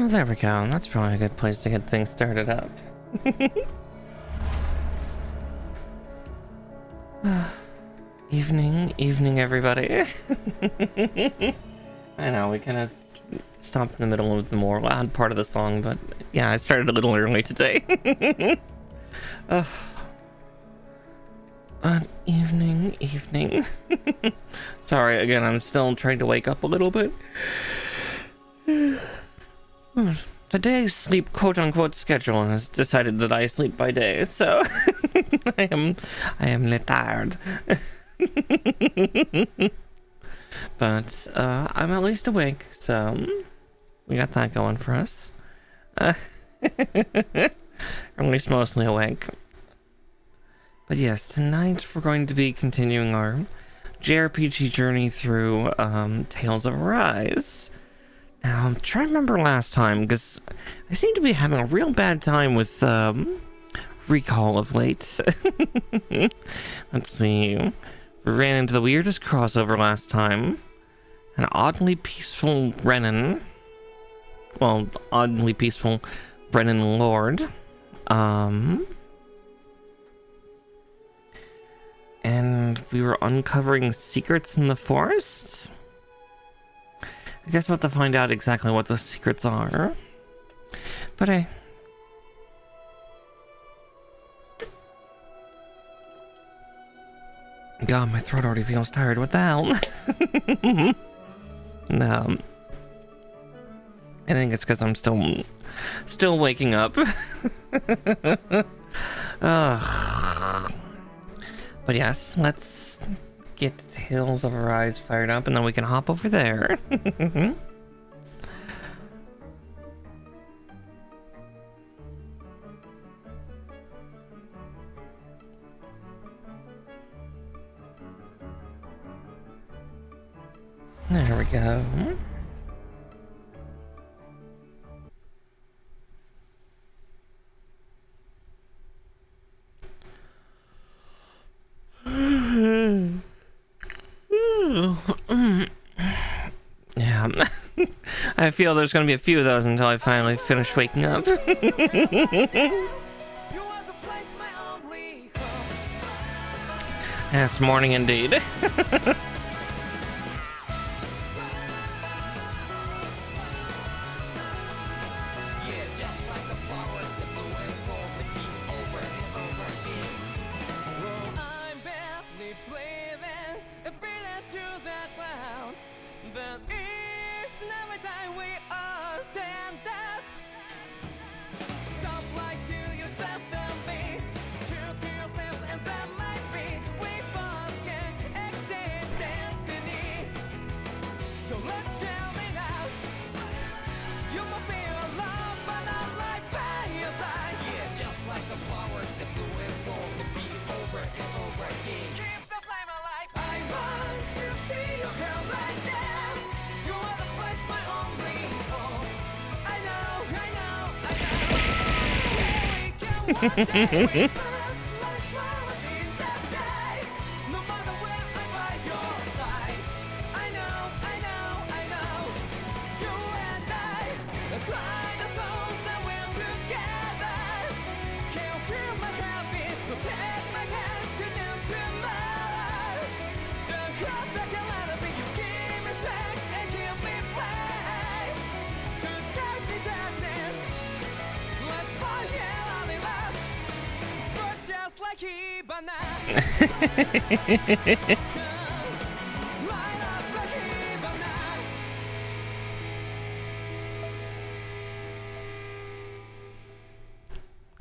Oh, there we go. That's probably a good place to get things started up. Evening, everybody. I know, we kind of stopped in the middle of the more loud part of the song, but yeah, I started a little early today. Evening. Sorry, again, I'm still trying to wake up a little bit. Today's sleep quote-unquote schedule has decided that I sleep by day, so I am tired. But I'm at least awake, so we got that going for us. Or at least mostly awake. But yes, tonight we're going to be continuing our JRPG journey through Tales of Arise. Now, I'm trying to remember last time, because I seem to be having a real bad time with recall of late. Let's see. We ran into the weirdest crossover last time. An oddly peaceful Renan. Well, oddly peaceful Brennan Lord. And we were uncovering secrets in the forest. I guess we'll have to find out exactly what those secrets are. But hey. God, my throat already feels tired. What the hell? No. I think it's because I'm still waking up. But yes, let's get Tales of Arise fired up, and then we can hop over there. There we go. Yeah, I feel there's gonna be a few of those until I finally finish waking up. Yes, morning indeed.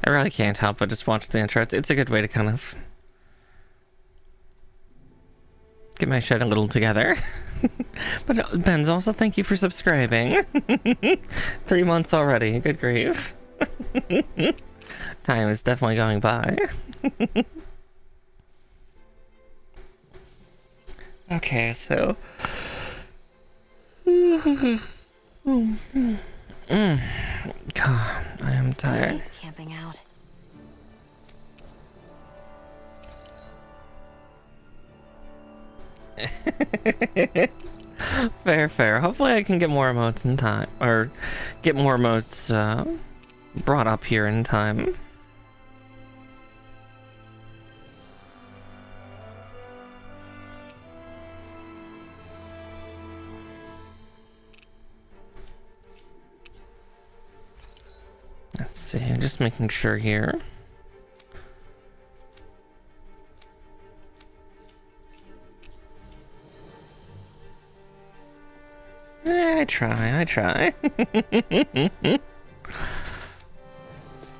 I really can't help but just watch the intro. It's a good way to kind of get my shit a little together. But Benz, also thank you for subscribing. 3 months already. Good grief. Time is definitely going by. Okay, so... God, I am tired. Camping out. Fair. Hopefully I can get more emotes in time, or get more emotes brought up here in time. Let's see, just making sure here. I try.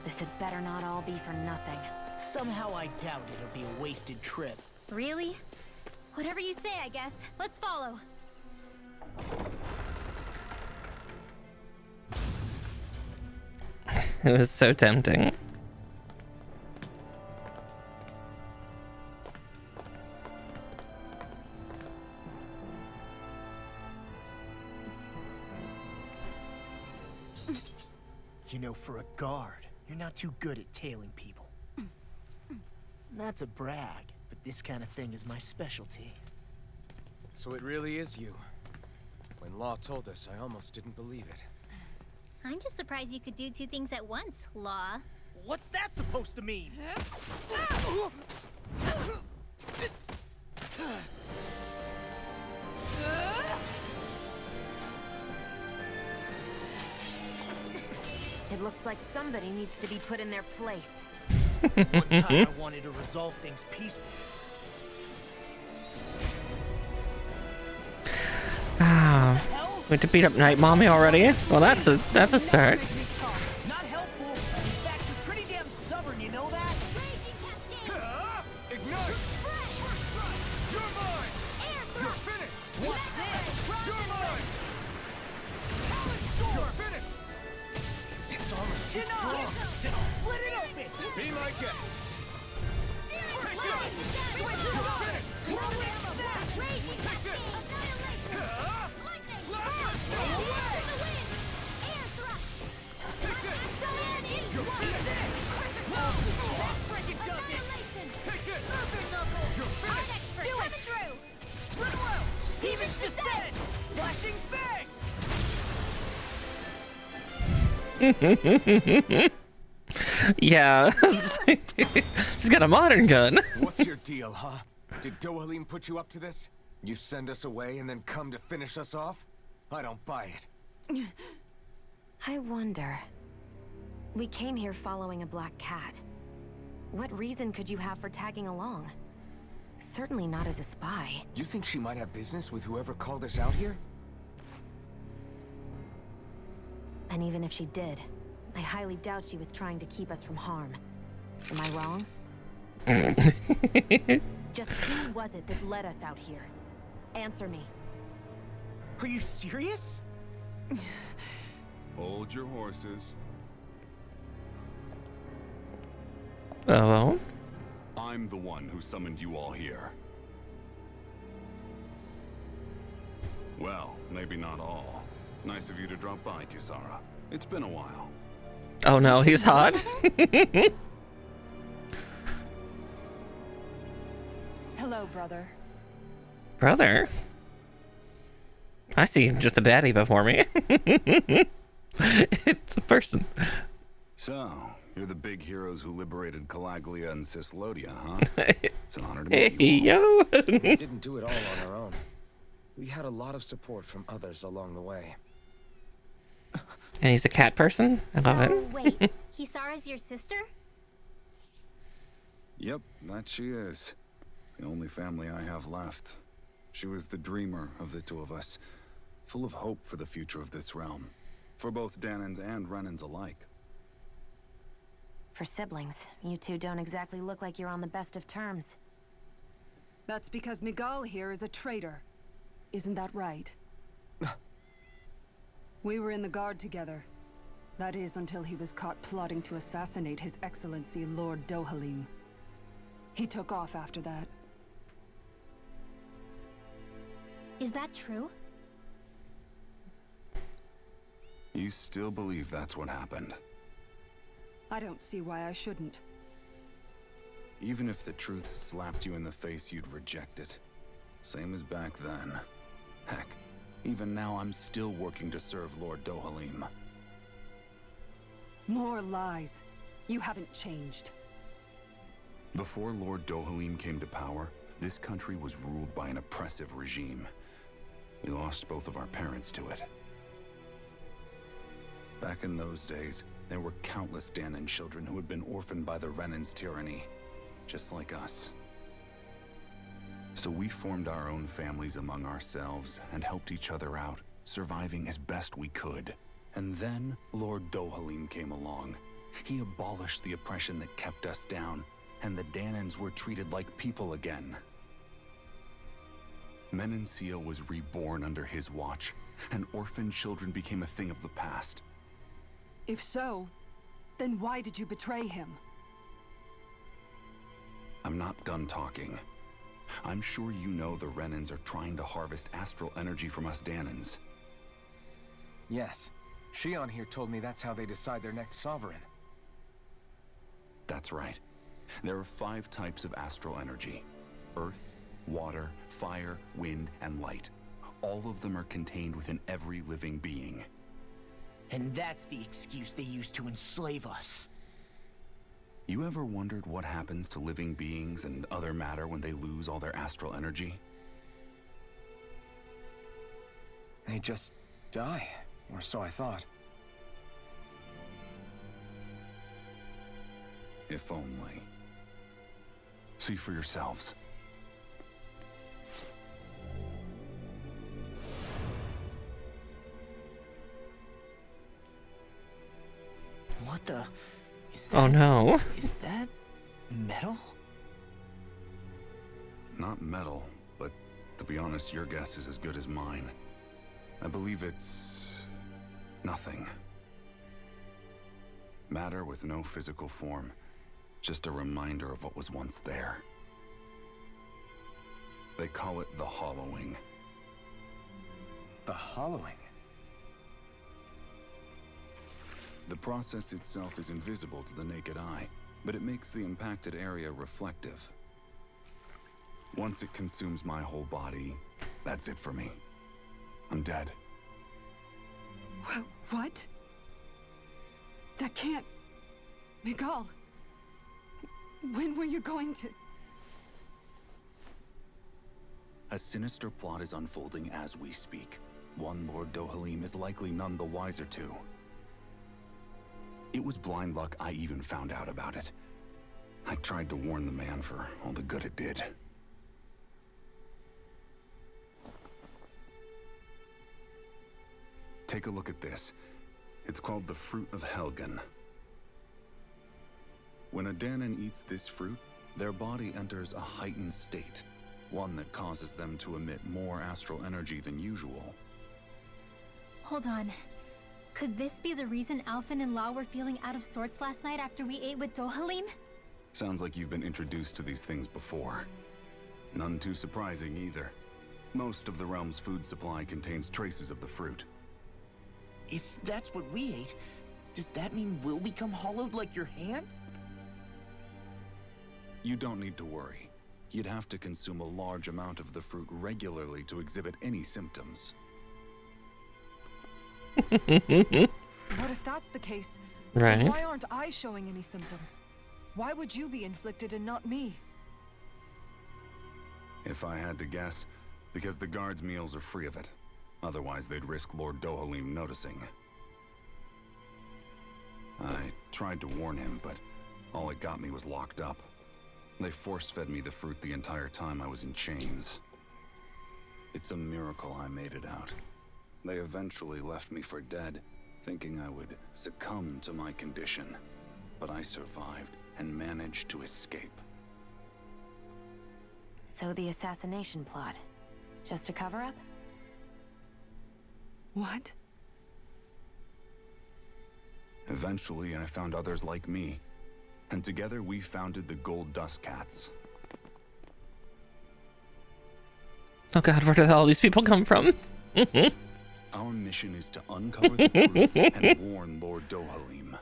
This had better not all be for nothing. Somehow I doubt it'll be a wasted trip. Really? Whatever you say, I guess. Let's follow. It was so tempting. You know, for a guard, you're not too good at tailing people. Not to brag, but this kind of thing is my specialty. So it really is you. When Law told us, I almost didn't believe it. I'm just surprised you could do two things at once, Law. What's that supposed to mean? It looks like somebody needs to be put in their place. One time I wanted to resolve things peacefully. Went to beat up Night Mommy already? Well, that's a start. Not helpful. In fact, you're pretty damn stubborn, you know that? Ignite! You're mine! You're finished! What's this? You're mine! You're finished! It's almost too strong. Then I'll split it open. Be my guest! Yeah. She's got a modern gun. What's your deal, huh? Did Dohalim put you up to this? You send us away and then come to finish us off? I don't buy it. I wonder. We came here following a black cat. What reason could you have for tagging along? Certainly not as a spy. You think she might have business with whoever called us out here? And even if she did, I highly doubt she was trying to keep us from harm. Am I wrong? Just who was it that led us out here? Answer me. Are you serious? Hold your horses. Oh, well. I'm the one who summoned you all here. Well, maybe not all. Nice of you to drop by, Kisara. It's been a while. Oh no, he's hot. Hello, brother. Brother? I see just a daddy before me. It's a person. So, you're the big heroes who liberated Calaglia and Cislodia, huh? It's an honor to meet Hey, you all. yo. We didn't do it all on our own. We had a lot of support from others along the way. And he's a cat person? I love So, it. wait, Kisara's your sister? Yep, that she is. The only family I have left. She was the dreamer of the two of us, full of hope for the future of this realm, for both Danans and Renans alike. For siblings, you two don't exactly look like you're on the best of terms. That's because Miguel here is a traitor. Isn't that right? We were in the guard together. That is, until he was caught plotting to assassinate His Excellency Lord Dohalim. He took off after that. Is that true? You still believe that's what happened? I don't see why I shouldn't. Even if the truth slapped you in the face, you'd reject it. Same as back then. Heck, even now I'm still working to serve Lord Dohalim. More lies. You haven't changed. Before Lord Dohalim came to power, this country was ruled by an oppressive regime. We lost both of our parents to it. Back in those days, there were countless Danan children who had been orphaned by the Renan's tyranny, just like us. So we formed our own families among ourselves and helped each other out, surviving as best we could. And then Lord Dohalim came along. He abolished the oppression that kept us down, and the Danans were treated like people again. Menancia was reborn under his watch, and orphaned children became a thing of the past. If so, then why did you betray him? I'm not done talking. I'm sure you know the Renans are trying to harvest astral energy from us Danans. Yes. Shion here told me that's how they decide their next sovereign. That's right. There are 5 types of astral energy. Earth, water, fire, wind, and light. All of them are contained within every living being. And that's the excuse they use to enslave us. You ever wondered what happens to living beings and other matter when they lose all their astral energy? They just die, or so I thought. If only. See for yourselves. What the? Is that, Oh no. Is that metal? Not metal, but to be honest, your guess is as good as mine. I believe it's nothing. Matter with no physical form. Just a reminder of what was once there. They call it the hollowing. The hollowing? The process itself is invisible to the naked eye, but it makes the impacted area reflective. Once it consumes my whole body, that's it for me. I'm dead. What? That can't... Miguel! When were you going to... A sinister plot is unfolding as we speak. One Lord Dohalim is likely none the wiser to. It was blind luck I even found out about it. I tried to warn the man for all the good it did. Take a look at this. It's called the Fruit of Helgen. When a Danan eats this fruit, their body enters a heightened state, one that causes them to emit more astral energy than usual. Hold on. Could this be the reason Alphen and Law were feeling out of sorts last night after we ate with Dohalim? Sounds like you've been introduced to these things before. None too surprising either. Most of the realm's food supply contains traces of the fruit. If that's what we ate, does that mean we'll become hollowed like your hand? You don't need to worry. you'd have to consume a large amount of the fruit regularly to exhibit any symptoms. What if that's the case? Then Right. why aren't I showing any symptoms? Why would you be inflicted and not me? If I had to guess, because the guards' meals are free of it. Otherwise, they'd risk Lord Dohalim noticing. I tried to warn him, but all it got me was locked up. They force-fed me the fruit the entire time I was in chains. It's a miracle I made it out. They eventually left me for dead, thinking I would succumb to my condition. But I survived and managed to escape. So the assassination plot, just a cover-up? What? Eventually, I found others like me, and together we founded the Gold Dust Cats. Oh god, where did all these people come from? Our mission is to uncover the truth and warn Lord Dohalim.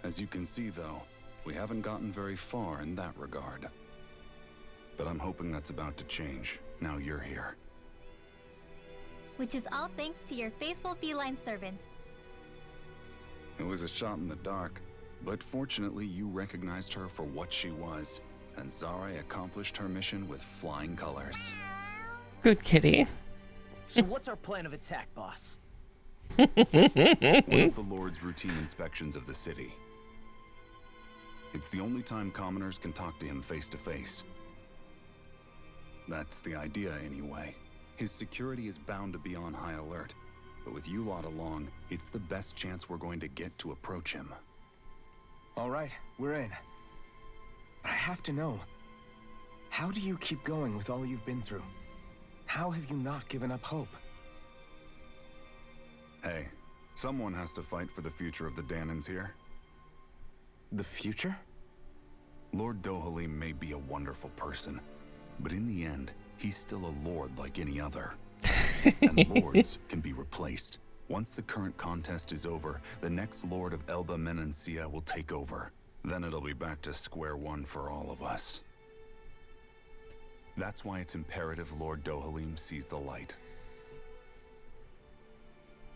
As you can see, though, we haven't gotten very far in that regard. But I'm hoping that's about to change, now you're here. Which is all thanks to your faithful feline servant. It was a shot in the dark, but fortunately you recognized her for what she was, and Zare accomplished her mission with flying colors. Good kitty. So what's our plan of attack, boss? One of the Lord's routine inspections of the city. It's the only time commoners can talk to him face to face. That's the idea, anyway. His security is bound to be on high alert, but with you lot along, it's the best chance we're going to get to approach him. All right, we're in. But I have to know, how do you keep going with all you've been through? How have you not given up hope? Hey, someone has to fight for the future of the Danans here. The future? Lord Dohalim may be a wonderful person, but in the end, he's still a lord like any other. And lords can be replaced. Once the current contest is over, the next lord of Elba Menancia will take over. Then it'll be back to square one for all of us. That's why it's imperative Lord Dohalim sees the light.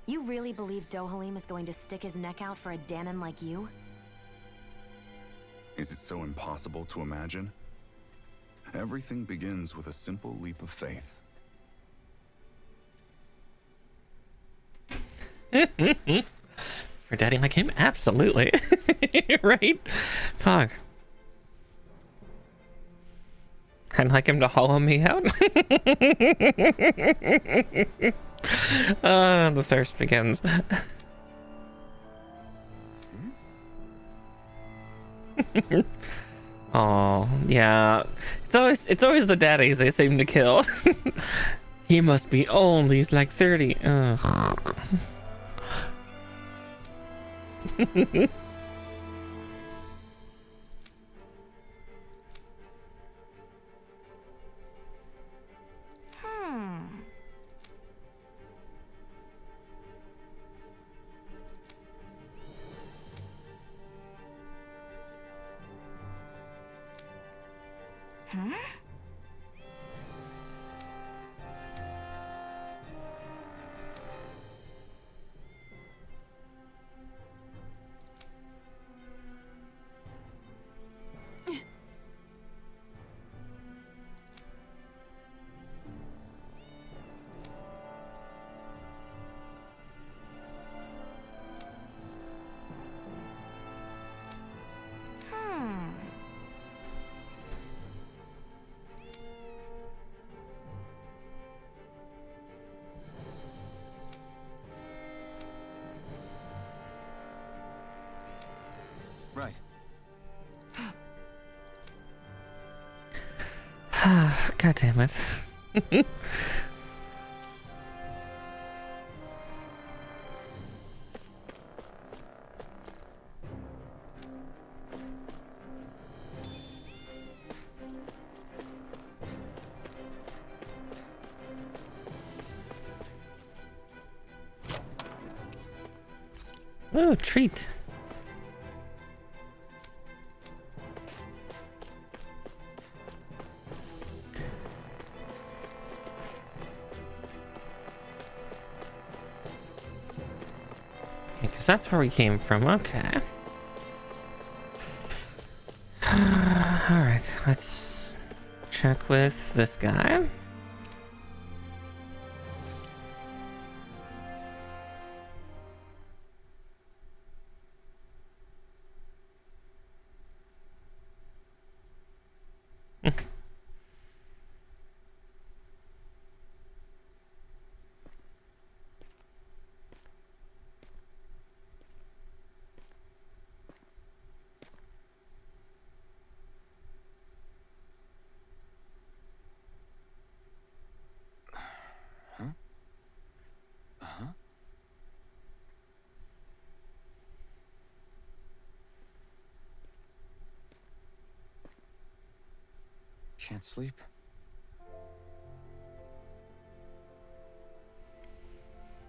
You really believe Dohalim is going to stick his neck out for a Danon like you? Is it so impossible to imagine? Everything begins with a simple leap of faith. For daddy like him? Absolutely. Right? Fuck. I'd like him to hollow me out. The thirst begins. Oh, yeah. It's always the daddies they seem to kill. He must be old. He's like 30. Ugh. Right. God damn it. Oh, treat. because that's where we came from. Okay. Alright, let's check with this guy. Can't sleep?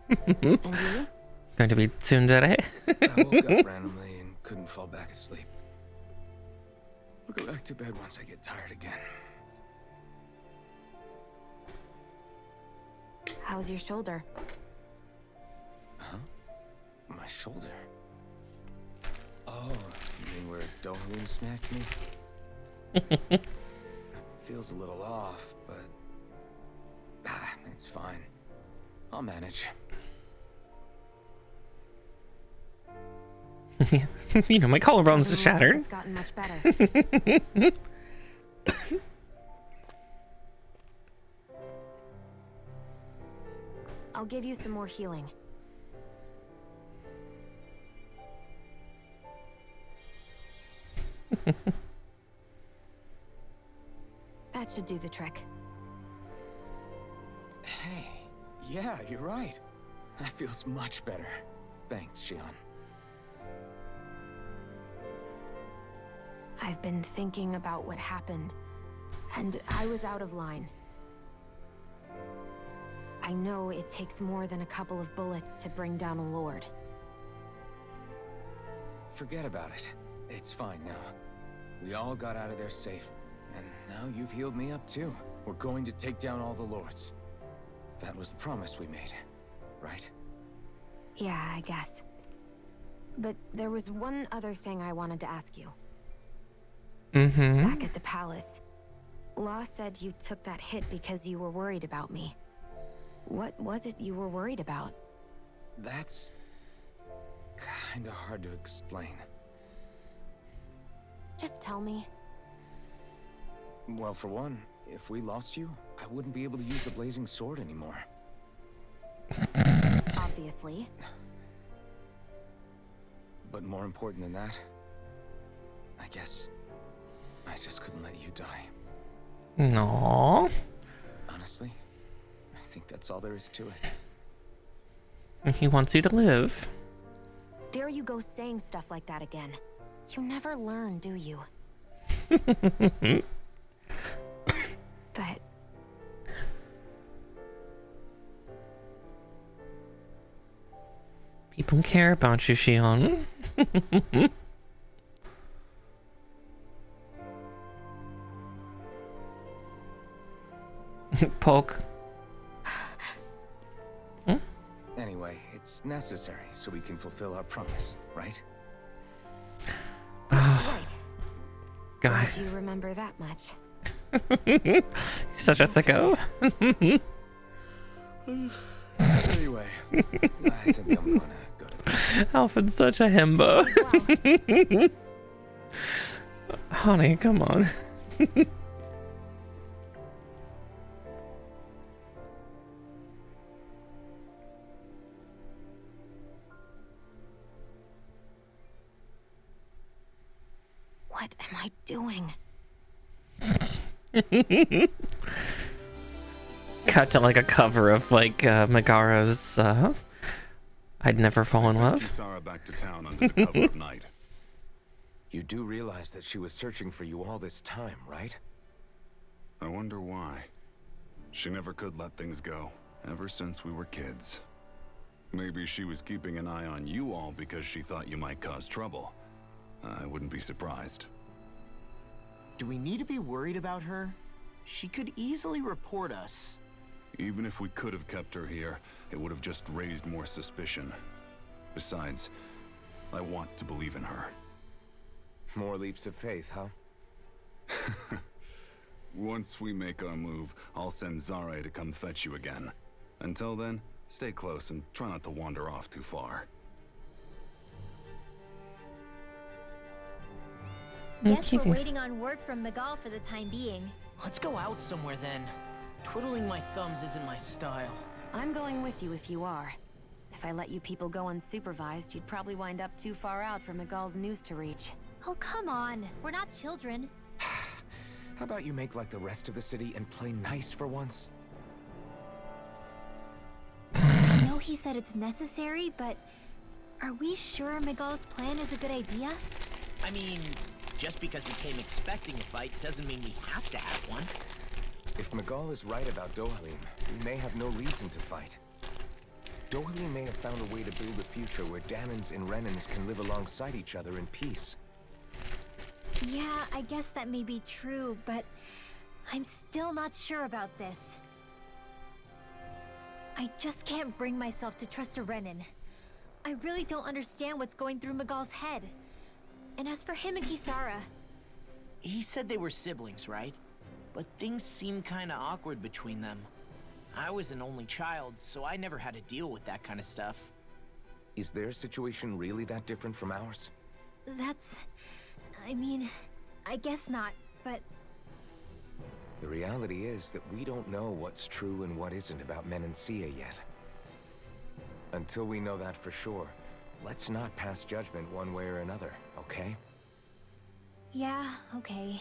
And you? Going to be tsundere? I woke up randomly and couldn't fall back asleep. I'll go back to bed once I get tired again. How's your shoulder? Huh? My shoulder? Oh, you mean where Dohalim smacked me? It feels a little off, but... it's fine. I'll manage. You know, my collarbones are Doesn't look like shattered. It's gotten much better. I'll give you some more healing. That should do the trick. Hey, yeah, you're right. That feels much better. Thanks, Shion. I've been thinking about what happened, and I was out of line. I know it takes more than a couple of bullets to bring down a lord. Forget about it. It's fine now. We all got out of there safe, and now you've healed me up too. We're going to take down all the lords. That was the promise we made, right? Yeah, I guess. But there was one other thing I wanted to ask you. Mm-hmm. Back at the palace, Law said you took that hit because you were worried about me. What was it you were worried about? That's... kinda hard to explain. Just tell me. Well, for one, if we lost you, I wouldn't be able to use the blazing sword anymore. Obviously. But more important than that, I guess I just couldn't let you die. No. Honestly, I think that's all there is to it. He wants you to live. There you go saying stuff like that again. You never learn, do you? But... people care about you, Shion. Poke. Anyway, it's necessary so we can fulfill our promise, right? right. Guy. Glad you remember that much. He's such a thicko. Anyway, I think I'm gonna go to bed. Alfred's such a himbo. Well, Honey, come on. what am I doing? Cut to like a cover of like Megara's I'd Never Fall in Love. Kisara back to town under the cover of night. You do realize that she was searching for you all this time, right? I wonder why. She never could let things go, ever since we were kids. Maybe she was keeping an eye on you all because she thought you might cause trouble. I wouldn't be surprised. Do we need to be worried about her? She could easily report us. Even if we could have kept her here, it would have just raised more suspicion. Besides, I want to believe in her. More leaps of faith, huh? Once we make our move, I'll send Zare to come fetch you again. Until then, stay close and try not to wander off too far. Guess we're waiting on word from Miguel for the time being. Let's go out somewhere then. Twiddling my thumbs isn't my style. I'm going with you if you are. If I let you people go unsupervised, you'd probably wind up too far out for Miguel's news to reach. Oh, come on. We're not children. How about you make like the rest of the city and play nice for once? I know he said it's necessary, but are we sure Miguel's plan is a good idea? I mean, just because we came expecting a fight doesn't mean we have to have one. If Miguel is right about Dohalim, we may have no reason to fight. Dohalim may have found a way to build a future where Danans and Renans can live alongside each other in peace. Yeah, I guess that may be true, but I'm still not sure about this. I just can't bring myself to trust a Renan. I really don't understand what's going through Miguel's head. And as for him and Kisara... He said they were siblings, right? But things seemed kinda awkward between them. I was an only child, so I never had to deal with that kind of stuff. Is their situation really that different from ours? That's... I mean, I guess not, but... The reality is that we don't know what's true and what isn't about Menancia yet. Until we know that for sure, let's not pass judgment one way or another, okay? Yeah, okay.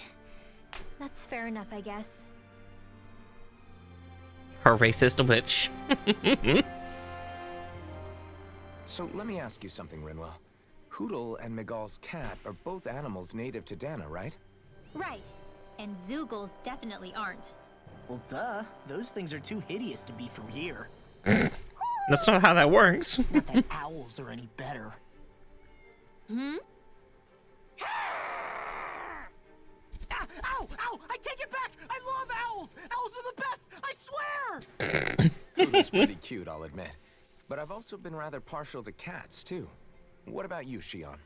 That's fair enough, I guess. Her racist witch. So let me ask you something, Rinwell. Hootle and Miguel's cat are both animals native to Dana, right? Right. And Zoogles definitely aren't. Well, duh. Those things are too hideous to be from here. That's not how that works. Not that owls are any better. Hmm? Ow! Ow! I take it back! I love owls! Owls are the best! I swear! Hootle's pretty cute, I'll admit. But I've also been rather partial to cats, too. What about you, Shion?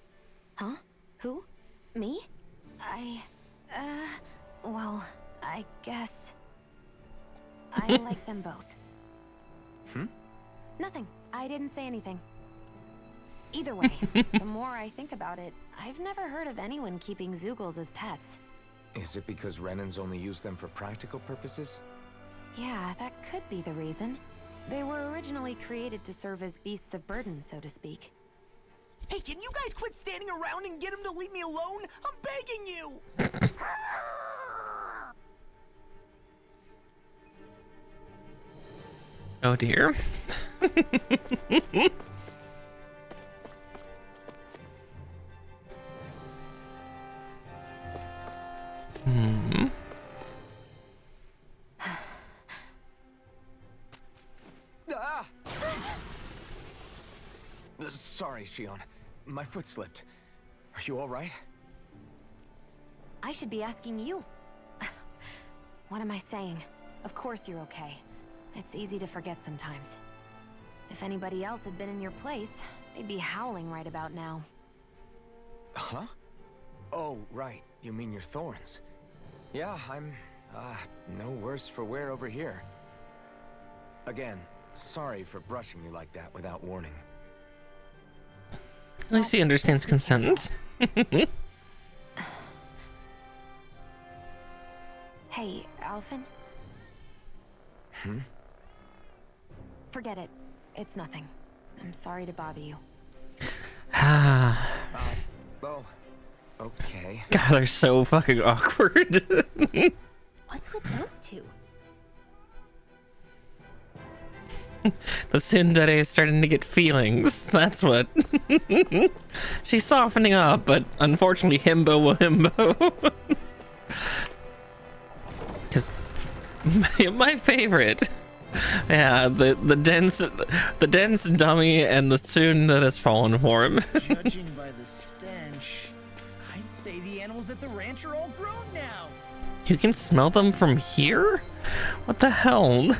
Huh? Who? Me? Well, I guess... I like them both. Nothing. I didn't say anything. Either way, the more I think about it, I've never heard of anyone keeping Zoogles as pets. Is it because Renans only use them for practical purposes? Yeah, that could be the reason. They were originally created to serve as beasts of burden, so to speak. Hey, can you guys quit standing around and get him to leave me alone? I'm begging you! Oh dear. Ah! Sorry, Shion. My foot slipped. Are you all right? I should be asking you. What am I saying? Of course you're okay. It's easy to forget sometimes. If anybody else had been in your place, they'd be howling right about now. Huh? Oh, right. You mean your thorns. Yeah, I'm, no worse for wear over here. Again, sorry for brushing you like that without warning. At least he understands consent. Hey, Alphen? Forget it. It's nothing. I'm sorry to bother you. Oh, okay. God, they're so fucking awkward. What's with those two? The tsundere is starting to get feelings. That's what. She's softening up, but unfortunately, himbo will himbo. Because my favorite, yeah, the dense dummy and the tsun that has fallen for him. Judging by the stench, I'd say the animals at the ranch are all grown now. You can smell them from here? What the hell?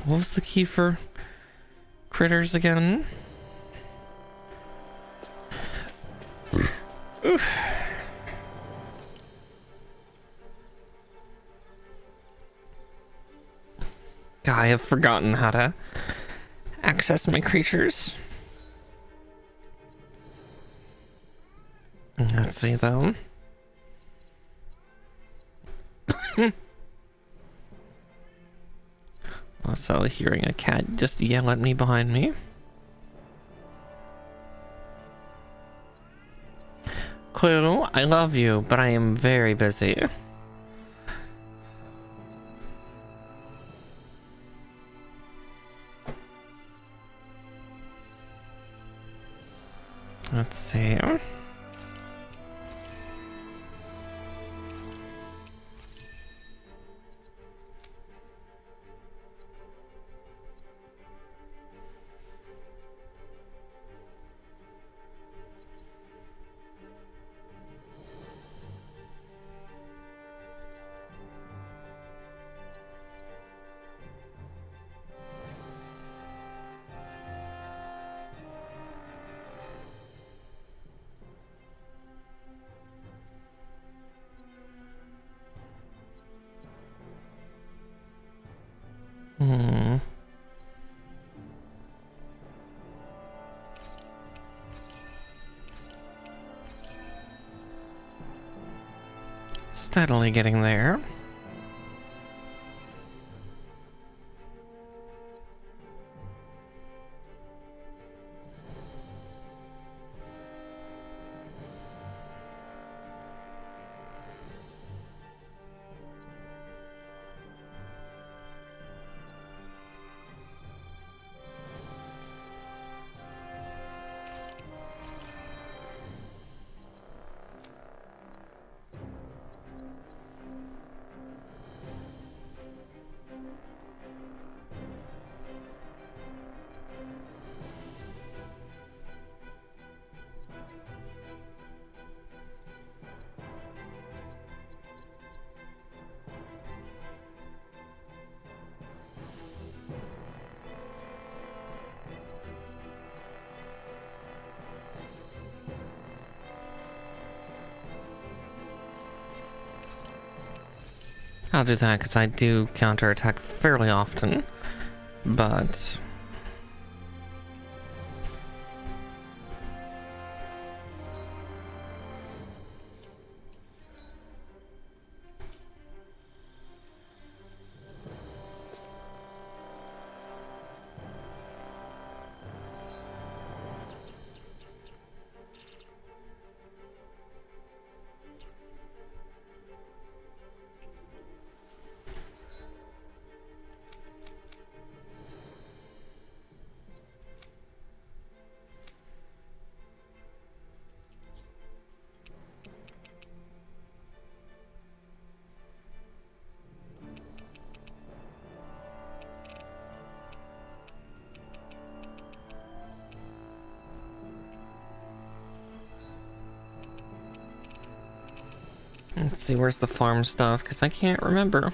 What was the key for critters again. Oof. God, I have forgotten how to access my creatures. Let's see though. Also hearing a cat just yell at me behind me. Clue, I love you, but I am very busy. Let's see. Steadily getting there. I'll do that because I do counterattack fairly often, but... Let's see, where's the farm stuff? Because I can't remember.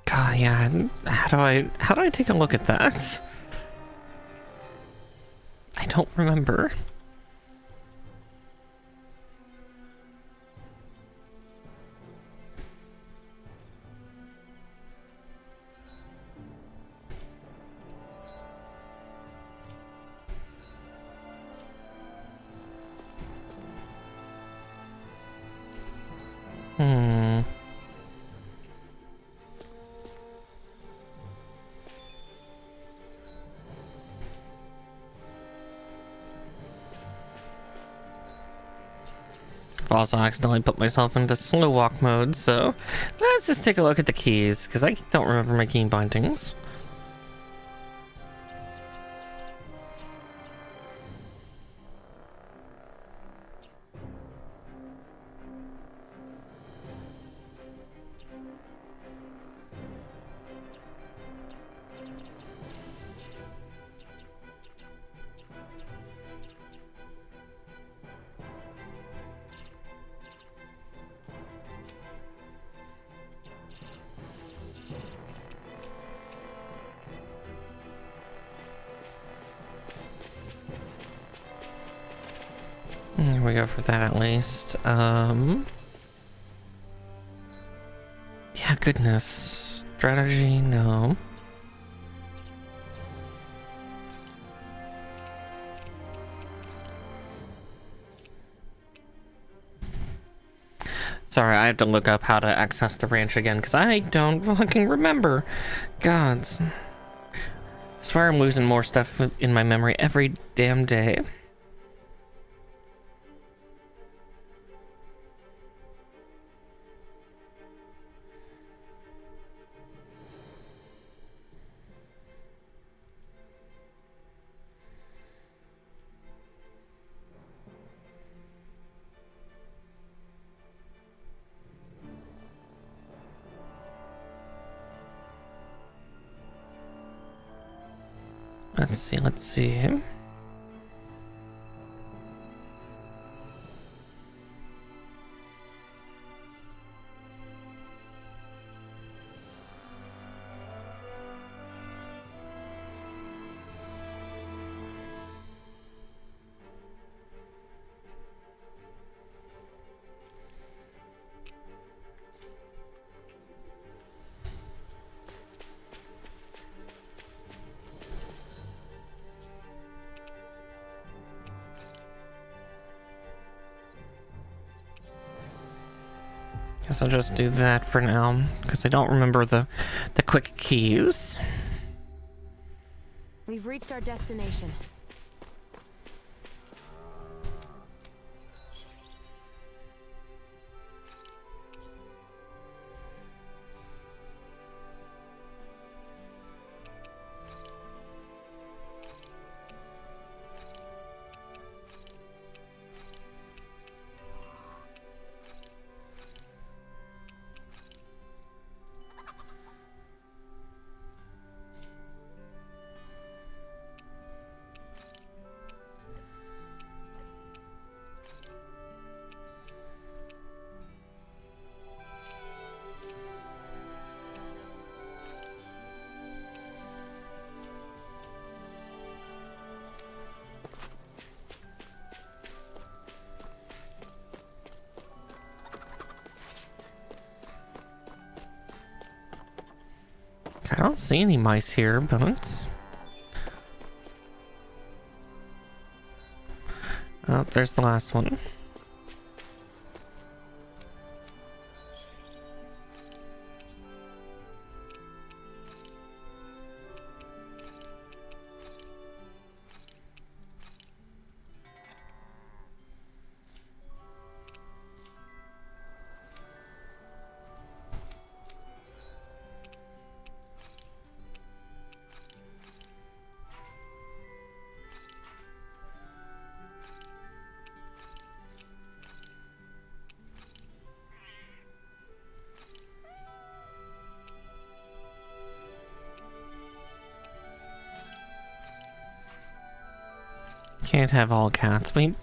God, yeah, how do I take a look at that? I don't remember. I've also accidentally put myself into slow walk mode, so let's just take a look at the keys, because I don't remember my key bindings. Here we go for that at least. Yeah, goodness. Strategy, no. Sorry, I have to look up how to access the ranch again, because I don't fucking remember. Gods. I swear I'm losing more stuff in my memory every damn day. Let's see, let's see. Guess I'll just do that for now, because I don't remember the quick keys. We've reached our destination. I don't see any mice here, but... Oh, there's the last one. Can't have all cats. We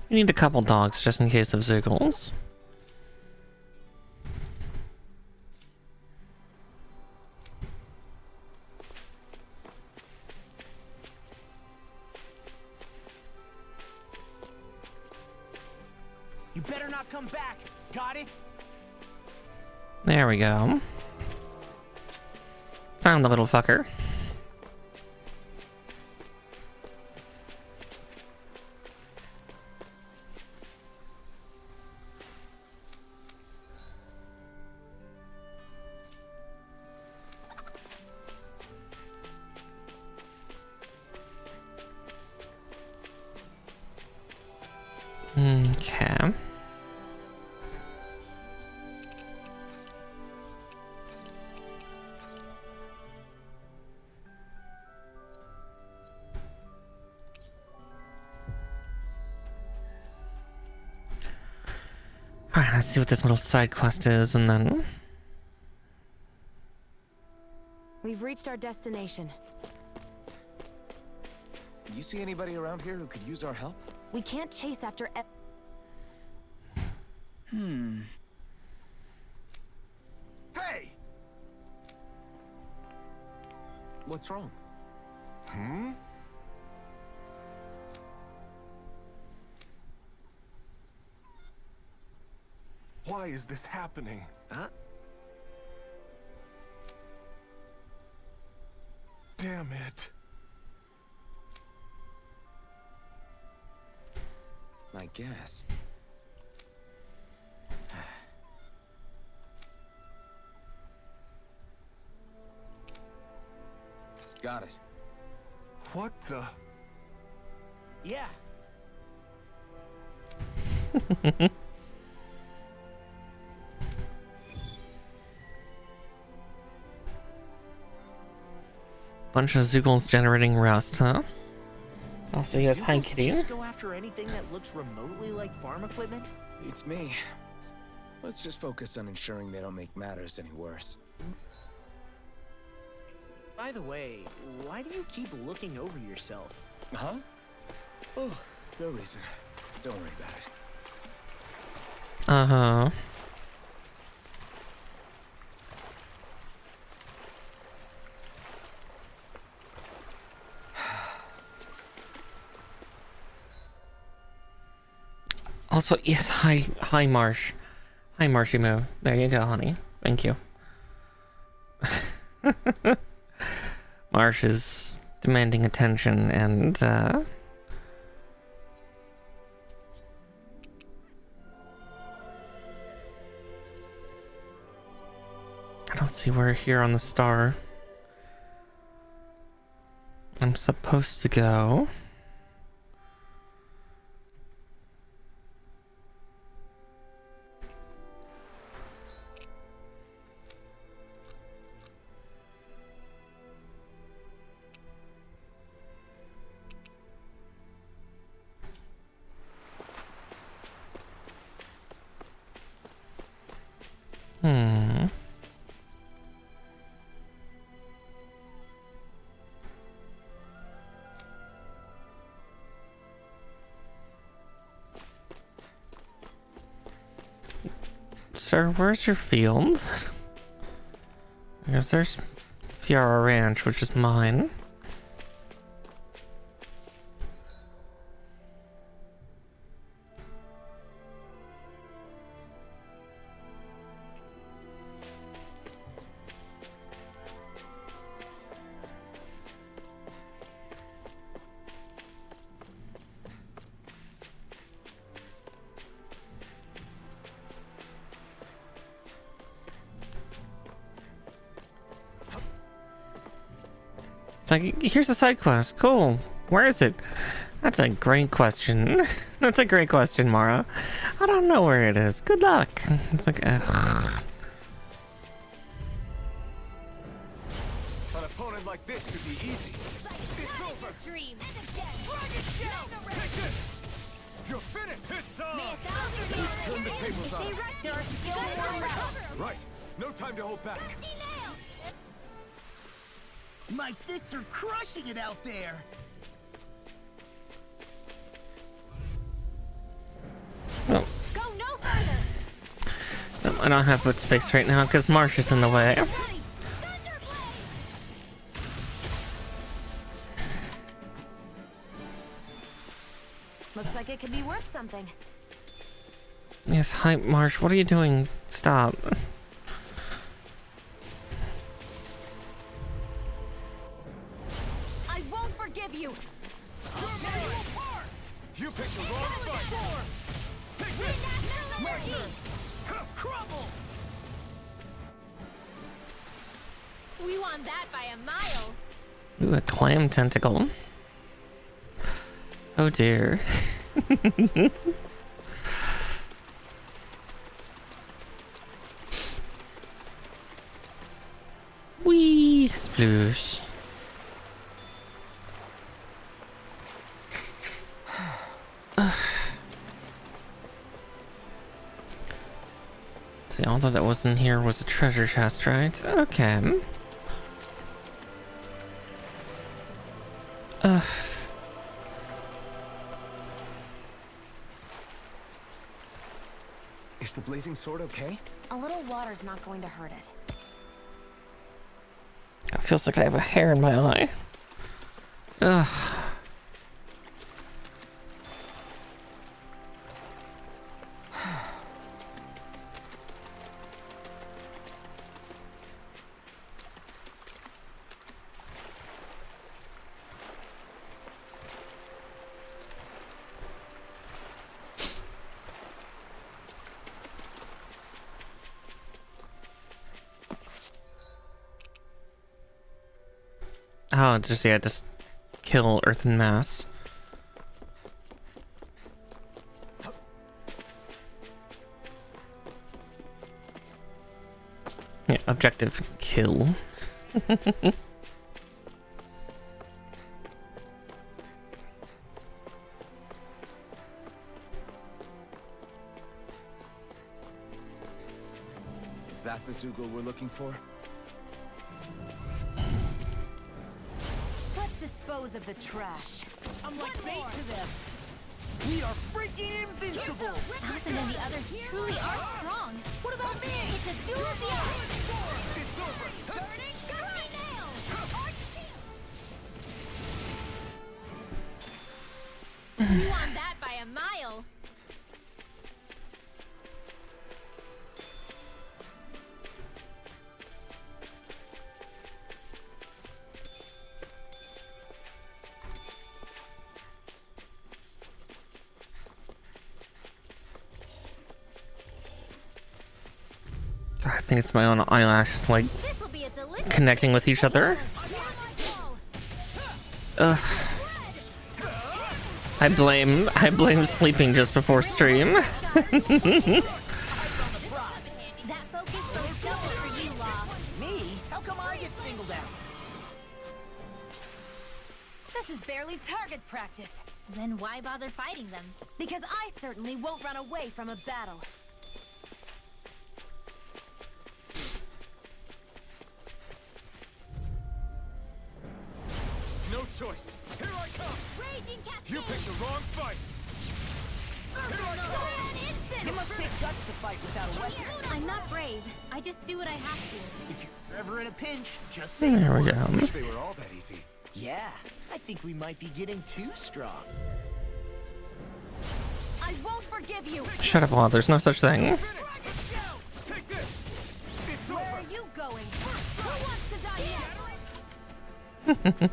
need a couple dogs just in case of Zoogles. You better not come back. Got it? There we go. Found the little fucker. Okay. Alright, let's see what this little side quest is, and then... We've reached our destination. You see anybody around here who could use our help? We can't chase after Hey! What's wrong? Why is this happening? Huh? Damn it. I guess. Got it. What the? Yeah. Bunch of Zoogles generating rust, huh? Also, yes, hi, Zoogles kitty. just go after anything that looks remotely like farm equipment? It's me. Let's just focus on ensuring they don't make matters any worse. By the way, why do you keep looking over yourself? Huh? Oh, no reason. Don't worry about it. Uh-huh. Also, yes, hi, Marsh. Hi, Marshy Moo. There you go, honey. Thank you. Marsh is demanding attention, and, I don't see where here on the star I'm supposed to go. Hmm. Sir, where's your field? I guess there's Fiara Ranch, which is mine. It's like, here's a side quest. Cool. Where is it? That's a great question. That's a great question, Mara. I don't know where it is. Good luck. It's like, An opponent like this should be easy. It's over. Dream. Take this. You're finished. It's on. Turn the tables on. There are still more rounds. Right. No time to hold back. My fists are crushing it out there! oh. Go no further. No, I don't have foot space right now because Marsh is in the way. Looks like it could be worth something. Yes, hi, Marsh. What are you doing? Stop. I won't forgive you! You picked the wrong fight. Take this. Mercer. Crumble! We won that by a mile. Ooh, a clam tentacle. Oh dear. Wee sploosh. See, although that wasn't here was a treasure chest, right? Okay. Is the blazing sword okay? A little water's not going to hurt it. It feels like I have a hair in my eye. Ugh. Oh, just kill earthen mass. Yeah, objective kill. Is that the Zoogle we're looking for? Let's dispose of the trash. I'm like bait to them. We are freaking invincible. Alvin and the others truly are strong. What about me? It's a duel of the eyes. It's over. Burning Guardian Nails. Arch shield. You won that by a mile. I think it's my own eyelashes, like, This'll be a delicious connecting with each other. Ugh. I blame sleeping just before stream. That focus goes double for you, Law. Me? How come I get singled out? This is barely target practice. Then why bother fighting them? Because I certainly won't run away from a battle. No choice. Here I come. Raging Cascade! You picked the wrong fight. Here I come. You must take guts to fight without a weapon. I'm not brave. I just do what I have to. If you're ever in a pinch, just say There we the go. word. Wish they were all that easy. Yeah, I think we might be getting too strong. I won't forgive you. Shut up, Law. There's no such thing. Take this. It's Where over. are you going? Who wants to die next?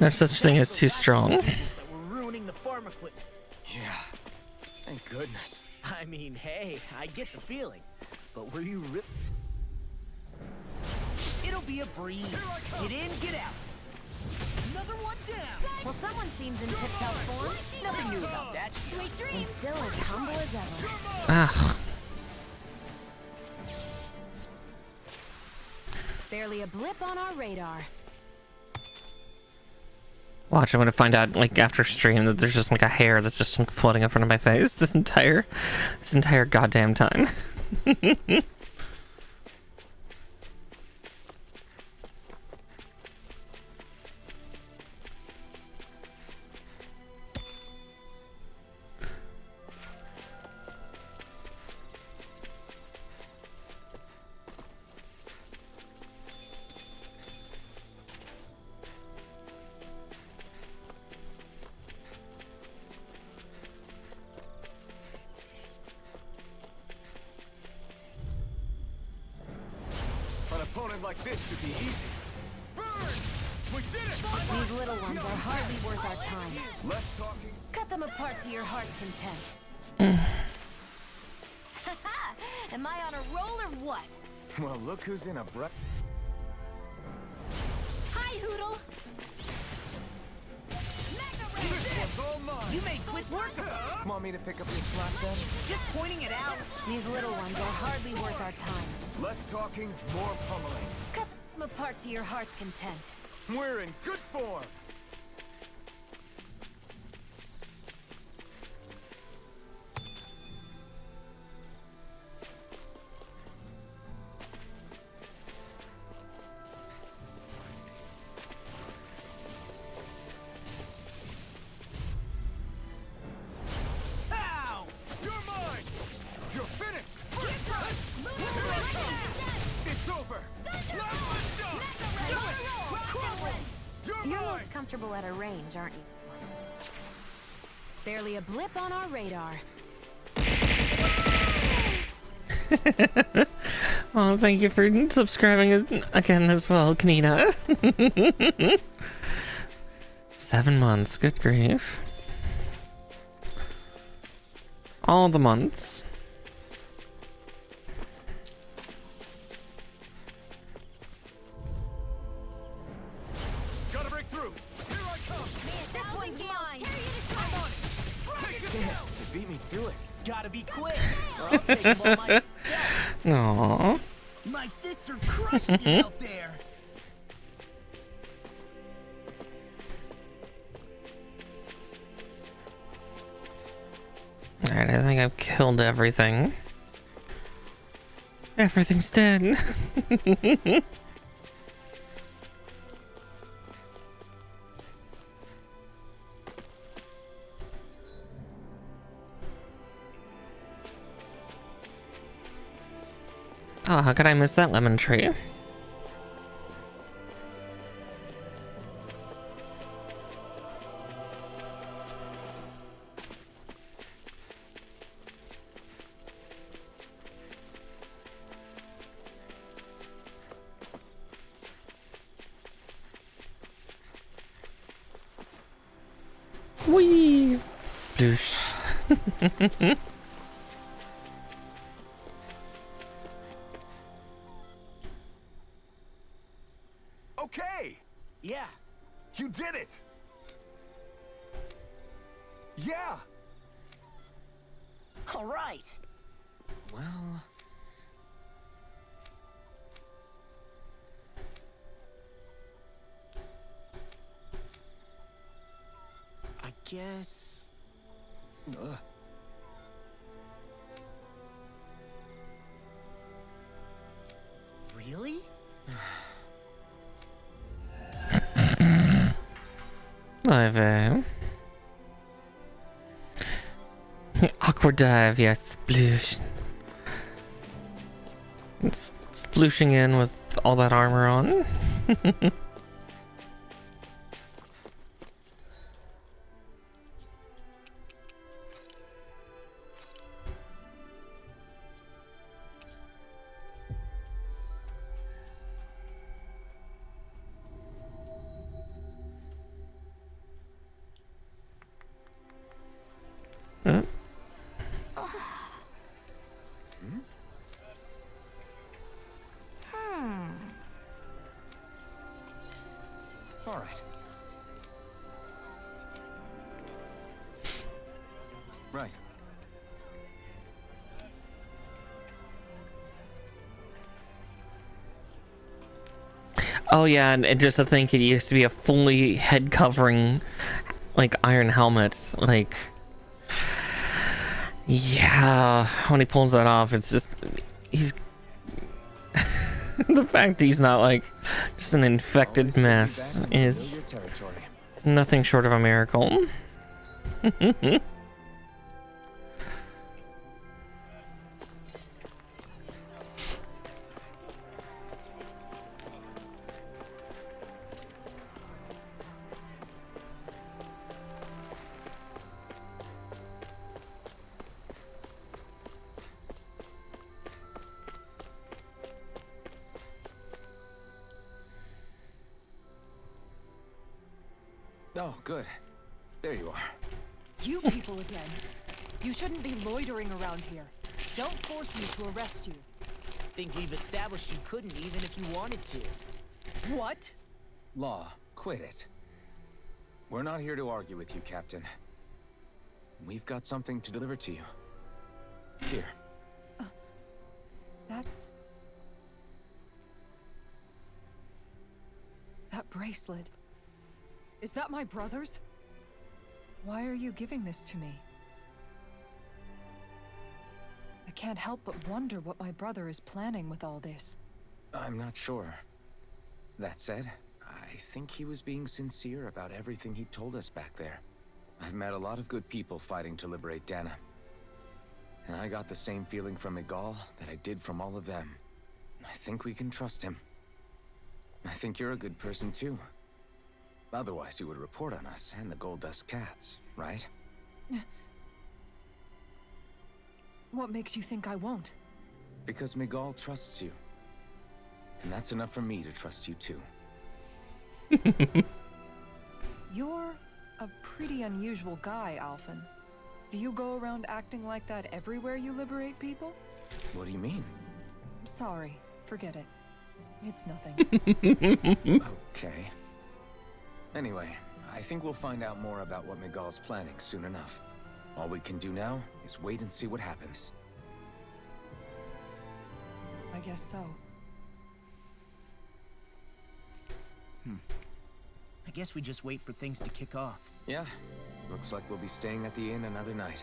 No such thing as too strong. That we're ruining the farm equipment. Yeah. Thank goodness. I mean, hey, I get the feeling. But were you It'll be a breeze. Get in, get out. Another one down. Well, someone seems in tip-top form. Nothing new about that. Sweet dreams. And still as humble as ever. Ah, Barely a blip on our radar. watch, I'm gonna find out, like, after stream that there's just, like, a hair that's just like, floating in front of my face this entire goddamn time. An opponent like this should be easy. Burn! We did it! These little ones are hardly worth our time. Less talking. Cut them apart to your heart's content. Am I on a roll or what? Well, look who's in a Hi, Hoodle! This one's all mine. You made quick work of it. Want me to pick up your slack then? Just pointing it out. These little ones are hardly worth our time. Less talking, more pummeling. Cut them apart to your heart's content. We're in good form. Ow! You're mine. You're finished. It's over. Last one done. You're You're mine. most comfortable at a range, aren't you? Barely a blip on our radar. Well, thank you for subscribing again as well, Kanina. 7 months, good grief. All the months. through. Here I come. This one's mine! I'm on it. Take it Damn, down. you beat me to it. Gotta be quick, or I'll take them all myself. Aww. My fists are crushing it out there. Alright, I think I've killed everything. Everything's dead. Oh, how could I miss that lemon tree? Whee! Sploosh. Okay. Yeah. You did it. Yeah. All right. Well, I guess. Really? I've awkward dive, yes, sploosh. It's splooshing in with all that armor on. all right. Right. Oh yeah, and just to think it used to be a fully head covering, like, iron helmet, like... Yeah, when he pulls that off, it's just... He's... The fact that he's not, like, just an infected mess is nothing short of a miracle. Oh, good. There you are. You people again. You shouldn't be loitering around here. Don't force me to arrest you. Think we've established you couldn't even if you wanted to. What? Law, quit it. We're not here to argue with you, Captain. We've got something to deliver to you. Here. That's... That bracelet. Is that my brother's? Why are you giving this to me? I can't help but wonder what my brother is planning with all this. I'm not sure. That said, I think he was being sincere about everything he told us back there. I've met a lot of good people fighting to liberate Dana. And I got the same feeling from Miguel that I did from all of them. I think we can trust him. I think you're a good person too. Otherwise you would report on us and the Gold Dust Cats, right? What makes you think I won't? Because Miguel trusts you. And that's enough for me to trust you too. You're a pretty unusual guy, Alphen. Do you go around acting like that everywhere you liberate people? What do you mean? Sorry, forget it. It's nothing. Okay. Anyway, I think we'll find out more about what Miguel's planning soon enough. All we can do now is wait and see what happens. I guess so. I guess we just wait for things to kick off. Yeah, looks like we'll be staying at the inn another night.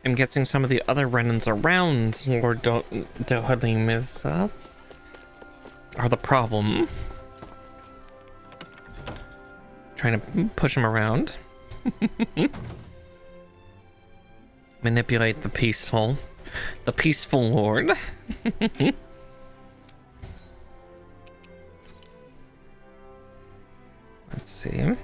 I'm guessing some of the other Renans around Lord Dohalim is, are the problem. Trying to push him around. Manipulate the peaceful Lord. Let's see.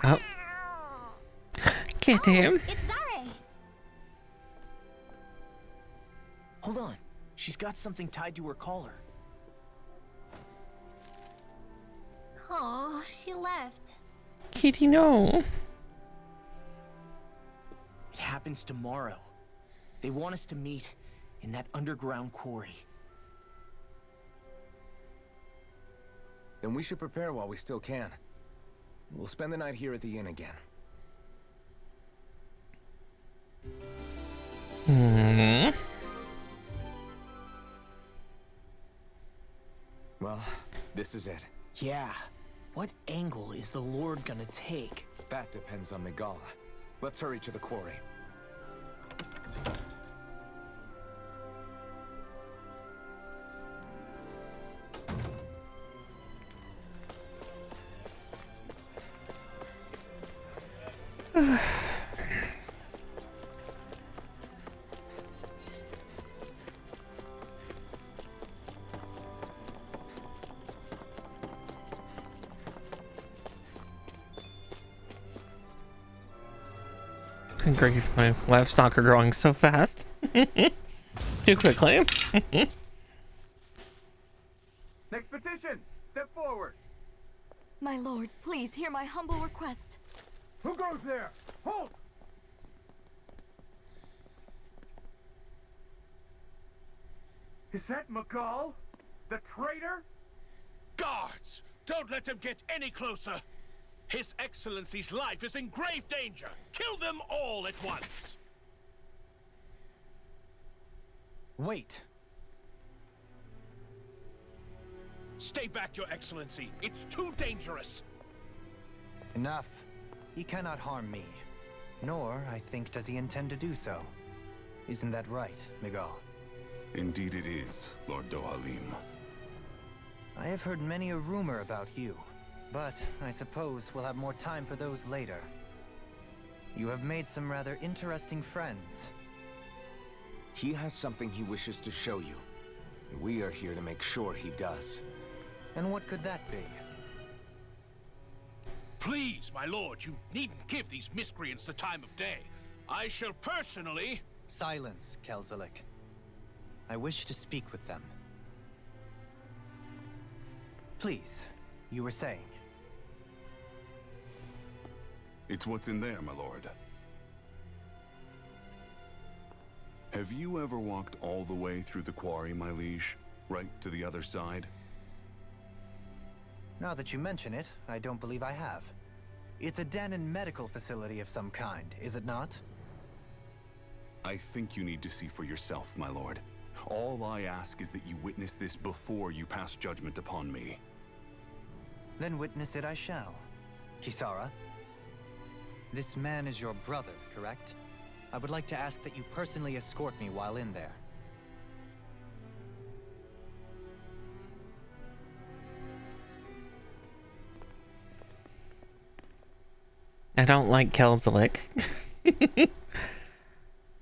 Oh. Get him. It's Zare! Hold on. She's got something tied to her collar. Oh, she left. Kitty, no. It happens tomorrow. They want us to meet in that underground quarry. Then we should prepare while we still can. We'll spend the night here at the inn again. Well, this is it. Yeah. What angle is the Lord gonna take? That depends on Miguel. Let's hurry to the quarry. Good grief, my livestock are growing so fast. Too quickly. Next petition! Step forward! My lord, please hear my humble request. Who goes there? Halt! Is that Miguel? The traitor? Guards! Don't let them get any closer! His Excellency's life is in grave danger! Kill them all at once! Wait. Stay back, Your Excellency! It's too dangerous! Enough. He cannot harm me. Nor, I think, does he intend to do so. Isn't that right, Miguel? Indeed it is, Lord Dohalim. I have heard many a rumor about you, but I suppose we'll have more time for those later. You have made some rather interesting friends. He has something he wishes to show you. We are here to make sure he does. And what could that be? Please, my lord, you needn't give these miscreants the time of day. I shall personally... Silence, Kelzelik. I wish to speak with them. Please, you were saying. It's what's in there, my lord. Have you ever walked all the way through the quarry, my liege? Right to the other side? Now that you mention it, I don't believe I have. It's a Danon medical facility of some kind, is it not? I think you need to see for yourself, my lord. All I ask is that you witness this before you pass judgment upon me. Then witness it I shall. Kisara? This man is your brother, correct? I would like to ask that you personally escort me while in there. I don't like Kelzelik.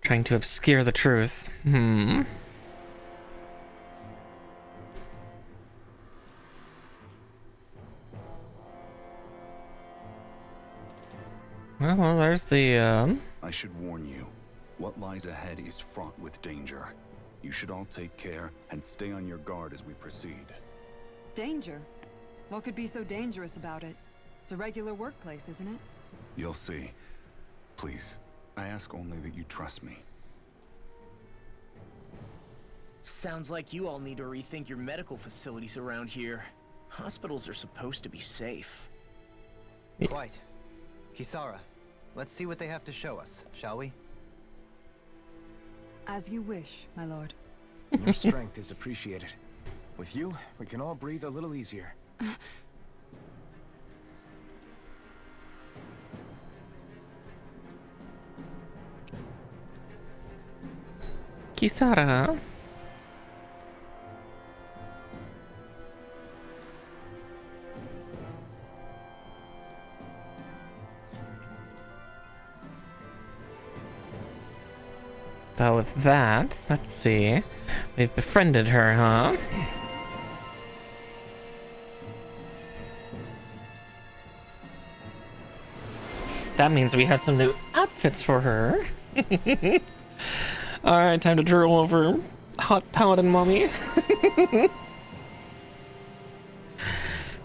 Trying to obscure the truth. Well, there's the, I should warn you, what lies ahead is fraught with danger. You should all take care and stay on your guard as we proceed. Danger? What could be so dangerous about it? It's a regular workplace, isn't it? You'll see. Please, I ask only that you trust me. Sounds like you all need to rethink your medical facilities around here. Hospitals are supposed to be safe. Quite. Kisara, let's see what they have to show us, shall we? As you wish, my lord. Your strength is appreciated. With you, we can all breathe a little easier. Kisara. So with that, let's see. We've befriended her, huh? That means we have some new outfits for her. Alright, time to drool over hot paladin mommy.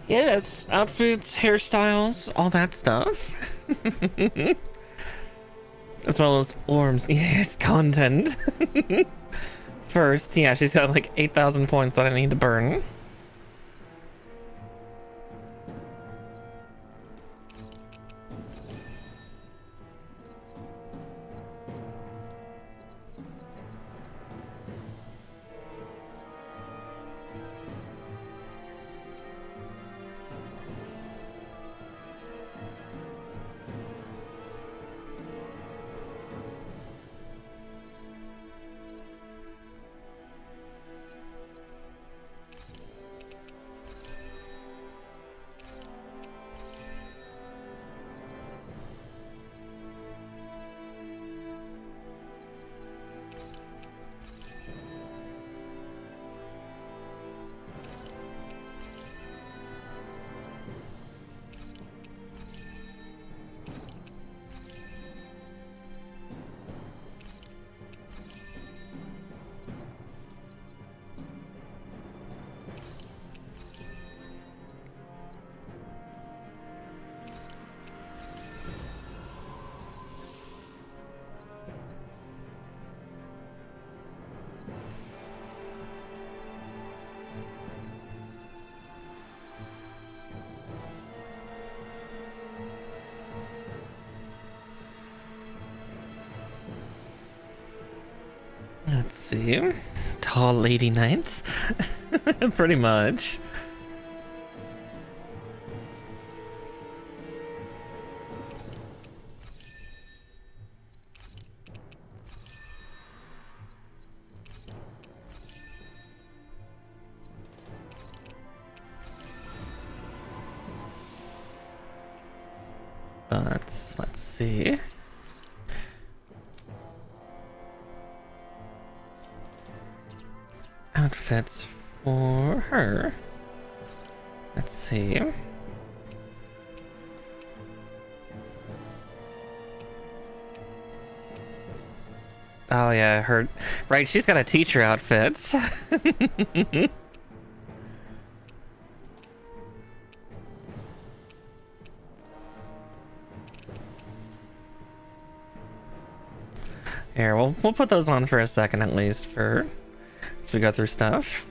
Yes, outfits, hairstyles, all that stuff. As well as Orm's, yes, content. First, yeah, she's got like 8,000 points that I need to burn. Let's see. Tall lady knights. Pretty much. But let's see. Outfits for her. Let's see. Oh yeah, her right, she's got a teacher outfit. Here, we'll put those on for a second at least for as we go through stuff.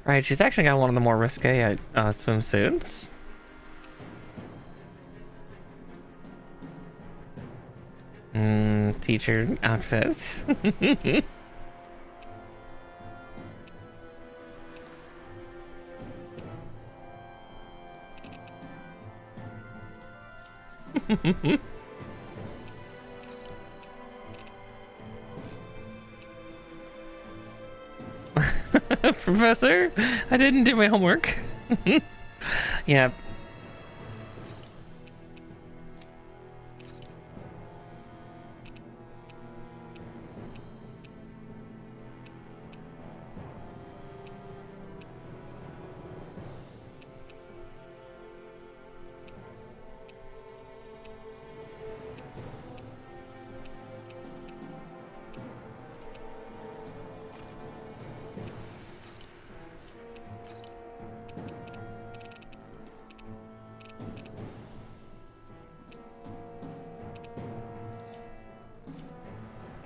Right, she's actually got one of the more risque swimsuits. Teacher outfit. Professor, I didn't do my homework. Yeah.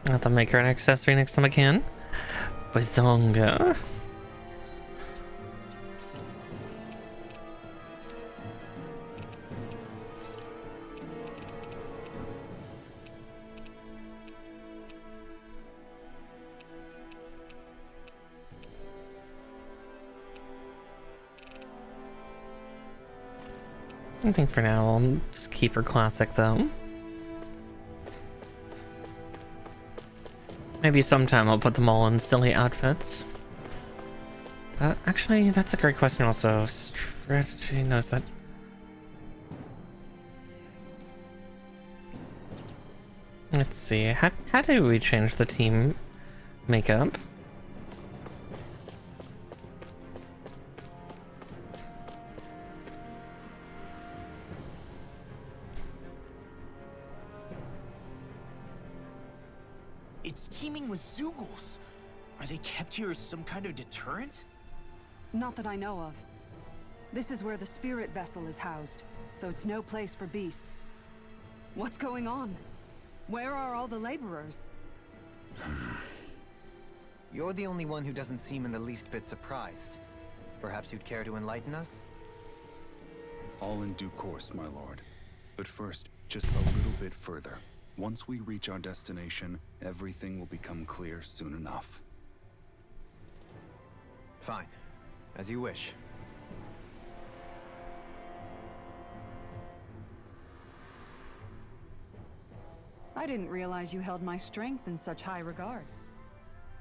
I'll have to make her an accessory next time I can. Bazonga. I think for now I'll just keep her classic though. Maybe sometime I'll put them all in silly outfits. Actually, that's a great question also. Strategy knows that. Let's see, how do we change the team makeup? It's teeming with Zoogles. Are they kept here as some kind of deterrent? Not that I know of. This is where the spirit vessel is housed, so it's no place for beasts. What's going on? Where are all the laborers? You're the only one who doesn't seem in the least bit surprised. Perhaps you'd care to enlighten us? All in due course, my lord. But first, just a little bit further. Once we reach our destination, everything will become clear soon enough. Fine. As you wish. I didn't realize you held my strength in such high regard.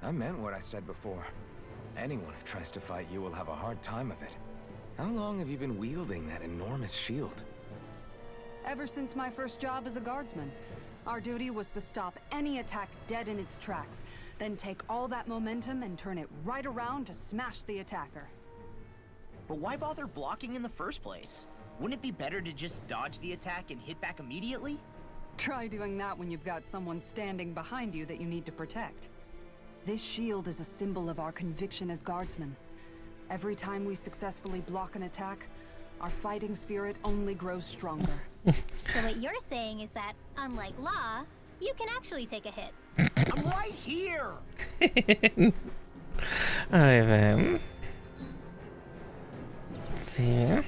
I meant what I said before. Anyone who tries to fight you will have a hard time of it. How long have you been wielding that enormous shield? Ever since my first job as a guardsman. Our duty was to stop any attack dead in its tracks, then take all that momentum and turn it right around to smash the attacker. But why bother blocking in the first place? Wouldn't it be better to just dodge the attack and hit back immediately? Try doing that when you've got someone standing behind you that you need to protect. This shield is a symbol of our conviction as guardsmen. Every time we successfully block an attack, our fighting spirit only grows stronger. So what you're saying is that, unlike Law, you can actually take a hit. I'm right here! Ivan. Let's see.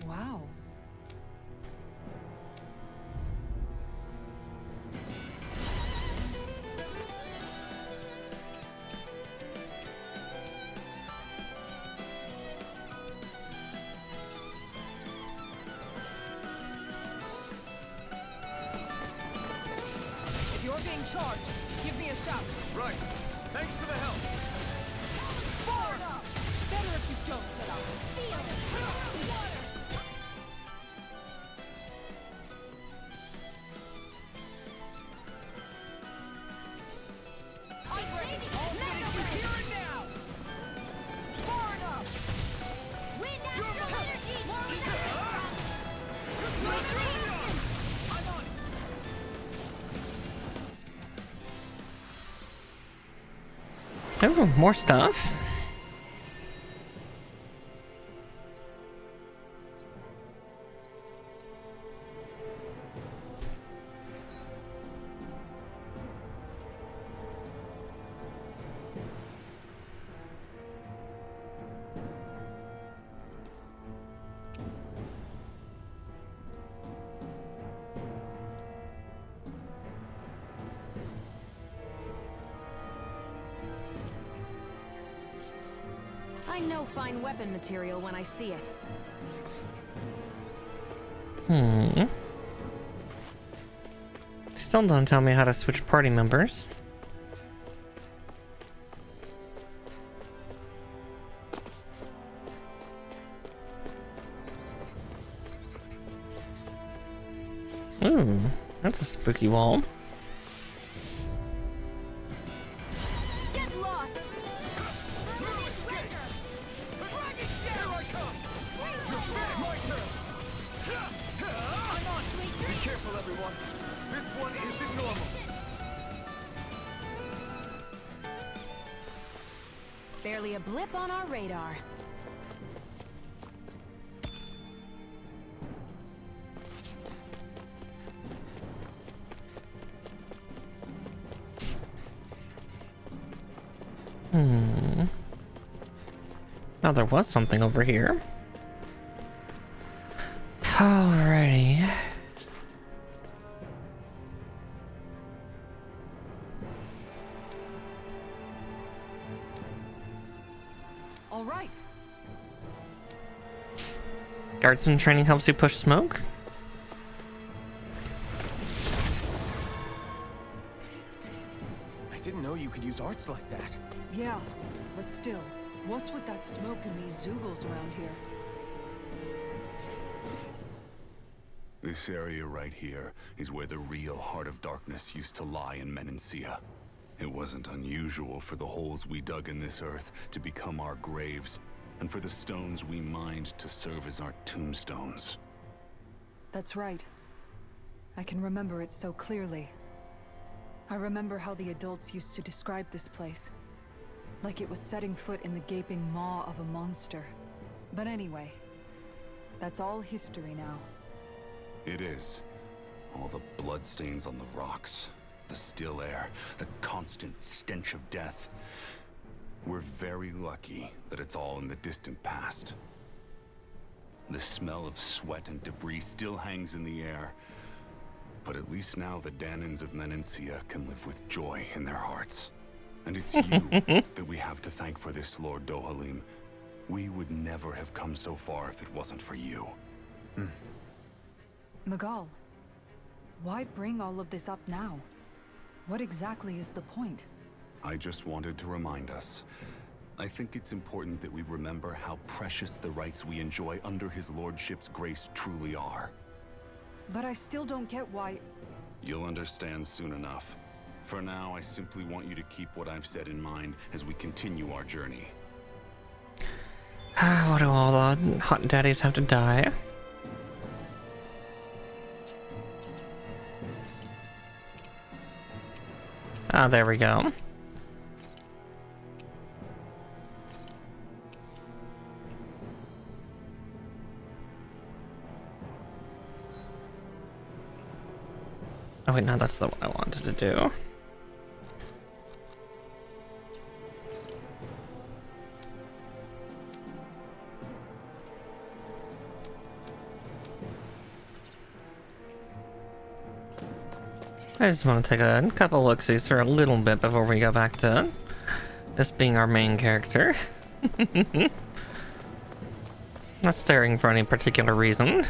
Wow. If you're being charged, give me a shout. Right. Thanks for the help. Far enough! Better if you don't set up. I'm ready. All citizens here and now. Far enough! Wind astral energy! I'm on. Oh, more stuff. I know fine weapon material when I see it. Still don't tell me how to switch party members. Ooh, that's a spooky wall. Get lost! Here I come. Be careful, everyone. This one isn't normal. Barely a blip on our radar. Oh, there was something over here. Alrighty. All right. Guardsman training helps you push smoke? I didn't know you could use arts like that. Yeah, but still, what's with that smoke and these Zoogles around here? This area right here is where the real Heart of Darkness used to lie in Menancia. It wasn't unusual for the holes we dug in this earth to become our graves, and for the stones we mined to serve as our tombstones. That's right. I can remember it so clearly. I remember how the adults used to describe this place. Like it was setting foot in the gaping maw of a monster. But anyway, that's all history now. It is. All the bloodstains on the rocks, the still air, the constant stench of death. We're very lucky that it's all in the distant past. The smell of sweat and debris still hangs in the air. But at least now the Danans of Menancia can live with joy in their hearts. And it's you that we have to thank for this, Lord Dohalim. We would never have come so far if it wasn't for you. Magal, why bring all of this up now? What exactly is the point? I just wanted to remind us. I think it's important that we remember how precious the rights we enjoy under his lordship's grace truly are. But I still don't get why... You'll understand soon enough. For now, I simply want you to keep what I've said in mind as we continue our journey. Why do all the hot daddies have to die? Ah, there we go. Oh wait, no, that's the one I wanted to do. I just want to take a couple look-sees for a little bit before we go back to this being our main character. Not staring for any particular reason.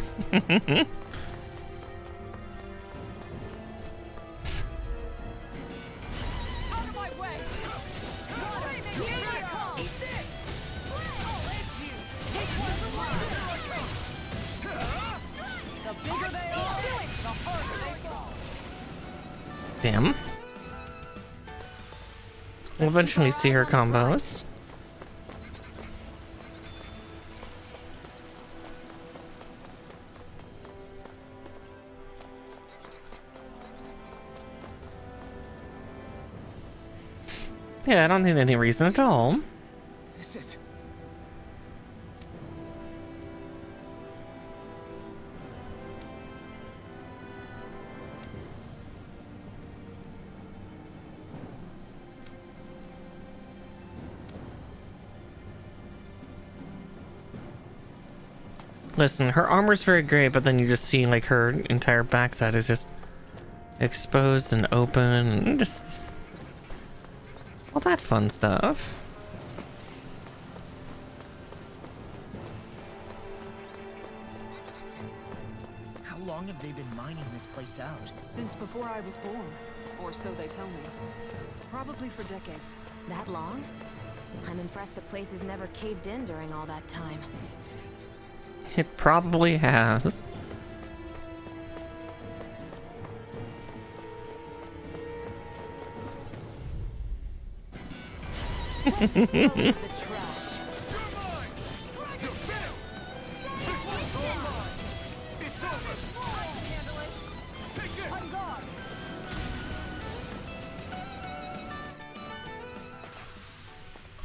Damn. We'll eventually see her combos. Yeah, I don't need any reason at all. This is... Listen, her armor's very great, but then you just see like her entire backside is just exposed and open and just all that fun stuff. How long have they been mining this place out? Since before I was born. Or so they tell me. Probably for decades. That long? I'm impressed the place has never caved in during all that time. It probably has.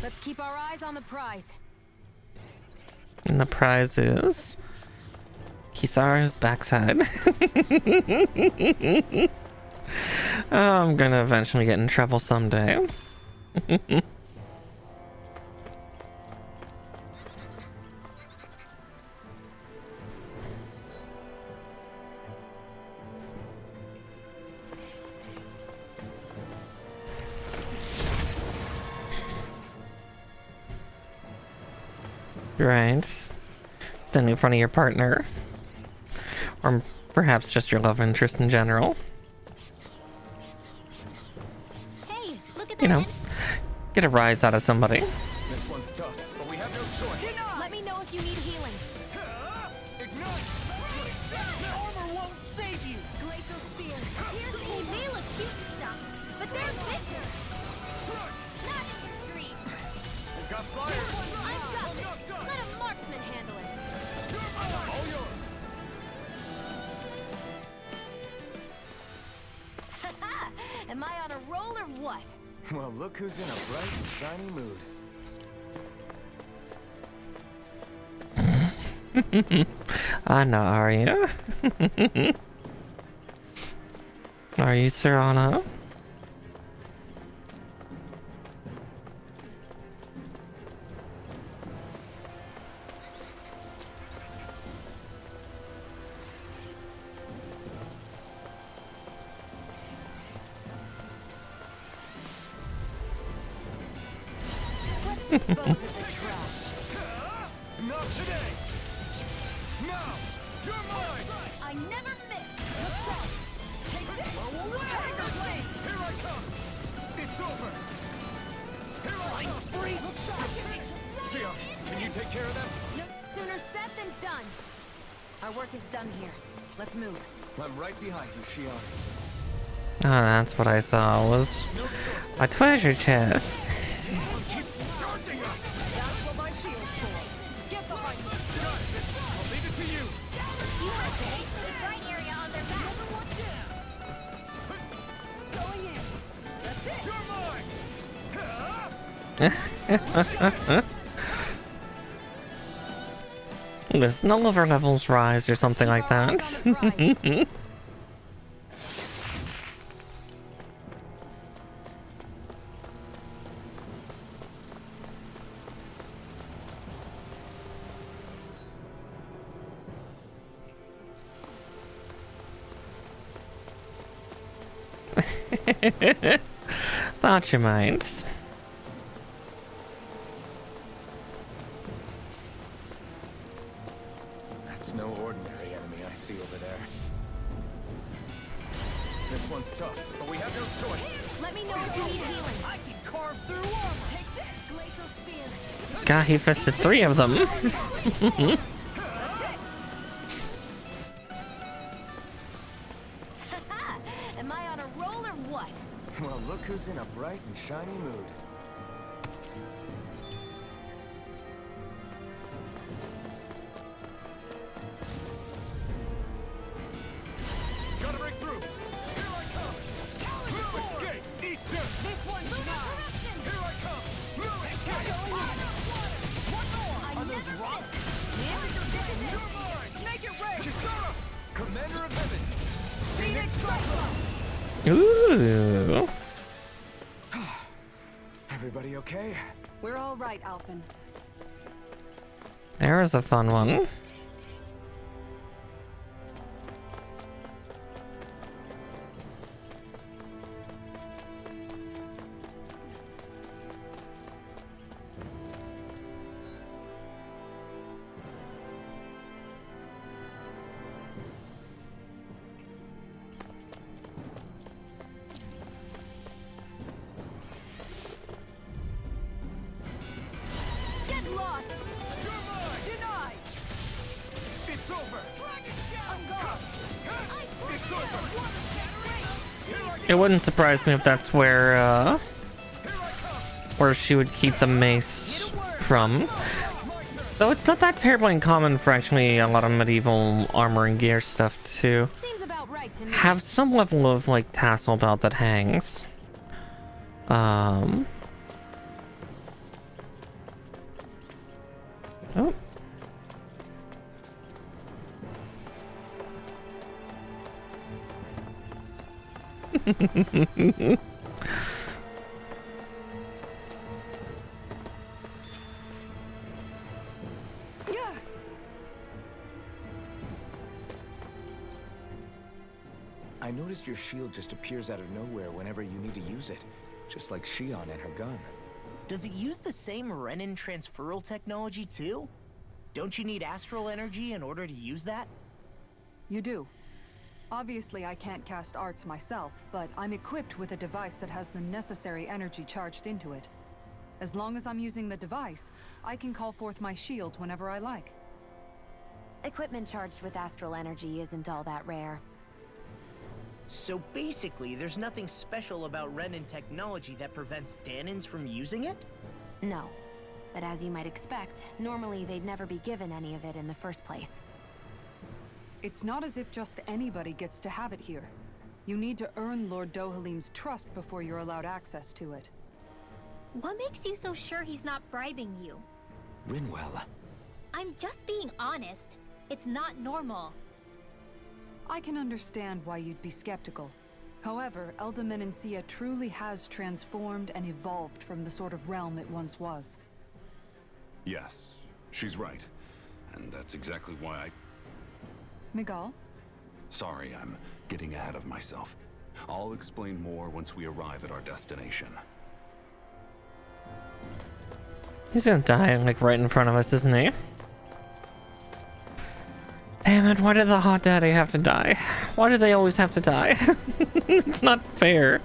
Let's keep our eyes on the prize. And the prize is Kisara's backside. Oh, I'm gonna eventually get in trouble someday. Right. Standing in front of your partner. Or perhaps just your love interest in general. Hey, look at that. You know, get a rise out of somebody. This one's tough, but we have no choice. Let me know if you need healing. Ignite! Armor won't save you! Glacial spear. They may look cute and stuff, but they're vicious. Not in your dream. We've got fire! I've got this. Let a marksman handle it. All yours! Am I on a roll or what? Well, look who's in a bright and shiny mood. I know, are you? Are you, Serana? Dispose of the trash. Not today! Now! You're mine! I never miss. Take this! Here I come! It's over! Here I come! Sia, can you take care of them? No sooner said than done. Our work is done here. Let's move. I'm right behind you, Shion. Oh, that's what I saw was a treasure chest. That's what my shield's for. Get behind me. I'll leave it to you! You have to hate the right area on their back. Going in. That's it. You're mine! Listen, all of our levels rise or something like that. Thought you might. That's no ordinary enemy I see over there. This one's tough, but we have no choice. Let me know if you need healing. I can carve through armor! Take this. Glacial spear. God, he fisted 3 of them. Am I on a roll or what? Well, look who's in a bright and shiny mood. Gotta break through! Here I come! Escape! Eat this! This one's mine. Here I come! Escape! Are those rocks? You're mine! Make it rain. Kisara! Commander of Heaven! Phoenix Cyclone. Ooh. Everybody okay? We're all right, Alphen. There was a fun one. Get lost. You're mine! Denied. It's over! I'm gone. It's over! Here I It wouldn't surprise me if that's where she would keep the mace from. Though it's not that terribly uncommon for actually a lot of medieval armor and gear stuff to Seems about right to me. have some level of like tassel belt that hangs. I noticed your shield just appears out of nowhere whenever you need to use it, just like Shion and her gun. Does it use the same Renin transferal technology too? Don't you need astral energy in order to use that? You do. Obviously, I can't cast arts myself, but I'm equipped with a device that has the necessary energy charged into it. As long as I'm using the device, I can call forth my shield whenever I like. Equipment charged with astral energy isn't all that rare. So basically, there's nothing special about Renin technology that prevents Danins from using it? No. But as you might expect, normally they'd never be given any of it in the first place. It's not as if just anybody gets to have it here. You need to earn Lord Dohalim's trust before you're allowed access to it. What makes you so sure he's not bribing you? Rinwell. I'm just being honest. It's not normal. I can understand why you'd be skeptical. However, Elda Menancia truly has transformed and evolved from the sort of realm it once was. Yes, she's right. And that's exactly why I... Miguel? Sorry, I'm getting ahead of myself. I'll explain more once we arrive at our destination. He's gonna die, like, right in front of us, isn't he? Damn it, why did the hot daddy have to die? Why do they always have to die? It's not fair.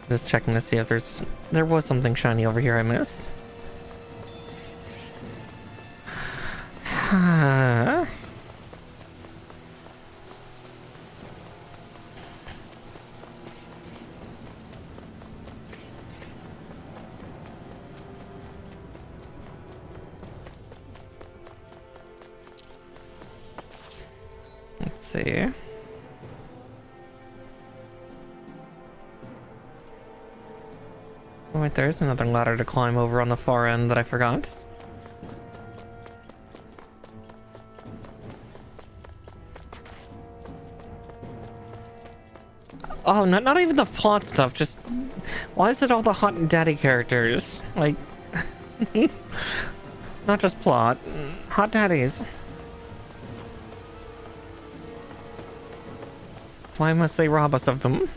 Just checking to see if there was something shiny over here I missed. Let's see. Oh, wait, there's another ladder to climb over on the far end that I forgot. Oh, not even the plot stuff, just... Why is it all the hot daddy characters? Like... not just plot. Hot daddies. Why must they rob us of them?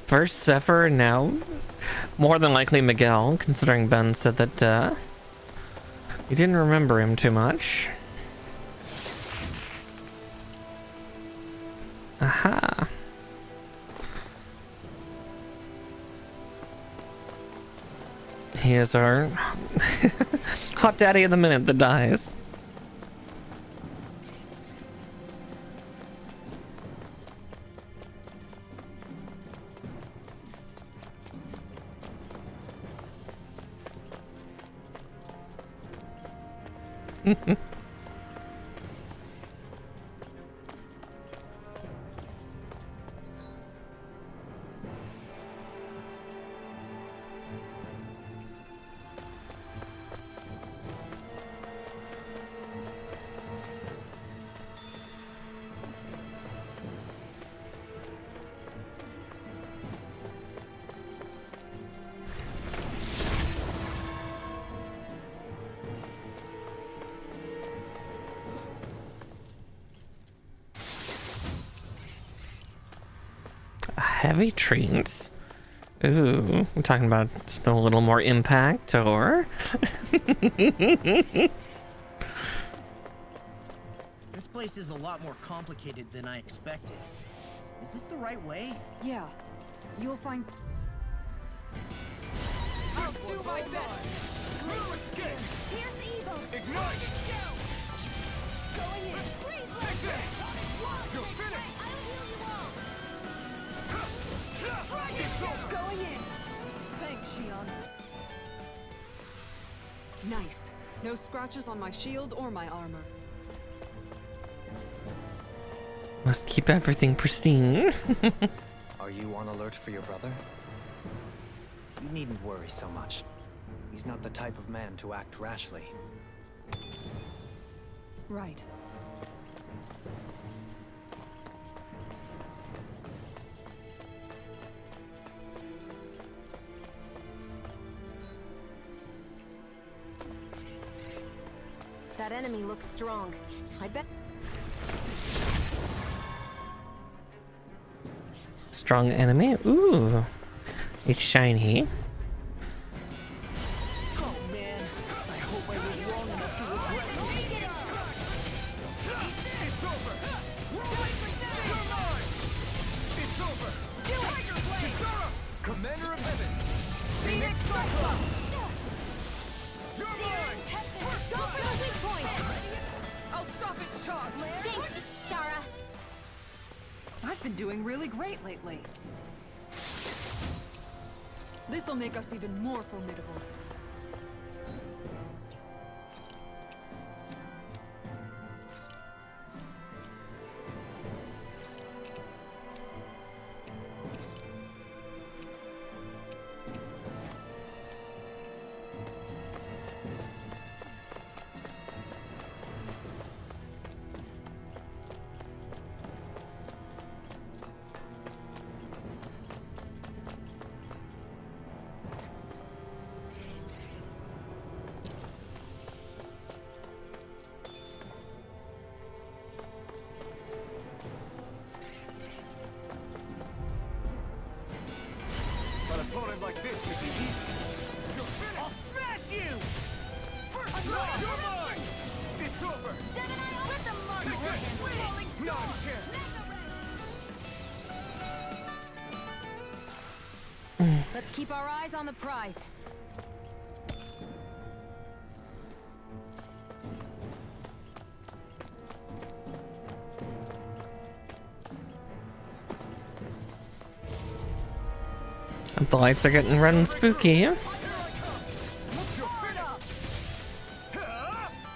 First Zephyr, and now more than likely Miguel, considering Ben said that he didn't remember him too much. Aha. He is our hot daddy of the minute that dies. Heavy treats. Ooh, we're talking about a little more impact, or? This place is a lot more complicated than I expected. Is this the right way? Yeah. You'll find... I'll do my best! Here's the evil! Ignite! Going in! Freeze! Take this! You're finished! Going in! Thanks, Shion. Nice. No scratches on my shield or my armor. Must keep everything pristine. Are you on alert for your brother? You needn't worry so much. He's not the type of man to act rashly. Right. That enemy looks strong. I bet. Strong enemy. Ooh, it's shiny. Oh man, I hope I was wrong enough to regret it. It's over! It's over! Kisara! Commander of Heaven! Phoenix Cyclops! You're mine! Go for the weak point! I'll stop its charge! Thanks, Sarah. I've been doing really great lately. This'll make us even more formidable. An opponent like this could be easy. You're finished! I'll smash you! First blood! You're mine! It's over! Gemini with the mark. Take this! Rolling Not storm. a chance! Let's keep our eyes on the prize. The lights are getting red and spooky. You're finished!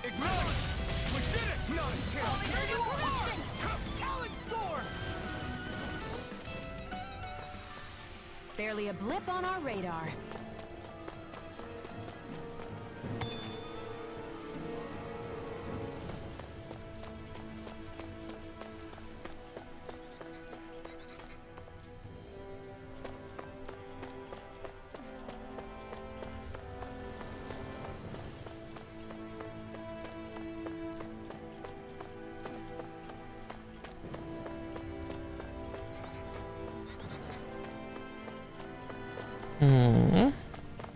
Ignite! We did it! Not a chance! Here you are! Talent Storm! Barely a blip on our radar.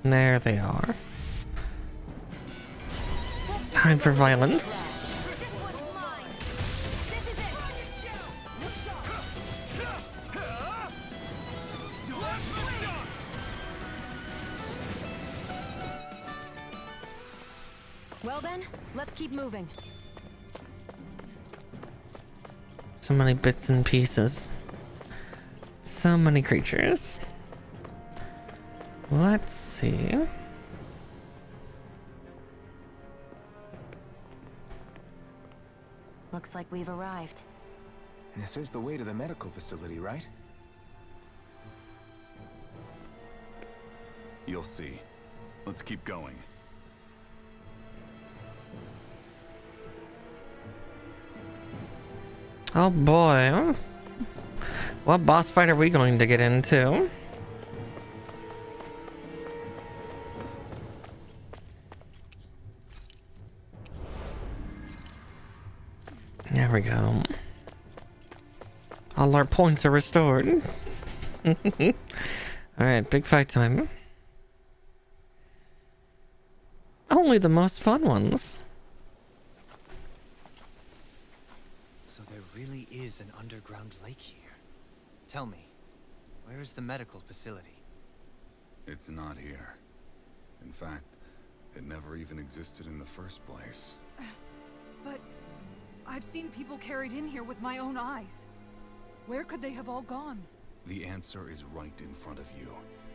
There they are. Time for violence. Well then, let's keep moving. So many bits and pieces. So many creatures. Let's see. Looks like we've arrived. This is the way to the medical facility, right? You'll see. Let's keep going. Oh boy. What boss fight are we going to get into? There we go. All our points are restored. Alright, big fight time. Only the most fun ones. So there really is an underground lake here. Tell me, where is the medical facility? It's not here. In fact, it never even existed in the first place. But I've seen people carried in here with my own eyes. Where could they have all gone? The answer is right in front of you.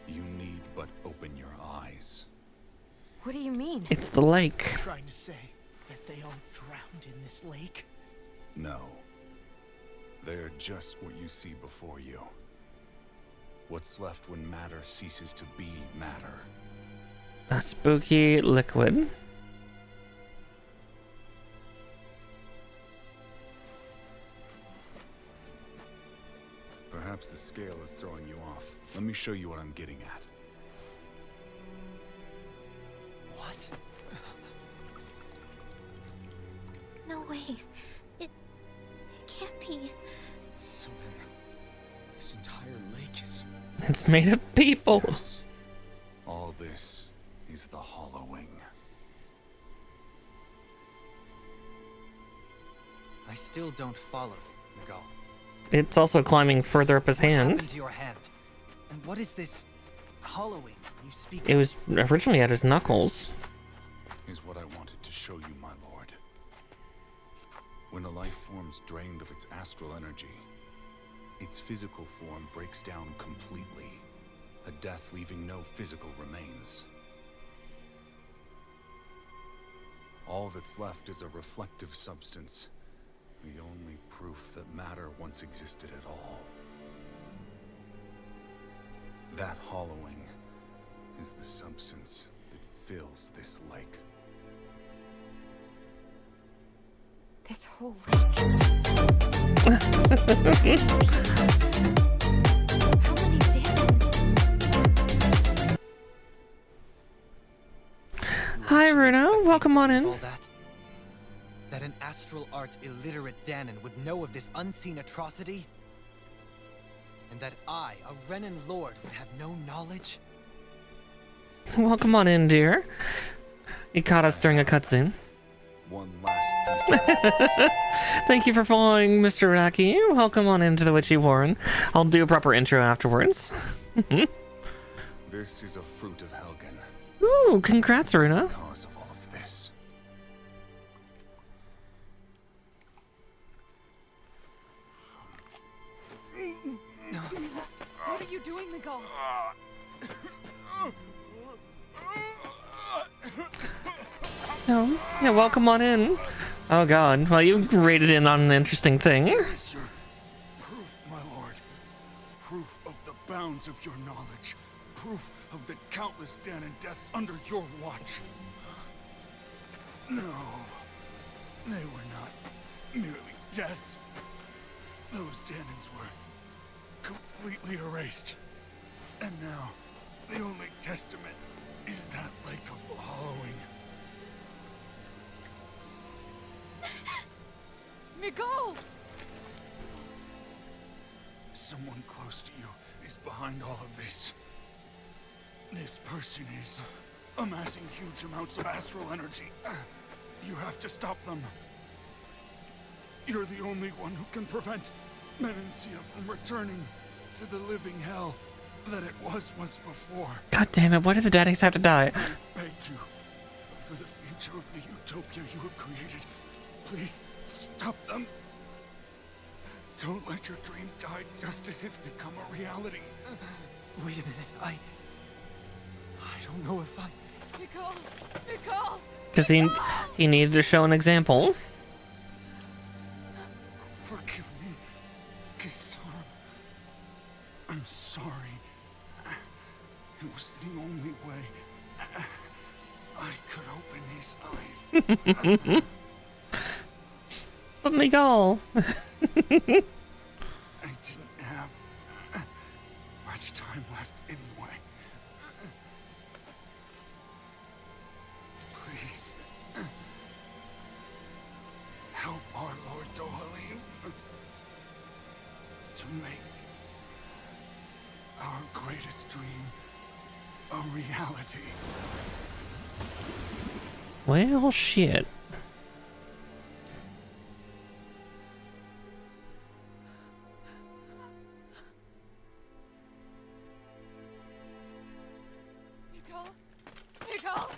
You need but open your eyes. What do you mean? It's the lake. Trying to say that they all drowned in this lake? No. They're just what you see before you. What's left when matter ceases to be matter. A spooky liquid. Perhaps the scale is throwing you off. Let me show you what I'm getting at. What? No way. It can't be. So then, this entire lake is... It's made of people. Yes. All this is the hollowing. I still don't follow, Miguel. It's also climbing further up his What hand. happened to your hand? And what is this hollowing you speak It was originally at his knuckles. Is what I wanted to show you, my lord. When a life form's drained of its astral energy, its physical form breaks down completely, a death leaving no physical remains. All that's left is a reflective substance, the only proof that matter once existed at all. That hollowing is the substance that fills this lake. This whole lake. How many demons? Hi, Runa. Welcome on in. All that an astral arts illiterate Danon would know of this unseen atrocity? And that I, a Renan lord, would have no knowledge? Welcome on in, dear. You caught us during a cutscene. One last piece of Thank you for following, Mr. Raki. Welcome on into the Witchy Warren. I'll do a proper intro afterwards. This is a fruit of Helgen. Ooh, congrats, Runa. Cause of all of this. What are you doing, Miguel? Oh, yeah, welcome on in. Oh god, well you rated in on an interesting thing. Is your proof, my lord. Proof of the bounds of your knowledge. Proof of the countless Danon deaths under your watch. No, they were not merely deaths. Those Danons were completely erased. And now, the only testament is that lake of hollowing. Miguel! Someone close to you is behind all of this. This person is amassing huge amounts of astral energy. You have to stop them. You're the only one who can prevent Menancia from returning to the living hell that it was once before. God damn it, why did the daddies have to die? I beg you, for the future of the utopia you have created, please stop them. Don't let your dream die just as it's become a reality. Wait a minute, I don't know if I... Miguel! Miguel! Because he needed to show an example. Forgive me, Kisara. I'm sorry. It was the only way I could open his eyes. But Miguel. I didn't have much time left anyway. Please, help our Lord Dohalim to make our greatest dream a reality. Well, shit. Miguel! Miguel!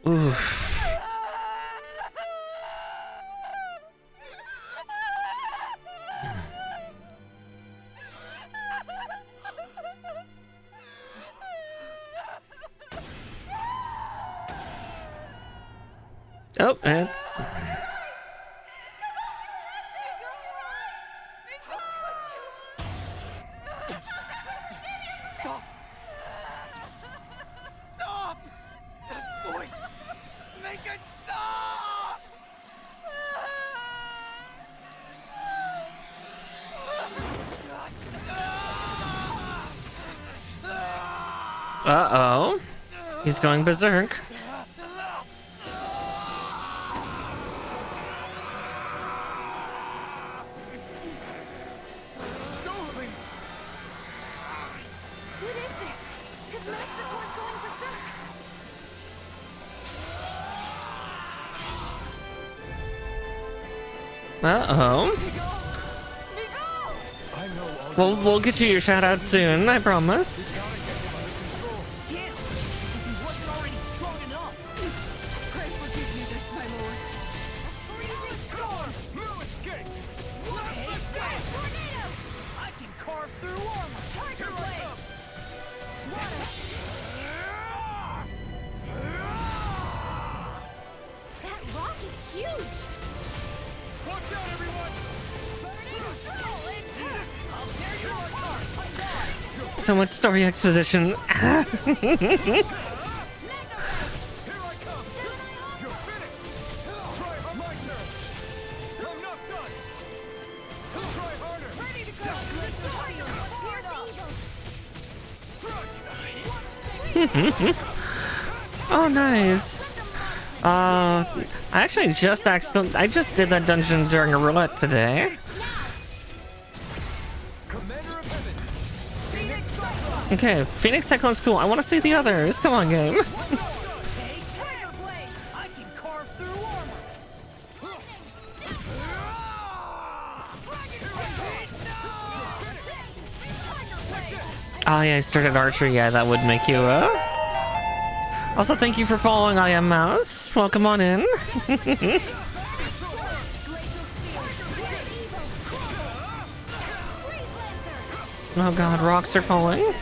Oof. Oh, and Stop! Stop! That voice! Make it stop! uh-oh. He's going berserk. What is this? His Master Core's going berserk. Uh-oh. We'll get you your shout out soon, I promise. Damn! He wasn't already strong enough! Pray forgive me this, my lord. I can carve through armor! Tiger Blade! That rock is huge! Watch out, everyone! I'll tear you apart! So much story exposition. Here I come! You're finished! Try my turn! I'm not done! Try harder! Ready to go! Oh, nice. I just did that dungeon during a roulette today. Okay, Phoenix Cyclone's cool. I want to see the others. Come on, game. I can carve through armor! Oh yeah, I started archery. Yeah, that would make you, Also, thank you for following I Am Mouse. Welcome on in. Oh god, rocks are falling.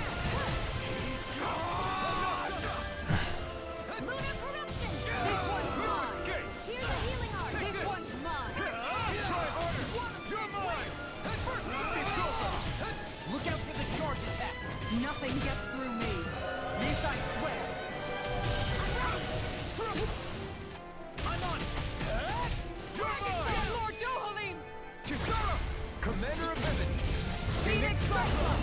Look out for the charge attack! Nothing gets through me. This I swear. I'm on it! Lord Dohalim! Kisara! Commander of Heaven! Phoenix Cyclone!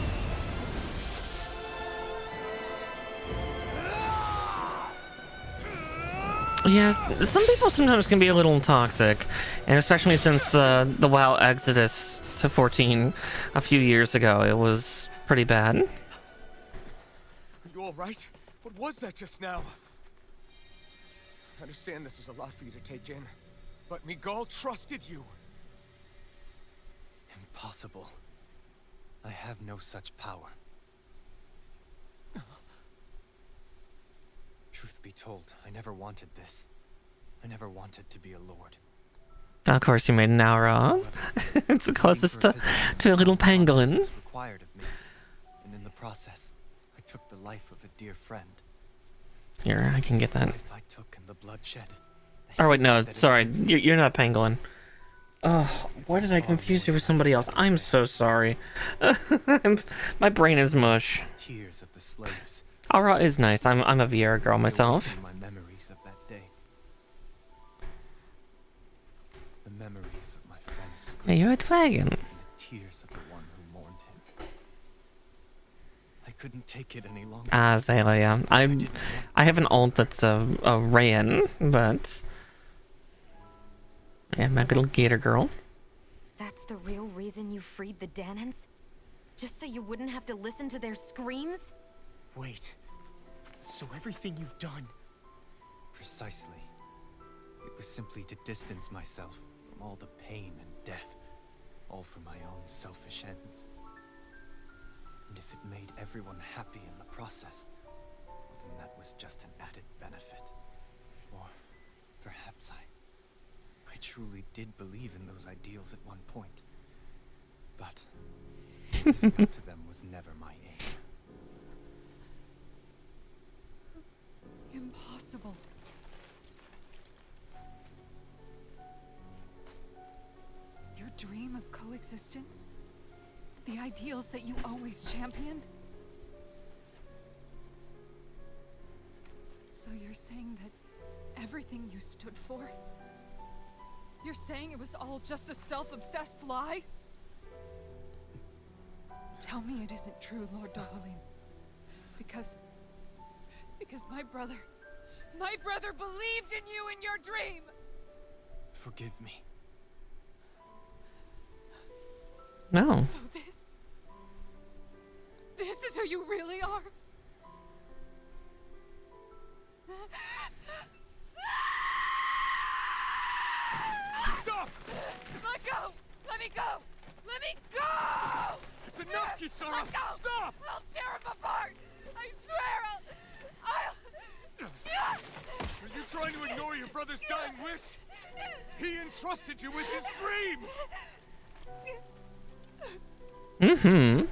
Yeah, some people sometimes can be a little toxic, and especially since the WoW exodus to 14 a few years ago, it was pretty bad. Are you alright? What was that just now? I understand this is a lot for you to take in, but Miguel trusted you. Impossible. I have no such power. Truth be told, I never wanted this. I never wanted to be a lord. Of course, you made an hour off. It's the closest to a little pangolin. Was required of me, and in the process, I took the life of a dear friend. Here, I can get that. Life I took in the bloodshed. Oh wait, no, sorry, you're not pangolin. Oh, why did I confuse you with somebody else? I'm so sorry. My brain is mush. Tears of the slaves. Aura is nice. I'm a VR girl myself. My memories of that day. The memories of my friends. Hey, you're a dragon. The tears of the one who mourned him. I couldn't take it any longer. Ah, Zayla, yeah. I have an alt that's a Rayan, but yeah, my little gator girl. That's the real reason you freed the Danans? Just so you wouldn't have to listen to their screams? Wait. So everything you've done... Precisely. It was simply to distance myself from all the pain and death. All for my own selfish ends. And if it made everyone happy in the process, well, then that was just an added benefit. Or perhaps I truly did believe in those ideals at one point. But living up to them was never my aim. Impossible. Your dream of coexistence? The ideals that you always championed? So you're saying that everything you stood for? You're saying it was all just a self-obsessed lie? Tell me it isn't true, Lord Dohalim. Because Because my brother believed in you in your dream! Forgive me. No. So this is who you really are? Stop! Let go! Let me go! Let me go! It's enough, Kisara! Let go! Stop! I'll tear him apart! I swear I'll... Are you trying to ignore your brother's dying wish? He entrusted you with his dream! Mm-hmm.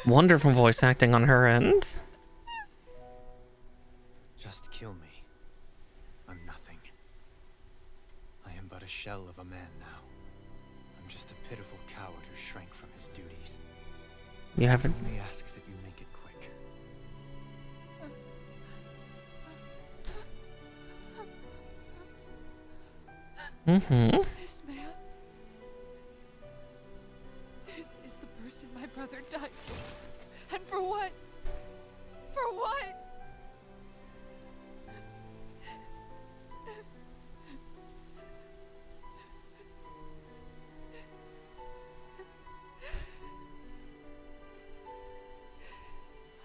Wonderful voice acting on her end. Just kill me. I'm nothing. I am but a shell of a man now. I'm just a pitiful coward who shrank from his duties. You haven't. I only ask that you make it quick. Mm-hmm. This man... This is the person my brother died for. And for what? For what?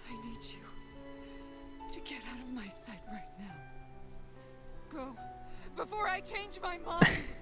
I need you to get out of my sight right now. Go, before I change my mind.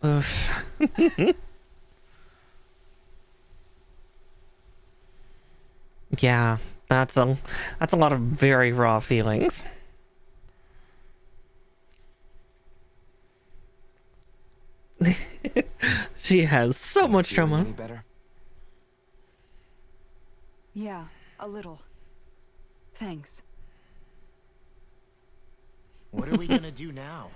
Oof. Yeah, that's a lot of very raw feelings. She has so much trauma. Any better? Yeah, a little. Thanks. What are we gonna do now?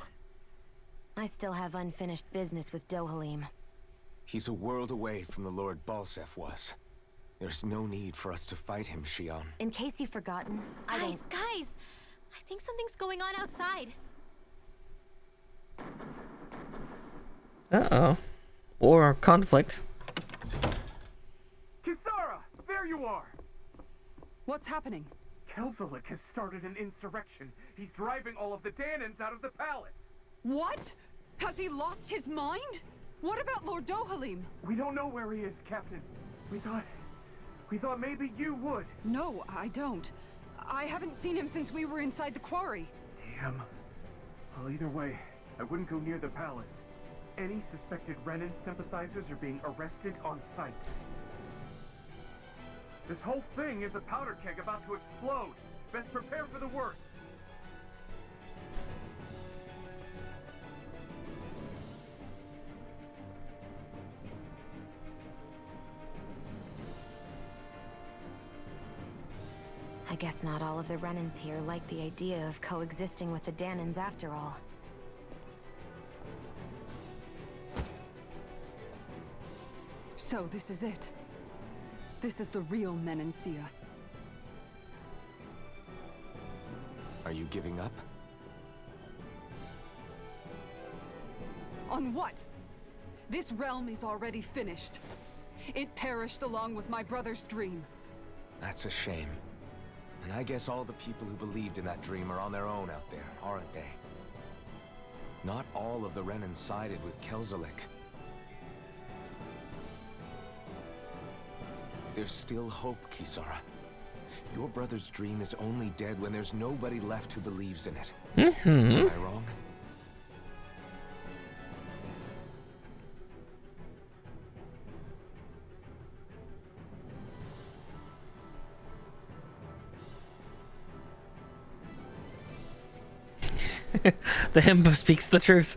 I still have unfinished business with Dohalim. He's a world away from the Lord Balsef was. There's no need for us to fight him, Shion. In case you've forgotten, I don't... Guys! I think something's going on outside. Uh-oh. Or conflict. Kisara! There you are! What's happening? Kelzolik has started an insurrection. He's driving all of the Danans out of the palace. What? Has he lost his mind? What about Lord Dohalim? We don't know where he is, Captain. We thought maybe you would. No, I don't. I haven't seen him since we were inside the quarry. Damn. Well, either way, I wouldn't go near the palace. Any suspected Renin sympathizers are being arrested on sight. This whole thing is a powder keg about to explode. Best prepare for the worst. I guess not all of the Renins here like the idea of coexisting with the Danans after all. So this is it. This is the real Menancia. Are you giving up? On what? This realm is already finished. It perished along with my brother's dream. That's a shame. And I guess all the people who believed in that dream are on their own out there, aren't they? Not all of the Renin sided with Kelzolik. There's still hope, Kisara. Your brother's dream is only dead when there's nobody left who believes in it. Am I wrong? The himbo speaks the truth.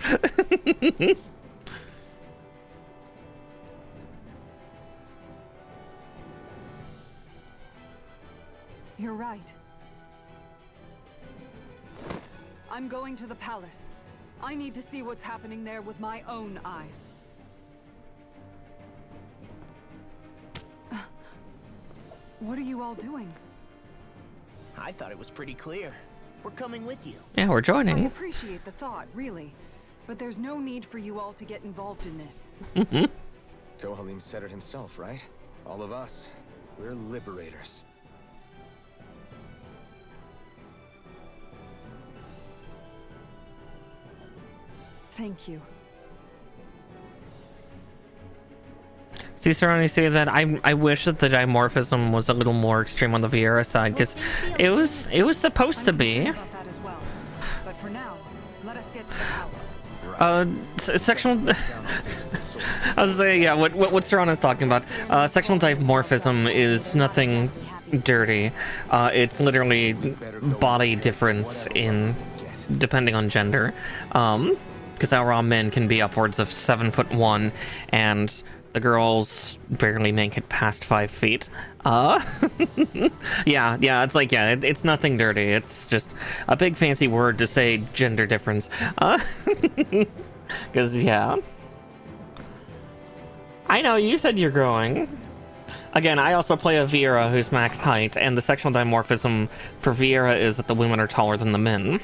You're right. I'm going to the palace. I need to see what's happening there with my own eyes. What are you all doing? I thought it was pretty clear. We're coming with you. Yeah, we're I joining. appreciate the thought, really. But there's no need for you all to get involved in this. Tohalim said it himself, right? All of us, we're liberators. Thank you. See, Sarani, say that I wish that the dimorphism was a little more extreme on the Viera side, because it was supposed to be. About that as well. But for now, let us get to the palace. Sectional. I was saying, yeah. What Sarana's talking about? Sectional dimorphism is nothing dirty. It's literally body difference in depending on gender. Because our raw men can be upwards of 7'1", and the girls barely make it past 5 feet. Yeah, it's like, yeah, it's nothing dirty. It's just a big fancy word to say gender difference. Because, yeah. I know, you said you're growing. Again, I also play a Viera who's maxed height, and the sexual dimorphism for Viera is that the women are taller than the men.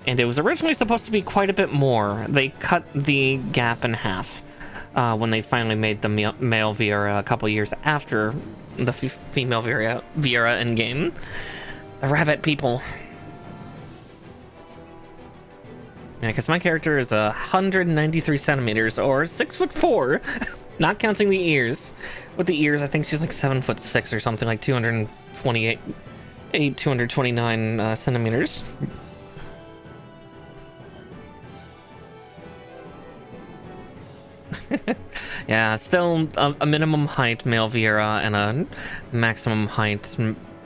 And it was originally supposed to be quite a bit more. They cut the gap in half when they finally made the male Viera a couple years after the female Viera in game. The rabbit people. Yeah, because my character is 193 centimeters, or 6'4", not counting the ears. With the ears, I think she's like 7'6" or something, like 229 centimeters. Yeah, still a minimum height male Viera and a maximum height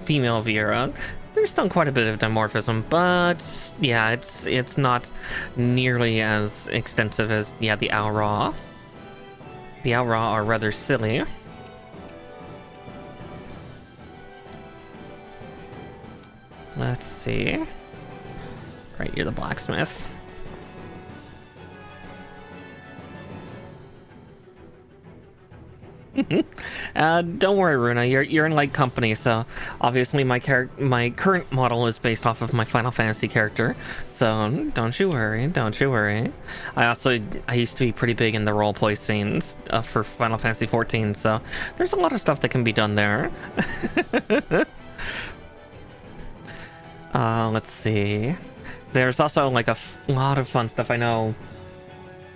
female Viera. There's still quite a bit of dimorphism, but yeah, it's not nearly as extensive as the Aura. The Aura are rather silly. Let's see. Right, you're the blacksmith. Don't worry, Runa. You're in light company. So obviously my current model is based off of my Final Fantasy character. So don't you worry. Don't you worry. I used to be pretty big in the roleplay scenes for Final Fantasy 14. So there's a lot of stuff that can be done there. Let's see. There's also like a lot of fun stuff. I know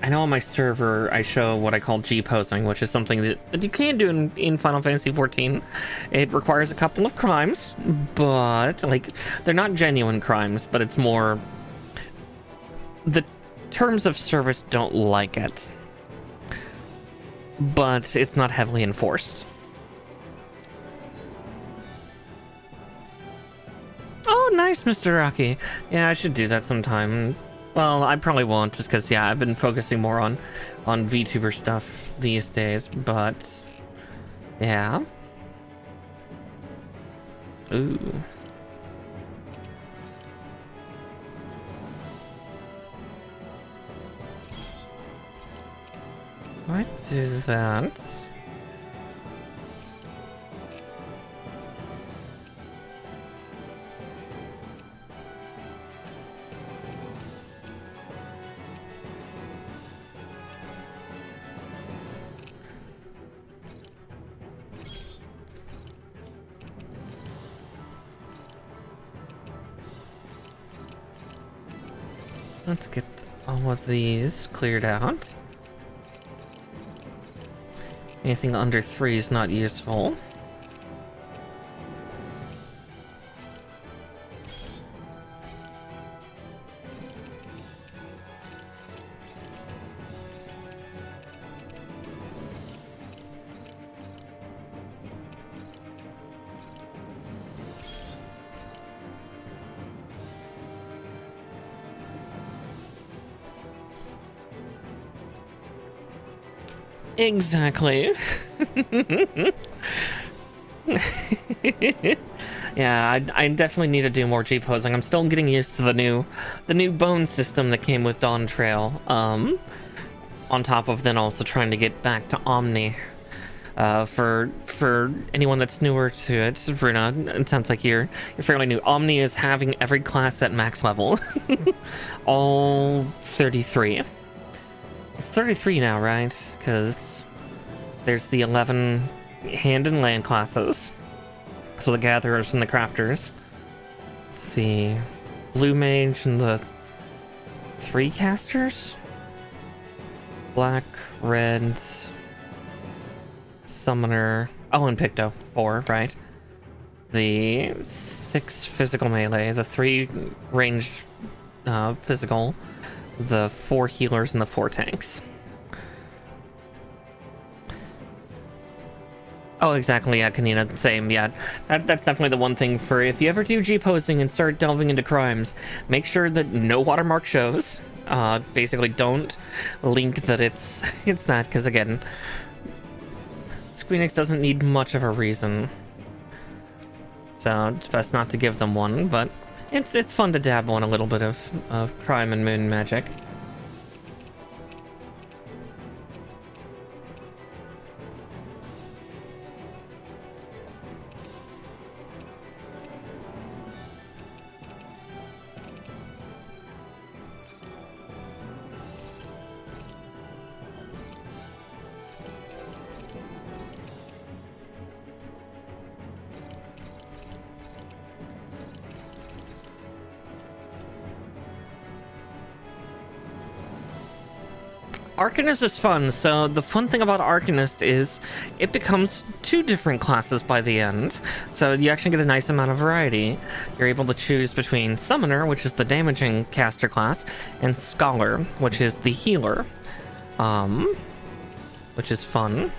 on my server I show what I call G-posing, which is something that you can do in Final Fantasy 14. It requires a couple of crimes, but like they're not genuine crimes, but it's more the terms of service don't like it. But it's not heavily enforced. Oh, nice, Mr. Rocky. Yeah, I should do that sometime. Well, I probably won't, just because, yeah, I've been focusing more on VTuber stuff these days, but yeah. Ooh. Might do that. Let's get all of these cleared out. Anything under 3 is not useful. Exactly. Yeah, I definitely need to do more G-posing. I'm still getting used to the new bone system that came with Dawn Trail. On top of then also trying to get back to Omni. For anyone that's newer to it, Bruna, it sounds like you're fairly new. Omni is having every class at max level. All 33. It's 33 now, right? Because there's the 11 hand and land classes. So the Gatherers and the Crafters. Let's see. Blue Mage and the 3 casters? Black, red, Summoner. Oh, and Picto. 4, right? The 6 physical melee, the 3 ranged physical, the 4 healers, and the 4 tanks. Oh, exactly, yeah, Kanina, same, yeah. That's definitely the one thing for if you ever do G-posing and start delving into crimes, make sure that no watermark shows. Basically, don't link that it's that, because again, Squeenix doesn't need much of a reason. So, it's best not to give them one, but it's fun to dabble in a little bit of crime and moon magic. Arcanist is fun, so the fun thing about Arcanist is it becomes 2 different classes by the end. So you actually get a nice amount of variety. You're able to choose between Summoner, which is the damaging caster class, and Scholar, which is the healer. Which is fun.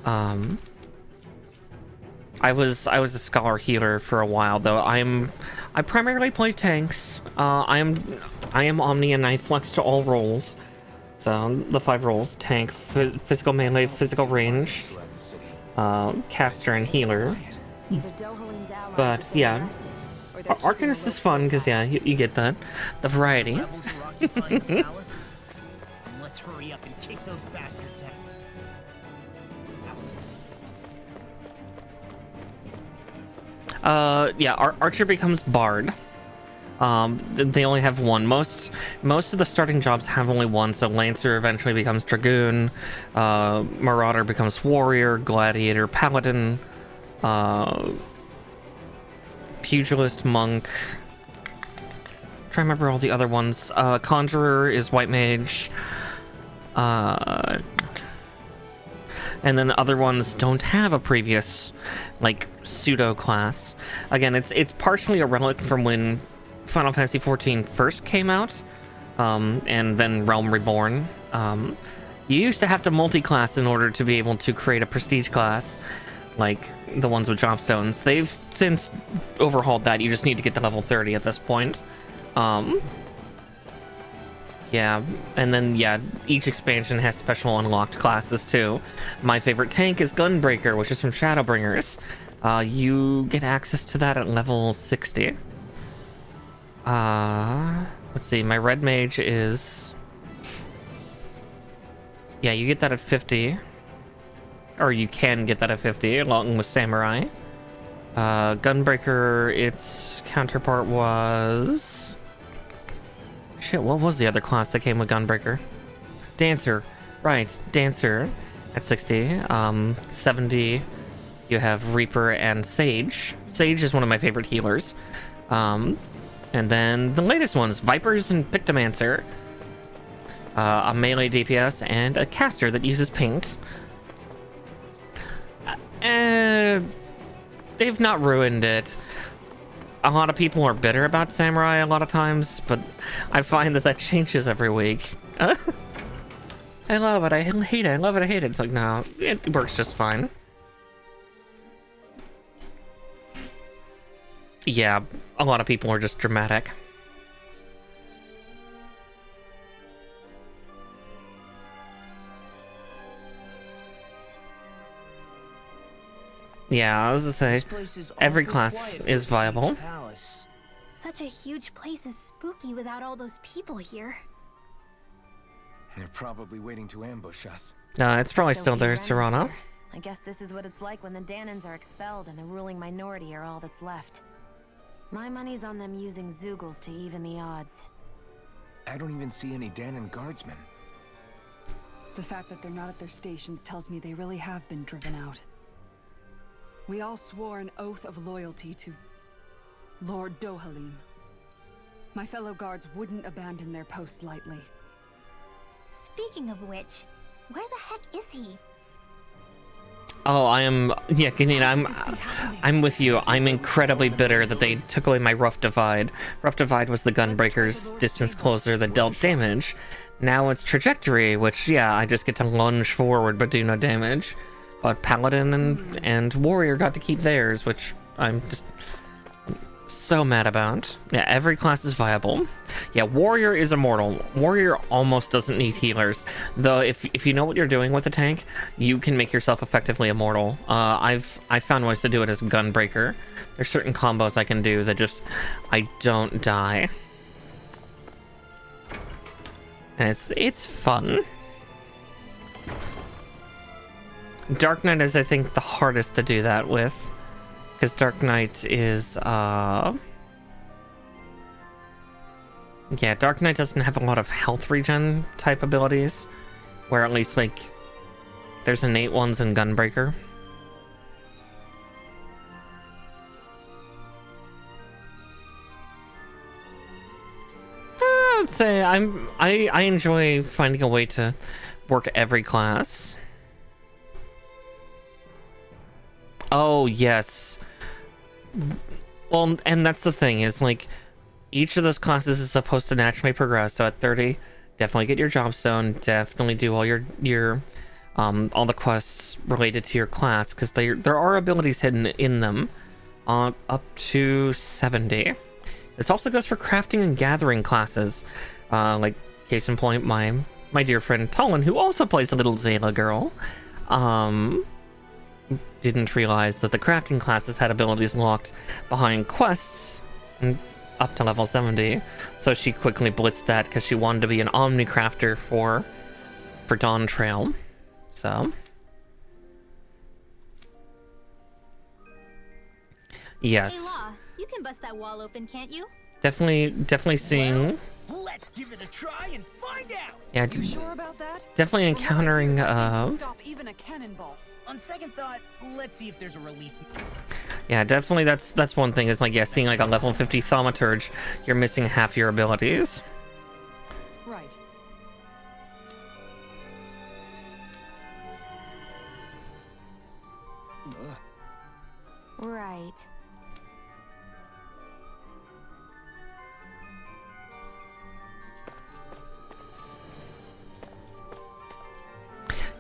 I was a Scholar healer for a while, though. I primarily play tanks. I am Omni and I flex to all roles. So, the 5 roles: tank, physical melee, physical range, caster, and healer. But, yeah, Arcanist is fun, because, yeah, you get the variety. Let's hurry up and kick those bastards out. Yeah, Archer becomes Bard. They only have one. Most of the starting jobs have only one, so Lancer eventually becomes Dragoon, Marauder becomes Warrior, Gladiator, Paladin, Pugilist, Monk. Try to remember all the other ones. Conjurer is White Mage. And then other ones don't have a previous, like, pseudo class. Again, it's partially a relic from when Final Fantasy XIV first came out, and then Realm Reborn. You used to have to multi-class in order to be able to create a prestige class, like the ones with Dropstones. They've since overhauled that. You just need to get to level 30 at this point. Yeah, and then, yeah, each expansion has special unlocked classes, too. My favorite tank is Gunbreaker, which is from Shadowbringers. You get access to that at level 60. Let's see, my red mage is... Yeah, you get that at 50. Or you can get that at 50, along with Samurai. Gunbreaker, its counterpart was... Shit, what was the other class that came with Gunbreaker? Dancer. Right, Dancer at 60. 70, you have Reaper and Sage. Sage is one of my favorite healers. And then the latest ones, Vipers and Pictomancer. A melee DPS and a caster that uses paint. They've not ruined it. A lot of people are bitter about Samurai a lot of times, but I find that changes every week. I love it, I hate it, I love it, I hate it. It's like, no, it works just fine. Yeah, a lot of people are just dramatic. Yeah, I was to say, This place is every awfully class quiet is for a siege viable. palace. Such a huge place is spooky without all those people here. They're probably waiting to ambush us. It's probably So still few there, Renans Serrano. here. I guess this is what it's like when the Danans are expelled and the ruling minority are all that's left. My money's on them using Zeugles to even the odds. I don't even see any Danon guardsmen. The fact that they're not at their stations tells me they really have been driven out. We all swore an oath of loyalty to Lord Dohalim. My fellow guards wouldn't abandon their post lightly. Speaking of which, where the heck is he? Oh, yeah, Ganina, I'm with you. I'm incredibly bitter that they took away my Rough Divide. Rough Divide was the Gunbreaker's distance closer that dealt damage. Now it's Trajectory, which, yeah, I just get to lunge forward but do no damage. But Paladin and Warrior got to keep theirs, which I'm just so mad about. Yeah, every class is viable. Yeah, Warrior is immortal. Warrior almost doesn't need healers, though. If you know what you're doing with the tank, you can make yourself effectively immortal. I've found ways to do it as Gunbreaker. There's certain combos I can do that just I don't die, and it's fun. Dark Knight is, I think, the hardest to do that with. Because Dark Knight is, yeah, Dark Knight doesn't have a lot of health regen type abilities. Where at least, like, there's innate ones in Gunbreaker. I'd say I enjoy finding a way to work every class. Oh, yes. Well, and that's the thing, is like each of those classes is supposed to naturally progress. So at 30, definitely get your jobs done, definitely do all your all the quests related to your class, because there are abilities hidden in them up to 70. This also goes for crafting and gathering classes, like case in point, my dear friend Talon, who also plays a little Zayla girl, didn't realize that the crafting classes had abilities locked behind quests up to level 70, so she quickly blitzed that because she wanted to be an Omni crafter for Dawn Trail. So yes, Hey, Law, you can bust that wall open, can't you? definitely seeing. Well, let's give it a try and find out. Yeah, You sure about that? definitely encountering Stop even a cannonball. On second thought, let's see if there's a release. yeah, definitely that's one thing, is like, yeah, seeing like a level 50 thaumaturge, you're missing half your abilities. Right. Right.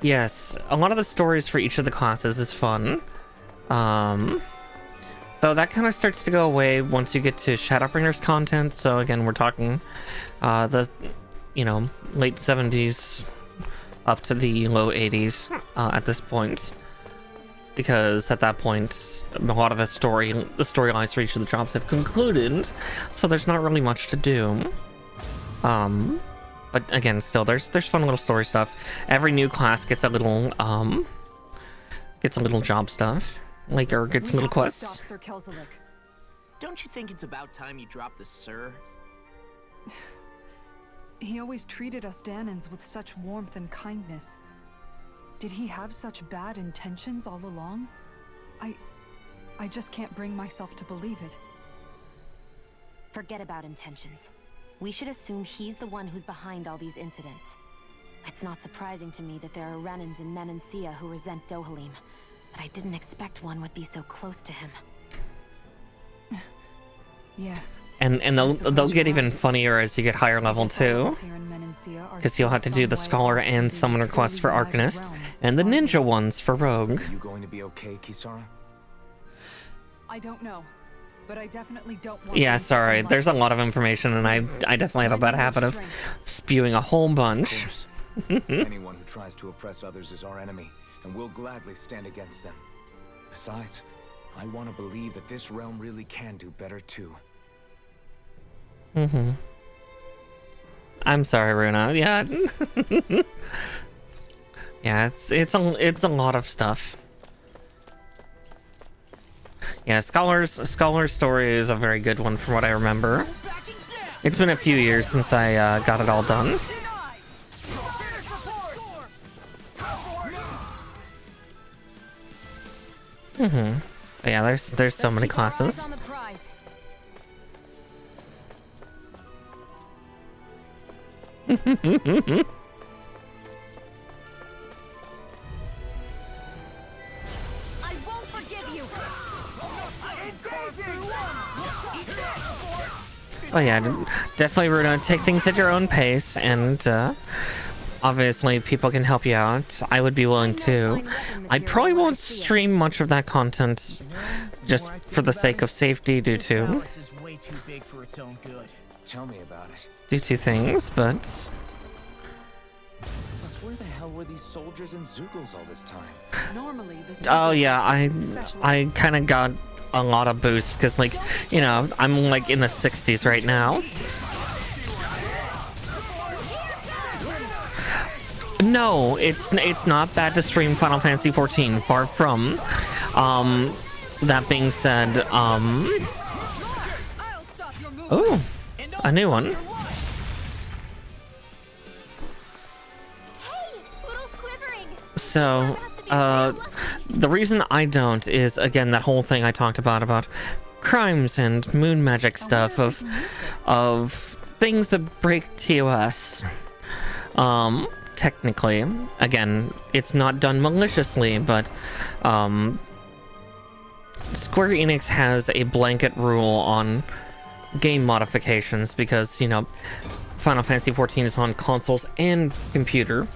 Yes, a lot of the stories for each of the classes is fun. Though that kind of starts to go away once you get to Shadowbringers content. So again, we're talking the, late 70s up to the low 80s at this point. Because at that point, a lot of the storylines for each of the jobs have concluded, so there's not really much to do. But again, still, there's fun little story stuff. Every new class gets a little job stuff, or gets little quests. Sir Kelzelik. Don't you think it's about time you drop the sir? He always treated us Danans with such warmth and kindness. Did he have such bad intentions all along? I just can't bring myself to believe it. Forget about intentions. We should assume he's the one who's behind all these incidents. It's not surprising to me that there are Renans in Menancia who resent Dohalim, but I didn't expect one would be so close to him. Yes. And they'll get even funnier as you get higher level too, because you'll have to do the Scholar and Summoner quests for Arcanist, and the Ninja ones for Rogue. Are you going to be okay, Kisara? I don't know, but I definitely don't want. Yeah, sorry. There's a lot of information, and I definitely have a bad habit of spewing a whole bunch. Anyone who tries to oppress others is our enemy, and we'll gladly stand against them. Besides, I want to believe that this realm really can do better too. Mm-hmm. I'm sorry, Runa. Yeah. Yeah, it's a lot of stuff. Yeah, Scholar's story is a very good one from what I remember. It's been a few years since I got it all done. Mm-hmm. But yeah, there's so many classes. Oh yeah, definitely we're gonna take things at your own pace, and obviously people can help you out. I would be willing to. I probably won't stream much of that content just for the sake of safety due to Tell me about it. due to things, but Plus, where the hell were these soldiers and Zeugles all this time? Normally, oh yeah, I kind of got a lot of boosts because, like, you know, I'm like in the 60s right now. No, it's not bad to stream Final Fantasy 14, far from. That being said, oh, a new one. So, the reason I don't is, again, that whole thing I talked about crimes and moon magic stuff of things that break TOS. Technically, again, it's not done maliciously, but Square Enix has a blanket rule on game modifications because, you know, Final Fantasy 14 is on consoles and computer.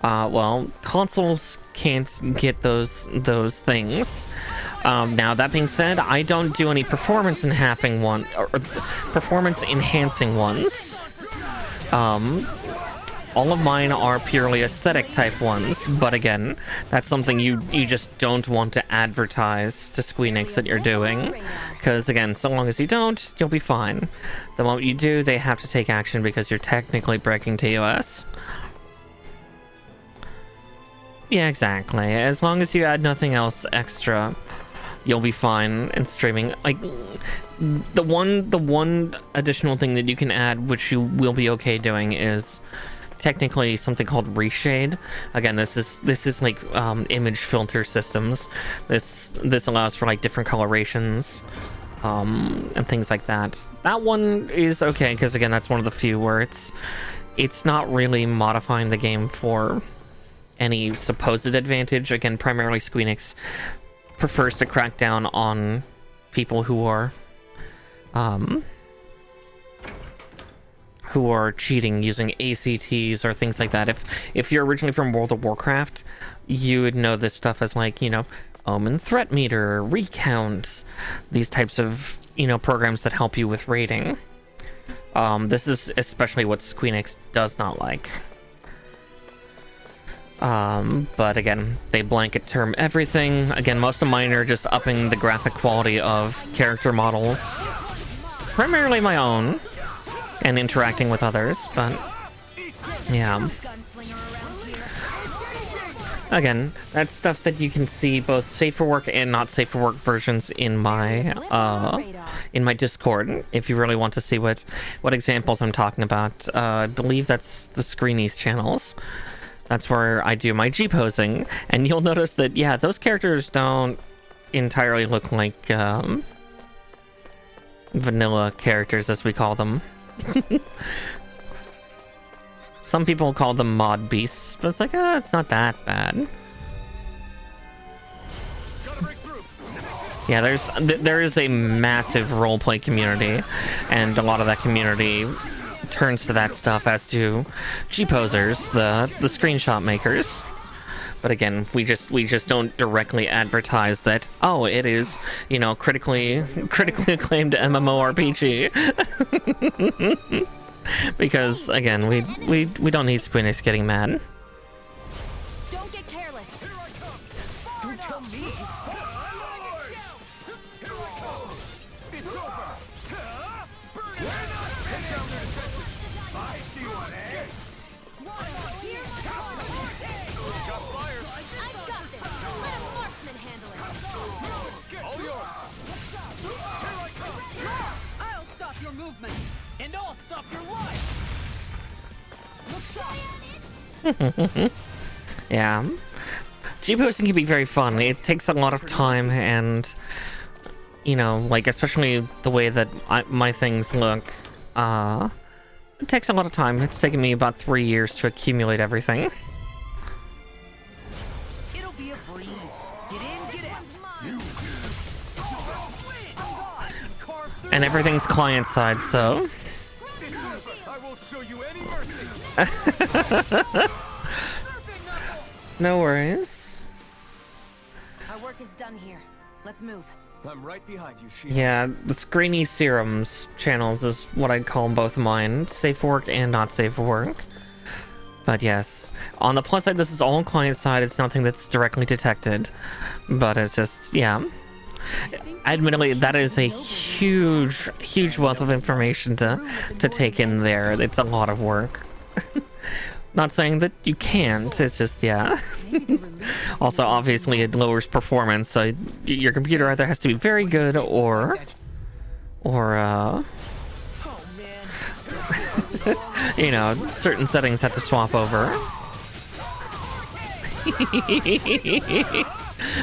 Well, consoles can't get those things. Now, that being said, I don't do any performance enhancing ones. All of mine are purely aesthetic type ones, but again, that's something you just don't want to advertise to Squeenix that you're doing, because again, so long as you don't, you'll be fine. The moment you do, they have to take action because you're technically breaking TOS. Yeah, exactly. As long as you add nothing else extra, you'll be fine in streaming. Like, the one additional thing that you can add, which you will be okay doing, is technically something called reshade. Again, this is like image filter systems. This allows for like different colorations and things like that. That one is okay because again, that's one of the few where it's not really modifying the game for any supposed advantage. Again, primarily Squeenix prefers to crack down on people who are cheating using ACTs or things like that. If you're originally from World of Warcraft, you would know this stuff as, like, you know, Omen Threat Meter, Recount, these types of, you know, programs that help you with rating. This is especially what Squeenix does not like. But again, they blanket term everything. Again, most of mine are just upping the graphic quality of character models, primarily my own, and interacting with others, but yeah. Again, that's stuff that you can see both safe for work and not safe for work versions in my Discord. If you really want to see what examples I'm talking about, I believe that's the Screenies channels. That's where I do my G-posing, and you'll notice that, yeah, those characters don't entirely look like vanilla characters, as we call them. Some people call them mod beasts, but it's like, it's not that bad. Yeah, there is a massive roleplay community, and a lot of that community turns to that stuff, as do G-posers, the screenshot makers. But again, we just don't directly advertise that, oh, it is, you know, critically acclaimed MMORPG. Because again, we don't need Squeenix getting mad. Don't get careless. Don't tell me! It's over! Burn it! Take down their defenses! I see one, eh? Got flyers! I've got this! Let a marksman handle it! All yours! Here I come! I'll stop your movement! And I'll stop your life! Yeah. G-posting can be very fun. It takes a lot of time and, you know, like, especially the way that my things look, it takes a lot of time. It's taken me about 3 years to accumulate everything. It'll be a breeze. Get in, get out. And everything's client-side, so... I won't show you any mercy! No worries. Our work is done here. Let's move. I'm right behind you, Shield. Yeah, the Screeny Serums channels is what I'd call both of mine. Safe for work and not safe for work. But yes, on the plus side, this is all client side. It's nothing that's directly detected. But it's just, yeah. Admittedly, that is a huge, huge wealth of information to take in there. It's a lot of work. Not saying that you can't, it's just, yeah. Also, obviously, it lowers performance, so your computer either has to be very good or you know, certain settings have to swap over.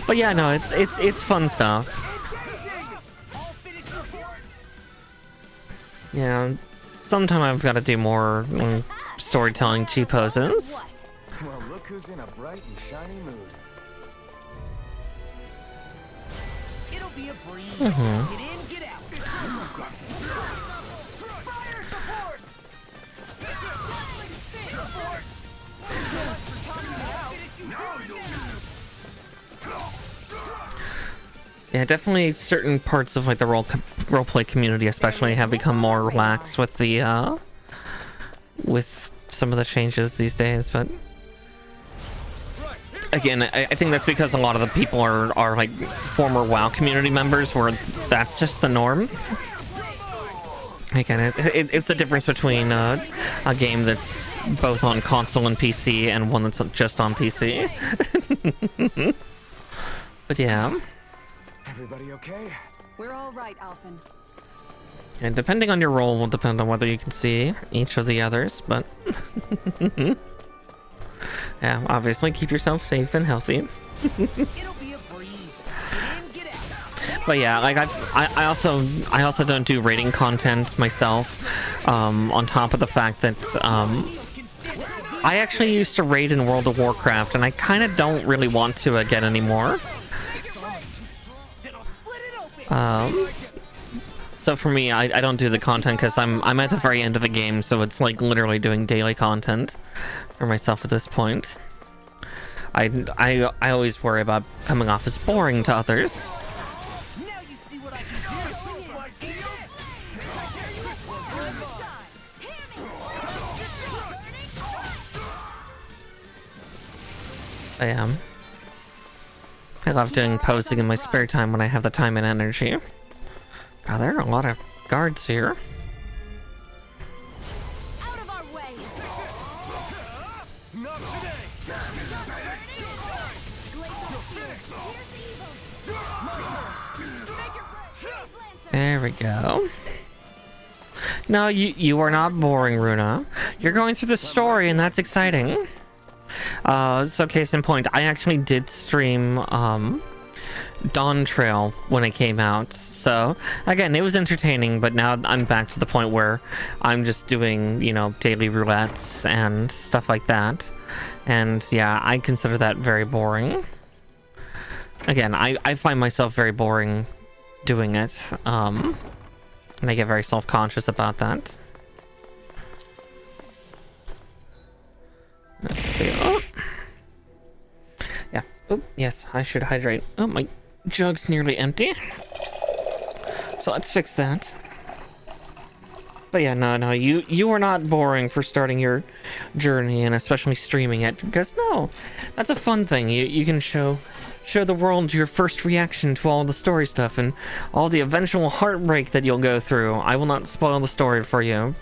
But yeah, no, it's fun stuff. Yeah, sometime I've got to do more storytelling G-poses. Well, look who's in a bright and shiny mood. It'll be a breeze. Mm-hmm. Get in, get out. Fire support! Yeah, definitely certain parts of like the roleplay community especially have become more relaxed with the with some of the changes these days, but again, I think that's because a lot of the people are like former WoW community members where that's just the norm. Again, it's the difference between a game that's both on console and PC and one that's just on PC. But yeah. Everybody okay? We're all right, Alphen. And depending on your role will depend on whether you can see each of the others, but yeah, obviously keep yourself safe and healthy. It'll be a breeze. Get in, get out. But yeah, like I also don't do raiding content myself. On top of the fact that I actually used to raid in World of Warcraft, and I kind of don't really want to again anymore. So for me, I don't do the content because I'm at the very end of the game, so it's like literally doing daily content for myself at this point. I always worry about coming off as boring to others. Now you see what I can do. I am. I love doing posing in my spare time when I have the time and energy. God, there are a lot of guards here. Out of our way! Not today. There we go. No, you are not boring, Runa. You're going through the story, and that's exciting. So case in point, I actually did stream Dawn Trail when it came out. So again, it was entertaining, but now I'm back to the point where I'm just doing, you know, daily roulettes and stuff like that. And yeah, I consider that very boring. Again, I find myself very boring doing it. And I get very self-conscious about that. Let's see. Oh. Yeah. Oh, yes, I should hydrate. Oh, my jug's nearly empty. So let's fix that. But yeah, no, you are not boring for starting your journey and especially streaming it, because no, that's a fun thing. You can show show the world your first reaction to all the story stuff and all the eventual heartbreak that you'll go through. I will not spoil the story for you,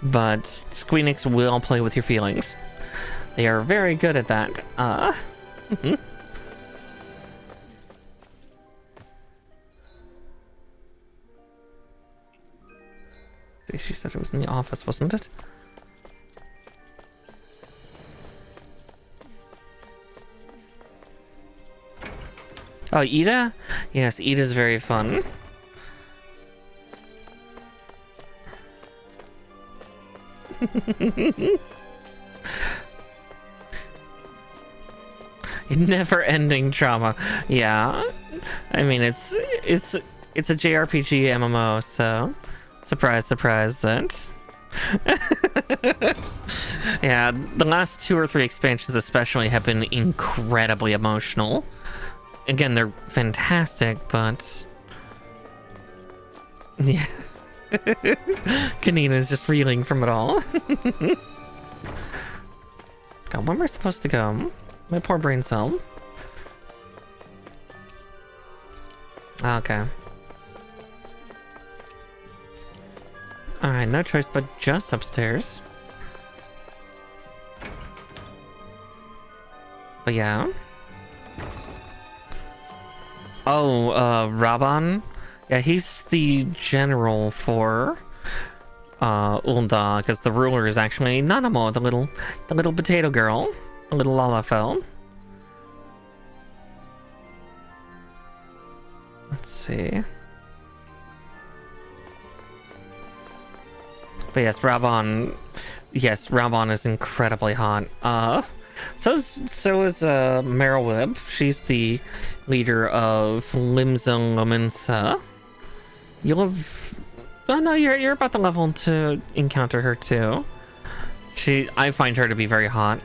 but Squeenix will play with your feelings. They are very good at that. See, she said it was in the office, wasn't it? Oh, Ida? Yes, Ida's very fun. Never-ending drama. Yeah, I mean it's a JRPG MMO, so surprise, surprise. That. Yeah, the last 2 or 3 expansions especially have been incredibly emotional. Again, they're fantastic, but yeah, Kanina is just reeling from it all. God, where am I supposed to go? My poor brain cell. Okay. Alright, no choice but just upstairs. But yeah. Oh, Raban? Yeah, he's the general for Ul'dah, because the ruler is actually Nanamo, the little potato girl, the little Lalafell. Let's see. But yes, Raban. Yes, Raban is incredibly hot. So is Merylweb. She's the leader of Limsa Lominsa. You'll have... Oh no, you're about the level to encounter her too. I find her to be very hot.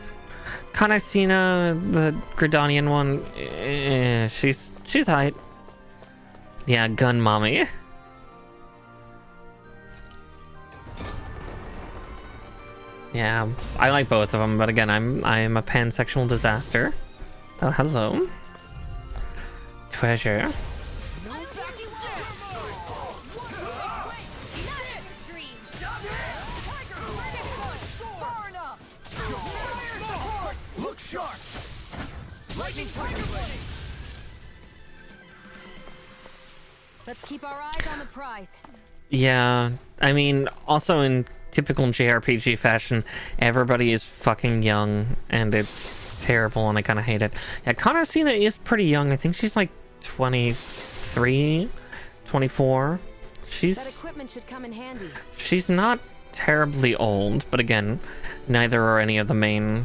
Kanasina, the Gridanian one, she's hot. Yeah, gun mommy. Yeah, I like both of them, but again, I'm a pansexual disaster. Oh, hello. Treasure. Look sharp! Lightning Let's keep our eyes on the prize. Yeah, I mean, also in typical JRPG fashion, everybody is fucking young, and it's terrible, and I kind of hate it. Yeah, Kanasina is pretty young. I think she's like 23, 24. That equipment should come in handy. She's not terribly old, but again, neither are any of the main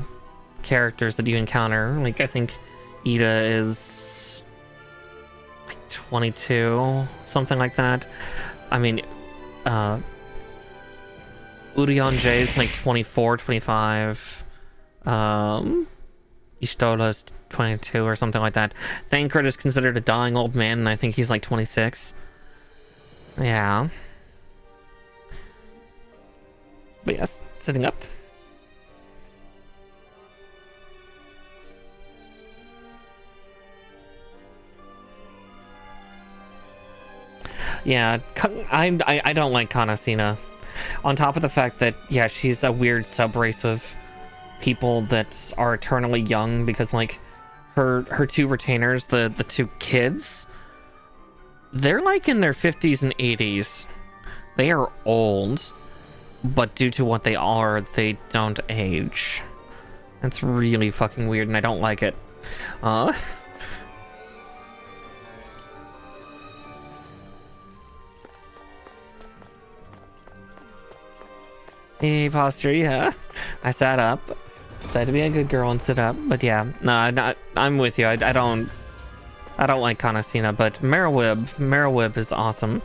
characters that you encounter. Like, I think Ida is like 22, something like that. I mean, Urion J is like 24, 25. Ishtola is 22 or something like that. Thancred is considered a dying old man, and I think he's like 26. Yeah. But yes, sitting up. Yeah, I don't like Kanasina. On top of the fact that, yeah, she's a weird subrace of people that are eternally young, because like her 2 retainers, the 2 kids, they're like in their 50s and 80s. They are old, but due to what they are, they don't age. That's really fucking weird, and I don't like it. Hey, posture, yeah. I sat up. Decided to be a good girl and sit up, but yeah, no, I'm with you. I don't like Kanasina, but Merylweb is awesome.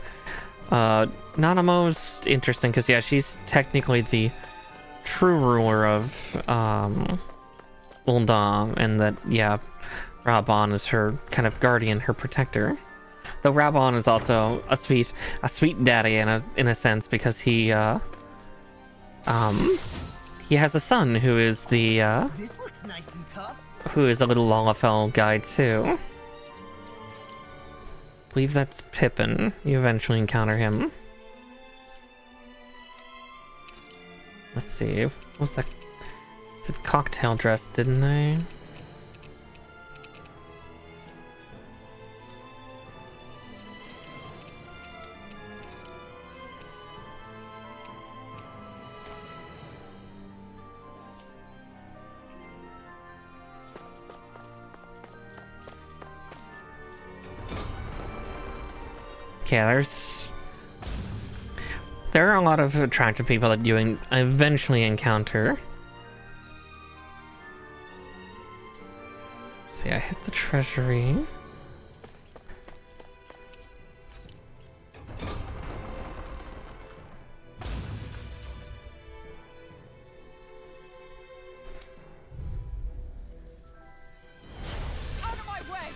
Nanamo's interesting because yeah, she's technically the true ruler of Ul'dah, and that yeah, Raban is her kind of guardian, her protector. Though Raban is also a sweet daddy in a sense, because he has a son who is the This looks nice and tough. who is a little Lalafell guy too. believe that's Pippin. You eventually encounter him. Let's see. What was that? It's a cocktail dress, didn't they? Okay, there are a lot of attractive people that you eventually encounter. Let's see, I hit the treasury. Out of my way!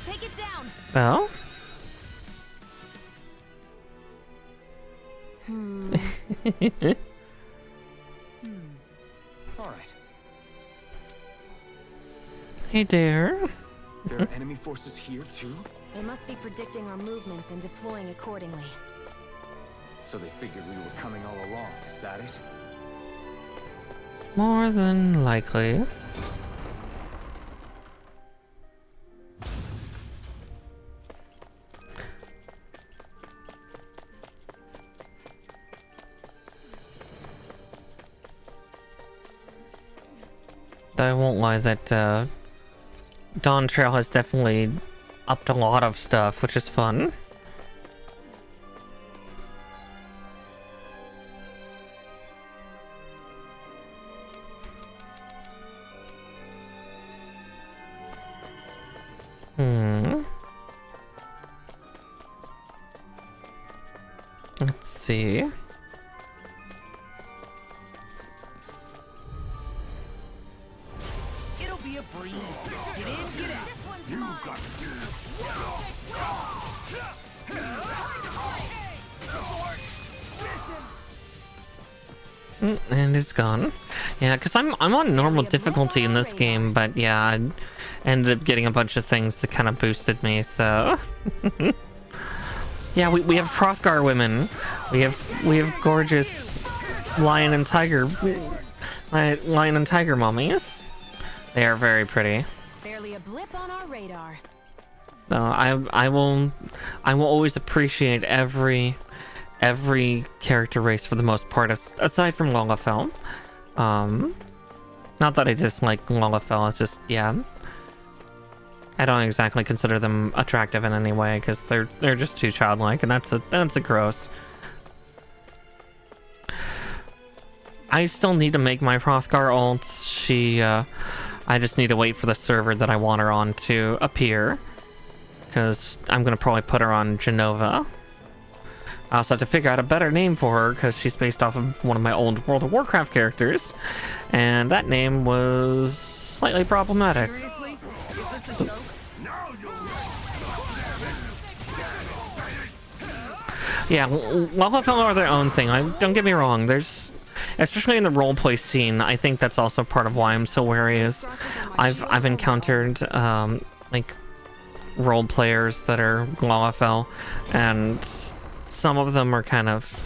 Take it down. Well. All right. Hey there. There are enemy forces here too? They must be predicting our movements and deploying accordingly. So they figured we were coming all along, is that it? More than likely. I won't lie that Dawn Trail has definitely upped a lot of stuff, which is fun. Let's see. It'll be a breeze. Get in, get out. This one's mine. And it's gone. Yeah, because I'm on normal difficulty in this game, but yeah, I ended up getting a bunch of things that kind of boosted me, so... Yeah, we have Hrothgar women. We have gorgeous lion and tiger mummies. They are very pretty. Barely a blip on our radar. No, I will always appreciate every character race for the most part, aside from Lalafell. Not that I dislike Lalafell, it's just, yeah. I don't exactly consider them attractive in any way because they're just too childlike, and that's a gross. I still need to make my Hrothgar ult. I just need to wait for the server that I want her on to appear, because I'm gonna probably put her on Genova. I also have to figure out a better name for her because she's based off of one of my old World of Warcraft characters, and that name was slightly problematic. Seriously? Is this a joke? Yeah, Lalafell are their own thing. Don't get me wrong. There's, especially in the roleplay scene, I think that's also part of why I'm so wary. Is I've encountered like role players that are Lalafell, and some of them are kind of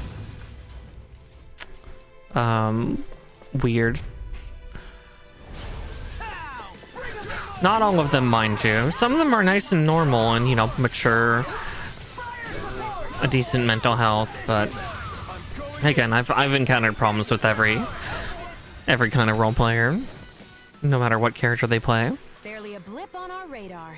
weird. Not all of them, mind you. Some of them are nice and normal and, you know, mature, a decent mental health, but again, I've encountered problems with every kind of role player, no matter what character they play. Barely a blip on our radar.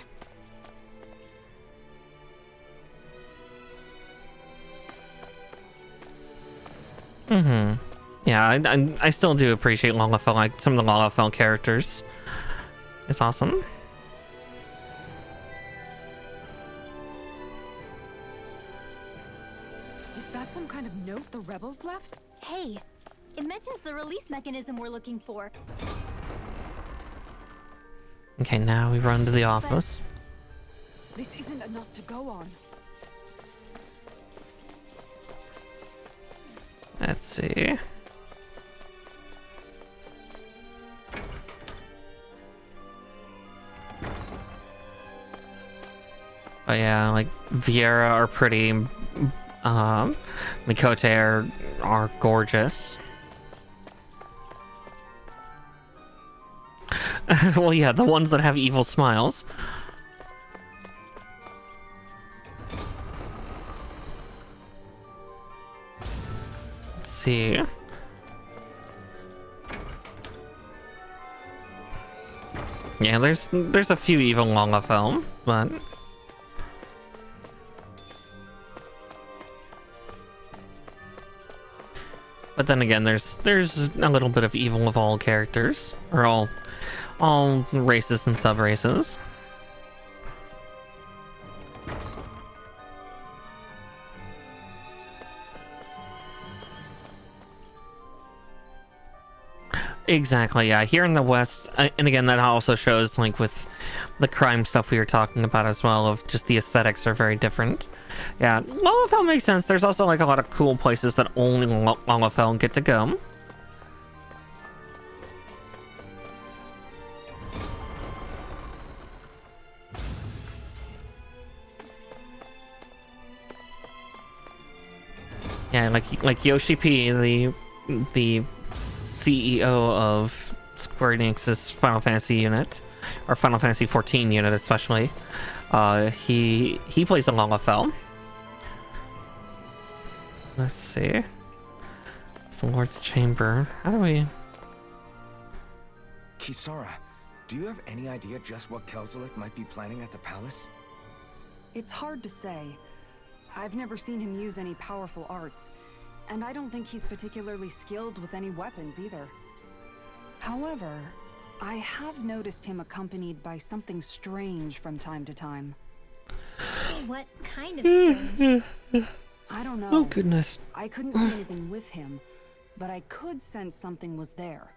Yeah, I still do appreciate Lalafell. Like some of the Lalafell characters. It's awesome. Is that some kind of note the rebels left? Hey, it mentions the release mechanism we're looking for. Okay, now we run to the office. This isn't enough to go on. Let's see. But yeah, like Vieira are pretty. Mikote are gorgeous. Well, yeah, the ones that have evil smiles. Let's see. Yeah, there's a few evil Longafell, but then again, there's a little bit of evil of all characters, or all races and sub-races. Exactly, yeah. Here in the West, and again, that also shows, like, with the crime stuff we were talking about as well, of just the aesthetics are very different. Yeah, Longafell makes sense. There's also, like, a lot of cool places that only Longafell get to go. Yeah, like Yoshi P, the CEO of Square Enix's Final Fantasy unit, or Final Fantasy 14 unit especially. He plays the Longafell. Let's see. It's the Lord's Chamber. How do we... Kisara, do you have any idea just what Kelzelik might be planning at the palace? It's hard to say. I've never seen him use any powerful arts, and I don't think he's particularly skilled with any weapons either. However, I have noticed him accompanied by something strange from time to time. What kind of strange? I don't know. Oh, goodness. I couldn't see anything with him, but I could sense something was there.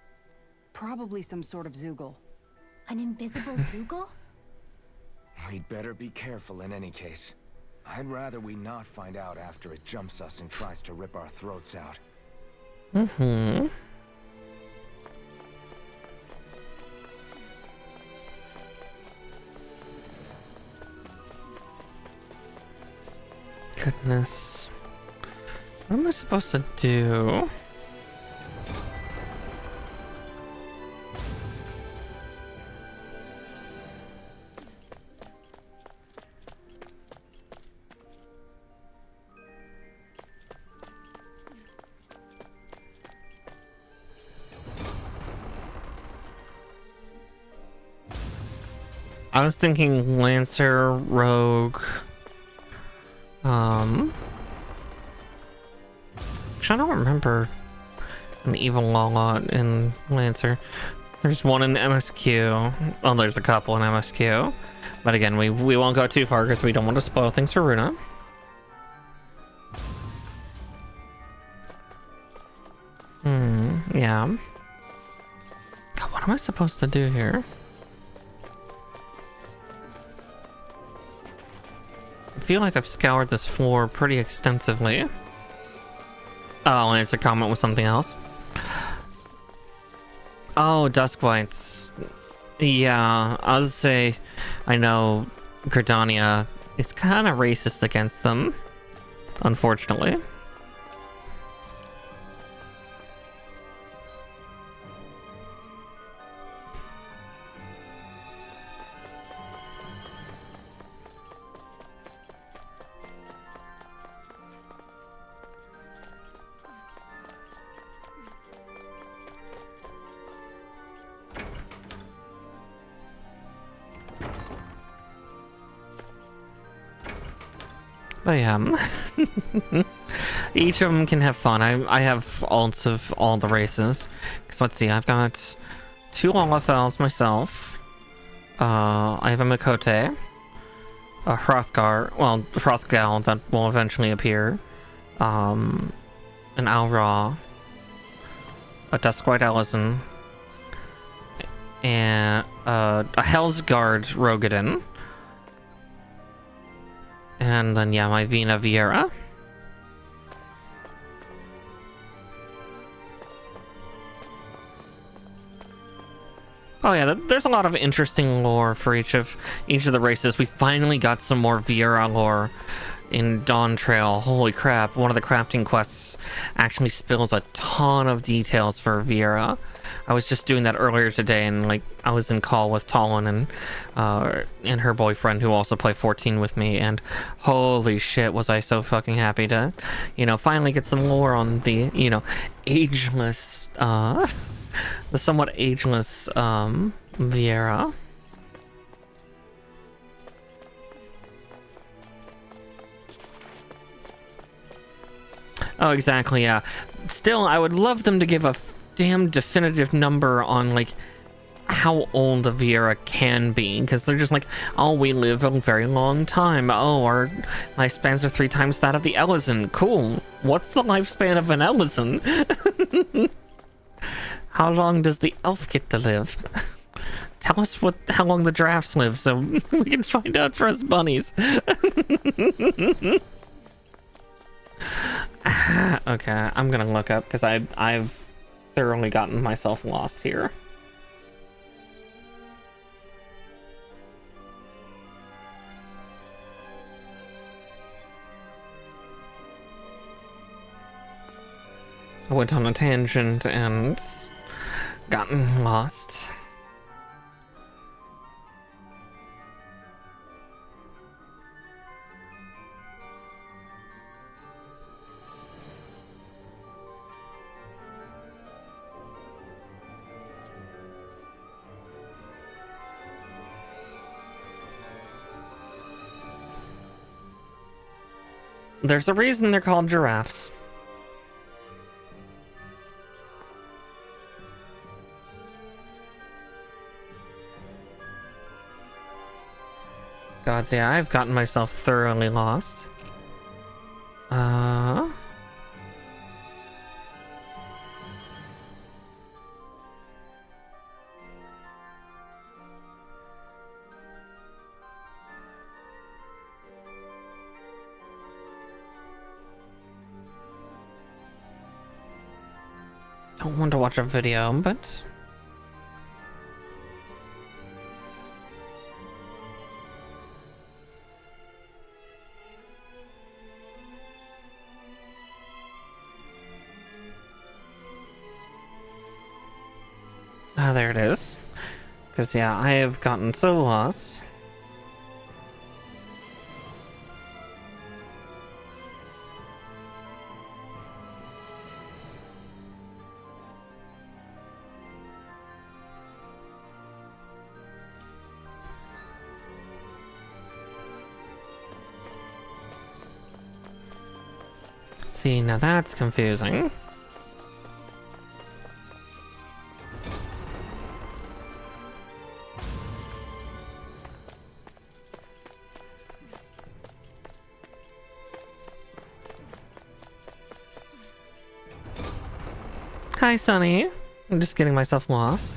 Probably some sort of Zoogle. An invisible Zoogle? We'd better be careful in any case. I'd rather we not find out after it jumps us and tries to rip our throats out. Mm-hmm. Goodness. What am I supposed to do? I was thinking Lancer, Rogue. I don't remember an evil Lala in Lancer. There's one in MSQ. Well, there's a couple in MSQ. But again, we won't go too far because we don't want to spoil things for Runa. Yeah. God, what am I supposed to do here? I feel like I've scoured this floor pretty extensively. Oh, I'll answer comment with something else. Oh, Duskwights. Yeah, I'll say I know Gridania is kind of racist against them, unfortunately. But yeah, each of them can have fun. I have alts of all the races. Because let's see, I've got 2 Lalafells myself. I have a Mikote, a Hrothgar, well, Hrothgal that will eventually appear, an Alra, a Duskwhite Ellison, and a Hellsguard Rogadin. And then, yeah, my Vina Vieira. Oh yeah, there's a lot of interesting lore for each of the races. We finally got some more Viera lore in Dawn Trail. Holy crap, one of the crafting quests actually spills a ton of details for Viera. I was just doing that earlier today, and like I was in call with Talon and her boyfriend who also play 14 with me, and holy shit was I so fucking happy to, you know, finally get some lore on the, you know, ageless the somewhat ageless Viera. Oh, exactly, yeah. Still, I would love them to give a damn definitive number on, like, how old a Viera can be, because they're just like, oh, we live a very long time. Oh, our lifespans are 3 times that of the Ellison. Cool. What's the lifespan of an Ellison? How long does the elf get to live? Tell us how long the giraffes live so we can find out for us bunnies. Okay, I'm gonna look up because I've thoroughly gotten myself lost here. I went on a tangent and gotten lost. There's a reason they're called giraffes. Gods, yeah, I've gotten myself thoroughly lost. Don't want to watch a video, but... Ah, there it is. Because, yeah, I have gotten so lost. See, now that's confusing. Hi, Sunny. I'm just getting myself lost.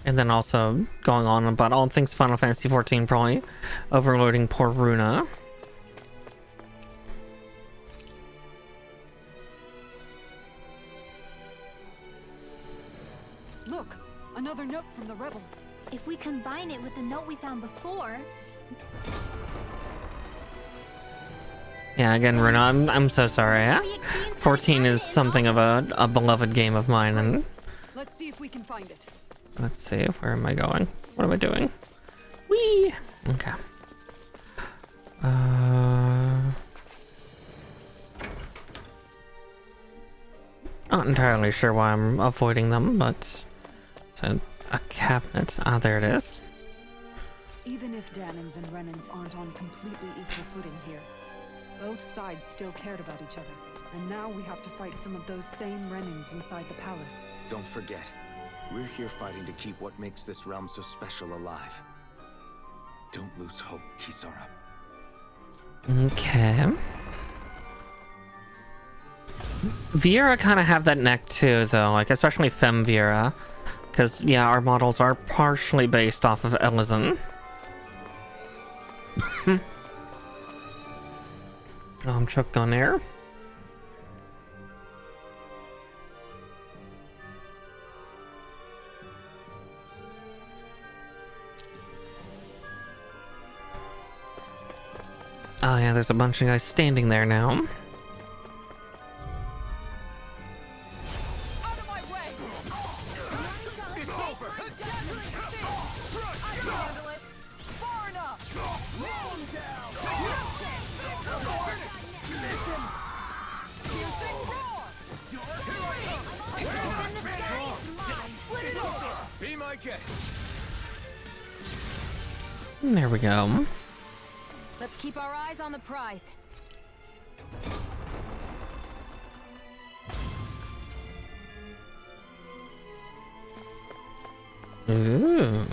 And then also going on about all things Final Fantasy XIV, probably overloading poor Runa. Look, another note from the rebels. If we combine it with the note we found before... Yeah, again, Runa, I'm so sorry. 14 is something of a beloved game of mine, and... Let's see if we can find it. Let's see, where am I going? What am I doing? Whee! Okay. Not entirely sure why I'm avoiding them, but it's a cabinet. Ah, there it is. Even if Danans and Renans aren't on completely equal footing here, both sides still cared about each other. And now we have to fight some of those same Renans inside the palace. Don't forget, we're here fighting to keep what makes this realm so special alive. Don't lose hope, Kisara. Okay. Viera kind of have that neck too, though, like especially Femme Viera, because yeah, our models are partially based off of Ellison. I'm choked on air. there's a bunch of guys standing there now. Out of my way! It's over! I can handle it! Far enough! Long down! Listen! Piercing roar! Split it over! Be my guest! There we go. Let's keep our eyes on the prize. Ooh.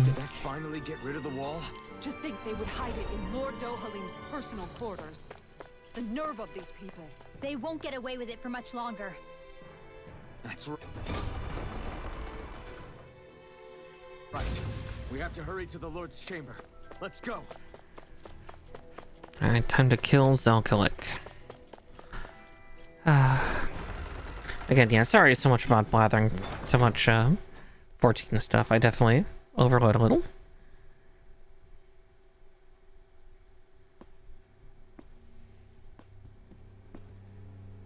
Did that finally get rid of the wall? To think they would hide it in Lord Dohalim's personal quarters. The nerve of these people. They won't get away with it for much longer. That's right. We have to hurry to the Lord's chamber. Let's go. Alright, time to kill Zelkilik. Again, yeah, sorry so much about blathering so much 14 stuff. I definitely overload a little.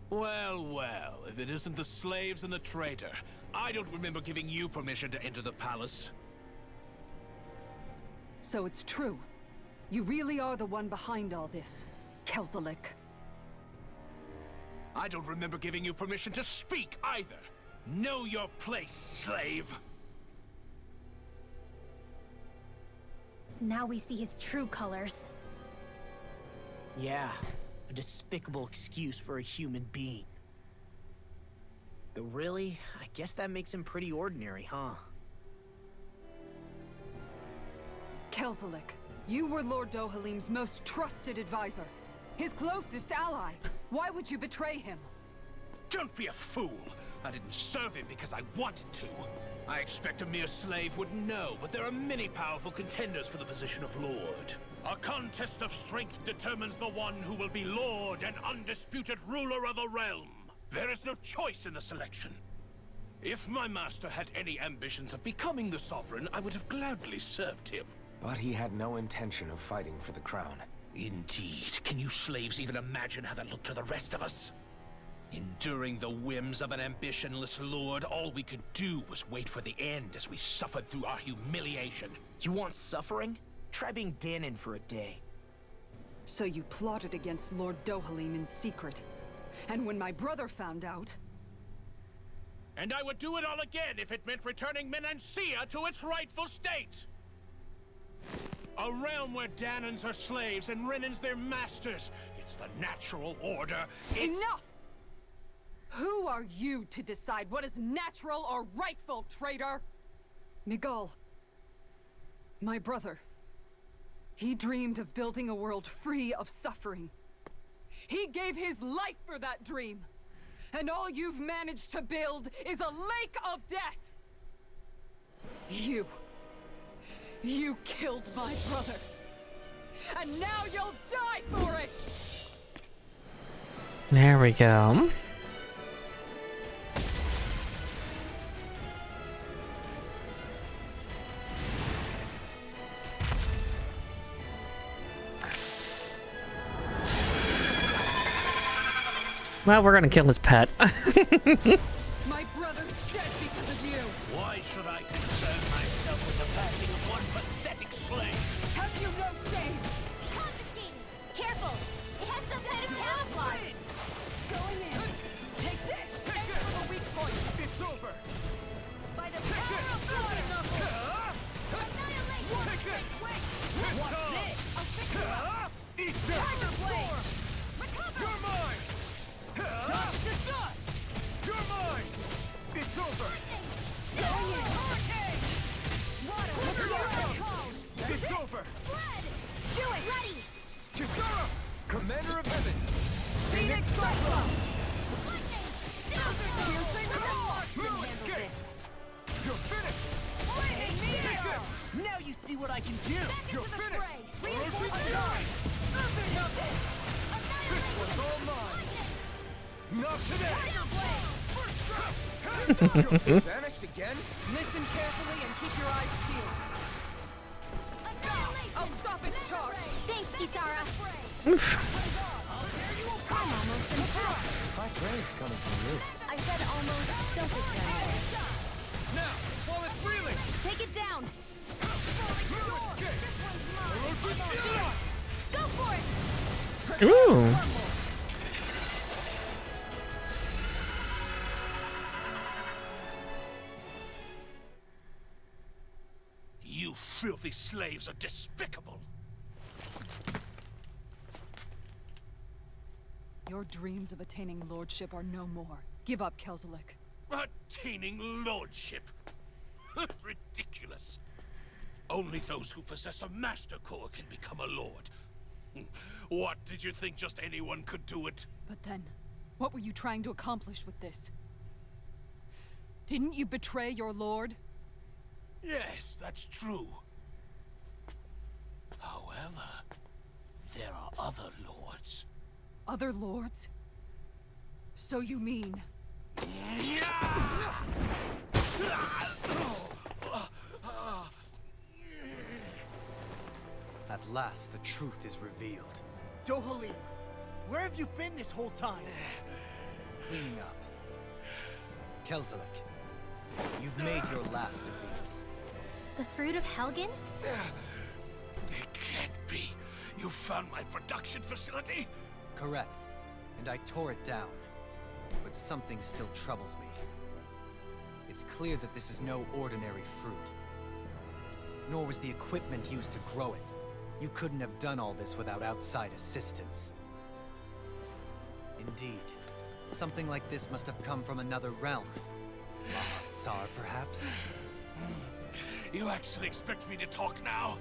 Well, well, if it isn't the slaves and the traitor. I don't remember giving you permission to enter the palace. So it's true. You really are the one behind all this, Kelzelik. I don't remember giving you permission to speak either. Know your place, slave. Now we see his true colors. Yeah, a despicable excuse for a human being. Though really, I guess that makes him pretty ordinary, huh? Kelzelik, you were Lord Dohalim's most trusted advisor. His closest ally. Why would you betray him? Don't be a fool. I didn't serve him because I wanted to. I expect a mere slave wouldn't know, but there are many powerful contenders for the position of Lord. A contest of strength determines the one who will be Lord and undisputed ruler of a realm. There is no choice in the selection. If my master had any ambitions of becoming the sovereign, I would have gladly served him. But he had no intention of fighting for the crown. Indeed. Can you slaves even imagine how that looked to the rest of us? Enduring the whims of an ambitionless lord, all we could do was wait for the end as we suffered through our humiliation. You want suffering? Try being Danon for a day. So you plotted against Lord Dohalim in secret. And when my brother found out... And I would do it all again if it meant returning Menancia to its rightful state! A realm where Danons are slaves and Renans their masters. It's the natural order. Enough! Who are you to decide what is natural or rightful, traitor? Miguel, my brother, he dreamed of building a world free of suffering. He gave his life for that dream. And all you've managed to build is a lake of death. You killed my brother. And now you'll die for it! There we go. Well, we're gonna kill his pet. My brother's dead because of you! Why should I concern myself with the passing of one pathetic slave? Have you no shame? Confiscating! Careful! It has some kind of camouflage! Going in! Take this! Take it for the weak point! It's over! By the power of blood! Annihilate! Wait! What's this? I'll fix you up! Eat this! Tiger blade! Recover! You're mine! Dust to dust! You're mine! It's over! Going in! Hurricane! Water! It's over! Blood! Do it! Ready! Kisara! Commander of Heaven! Phoenix Cyclone! You're finished! Now you see what I can do! You're finished! This one's all mine! Not today! You're vanished again? Listen carefully and keep your eyes peeled. I'll stop its charge. Thanks, Kisara. My praise coming from you. I said almost. Don't get carried. Now, while it's reeling! Take it down. Go for it! Ooh. You filthy slaves are despicable. Your dreams of attaining lordship are no more. Give up, Kelzelik. Attaining lordship. Ridiculous. Only those who possess a master core can become a lord. What, did you think just anyone could do it? But then, what were you trying to accomplish with this? Didn't you betray your lord? Yes, that's true. However, there are other lords. Other lords? So you mean... At last, the truth is revealed. Dohalim, where have you been this whole time? Cleaning up. Kelzelik, you've made your last of these. The fruit of Helgen? It can't be. You found my production facility? Correct. And I tore it down. But something still troubles me. It's clear that this is no ordinary fruit. Nor was the equipment used to grow it. You couldn't have done all this without outside assistance. Indeed. Something like this must have come from another realm. Mahak-Sar, perhaps? You actually expect me to talk now?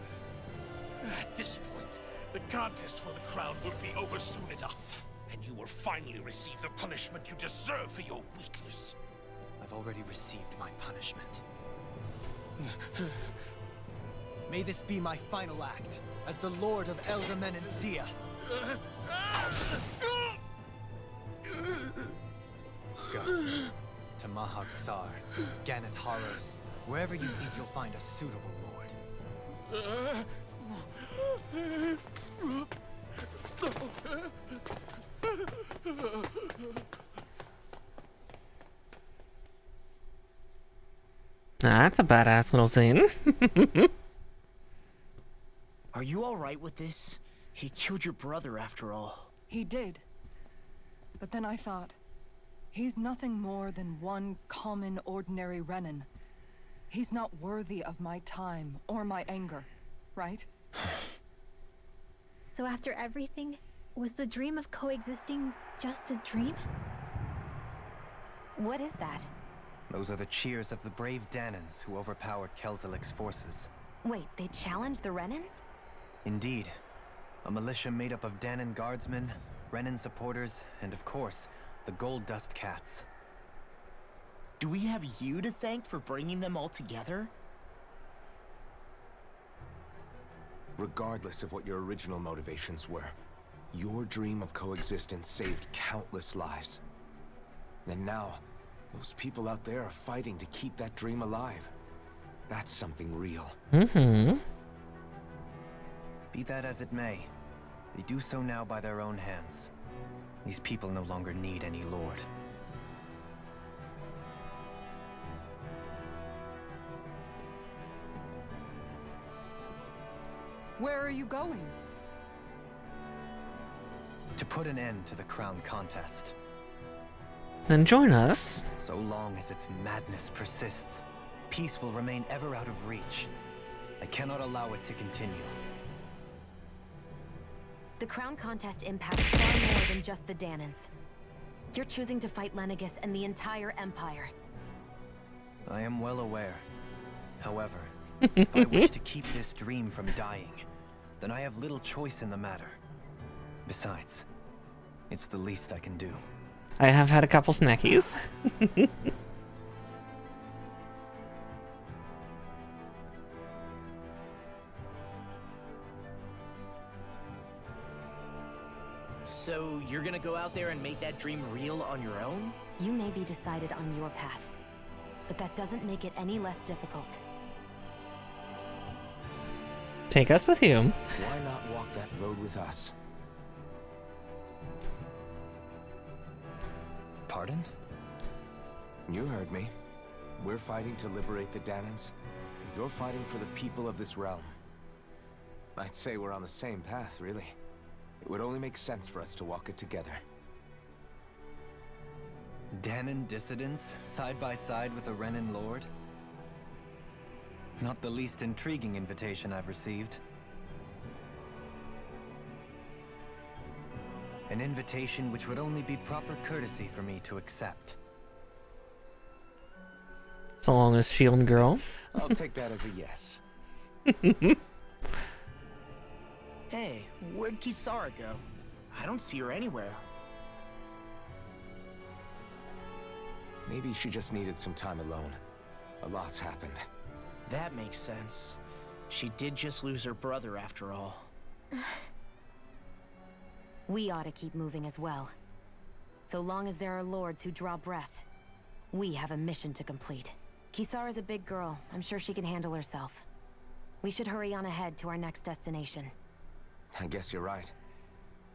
At this point, the contest for the crown will be over soon enough. And you will finally receive the punishment you deserve for your weakness. I've already received my punishment. May this be my final act, as the Lord of Elder Menencia. Go. To Mahak-Sar, Ganeth Haros, wherever you think you'll find a suitable lord. That's a badass little scene. Are you alright with this? He killed your brother after all. He did. But then I thought, he's nothing more than one common, ordinary Renin. He's not worthy of my time or my anger, right? So after everything, was the dream of coexisting just a dream? What is that? Those are the cheers of the brave Danans who overpowered Kelzelik's forces. Wait, they challenged the Renans? Indeed. A militia made up of Danan guardsmen, Renin supporters, and of course, the Gold Dust Cats. Do we have you to thank for bringing them all together? Regardless of what your original motivations were, your dream of coexistence saved countless lives. And now, those people out there are fighting to keep that dream alive. That's something real. Mm-hmm. Be that as it may, they do so now by their own hands. These people no longer need any lord. Where are you going? To put an end to the crown contest. Then join us. So long as its madness persists, peace will remain ever out of reach. I cannot allow it to continue. The crown contest impacts far more than just the Danans. You're choosing to fight Lenegus and the entire Empire. I am well aware. However, if I wish to keep this dream from dying, then I have little choice in the matter. Besides, It's the least I can do. I have had a couple snackies. So you're gonna go out there and make that dream real on your own? You may be decided on your path, but that doesn't make it any less difficult. Take us with you. Why not walk that road with us? Pardon? You heard me. We're fighting to liberate the Danans, and you're fighting for the people of this realm. I'd say we're on the same path, really. It would only make sense for us to walk it together. Danan dissidents, side by side with a Renan lord? Not the least intriguing invitation I've received. An invitation which would only be proper courtesy for me to accept. So long as Shield Girl. I'll take that as a yes. Hey, where'd Kisara go? I don't see her anywhere. Maybe she just needed some time alone. A lot's happened. That makes sense. She did just lose her brother after all. We ought to keep moving as well. So long as there are lords who draw breath, we have a mission to complete. Kisara's a big girl. I'm sure she can handle herself. We should hurry on ahead to our next destination. I guess you're right.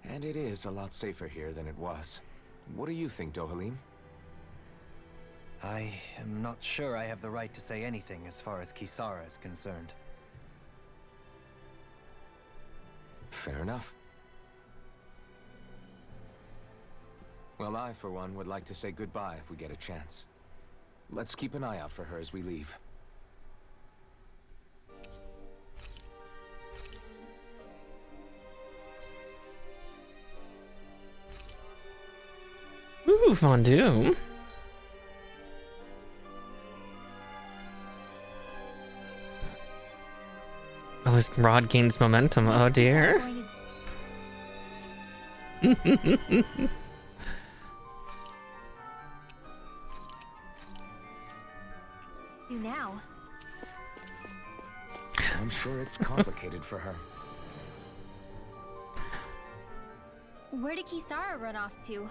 And it is a lot safer here than it was. What do you think, Dohalim? I am not sure I have the right to say anything as far as Kisara is concerned. Fair enough. Well, I, for one, would like to say goodbye if we get a chance. Let's keep an eye out for her as we leave. Ooh, fondue. Oh, his rod gains momentum. Oh dear. You now. I'm sure it's complicated for her. Where did Kisara run off to?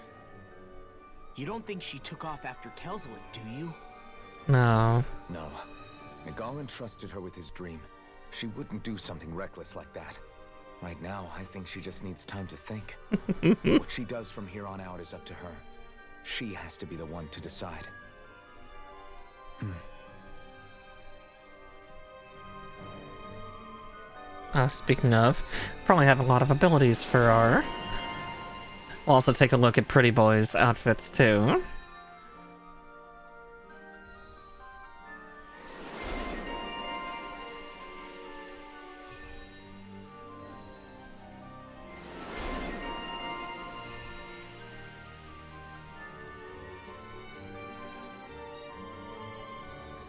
You don't think she took off after Kelzelit, do you? No. No. Miguel entrusted her with his dream. She wouldn't do something reckless like that. Right now, I think she just needs time to think. What she does from here on out is up to her. She has to be the one to decide. Speaking of, probably have a lot of abilities for our... We'll also take a look at Pretty Boy's outfits, too.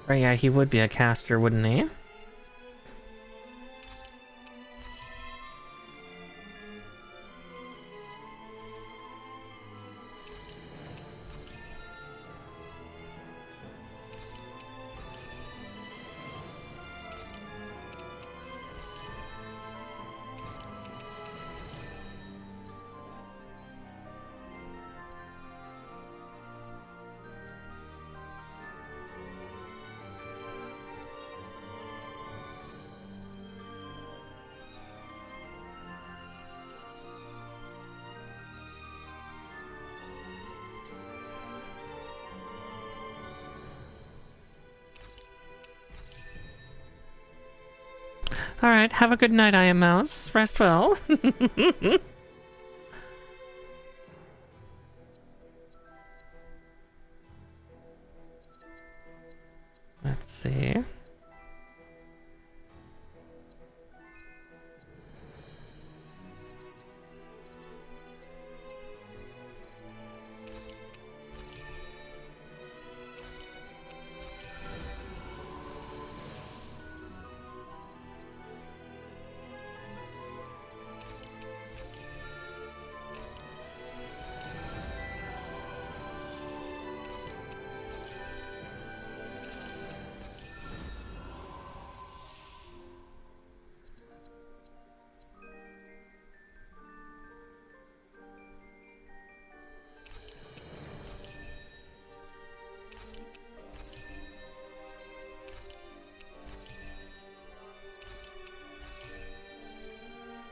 Oh yeah, he would be a caster, wouldn't he? Alright, have a good night, I am Mouse. Rest well. Let's see.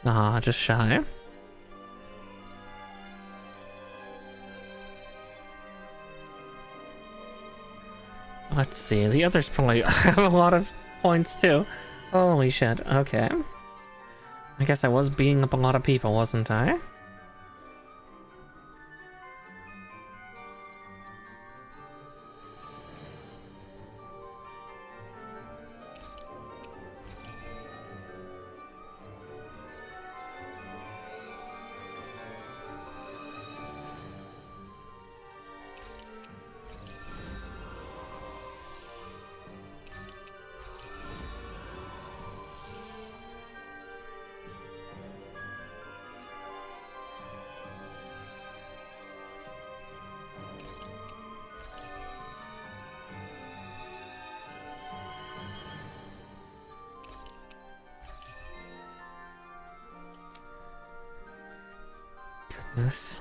Ah, just shy. Let's see, the others probably have a lot of points too. Holy shit, okay. I guess I was beating up a lot of people, wasn't I?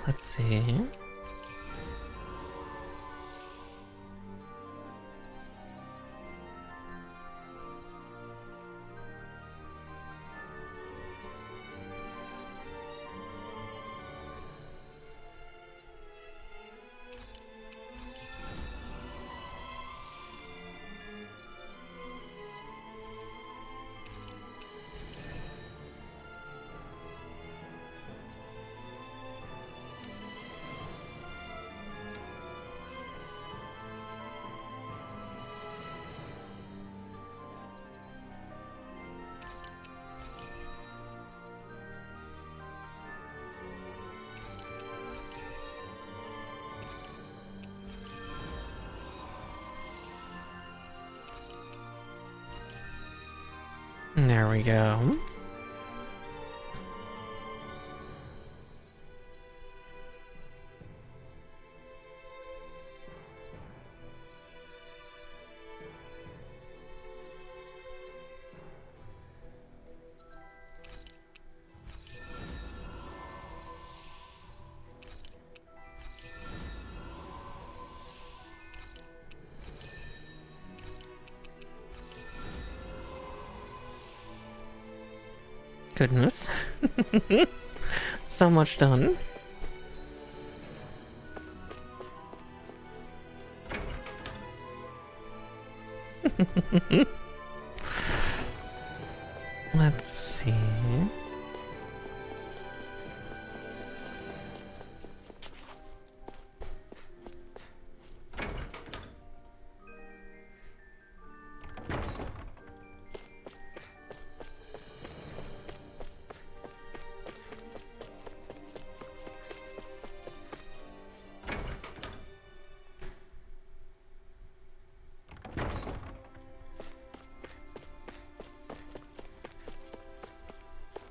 Let's see. There we go. Goodness. So much done. Let's see.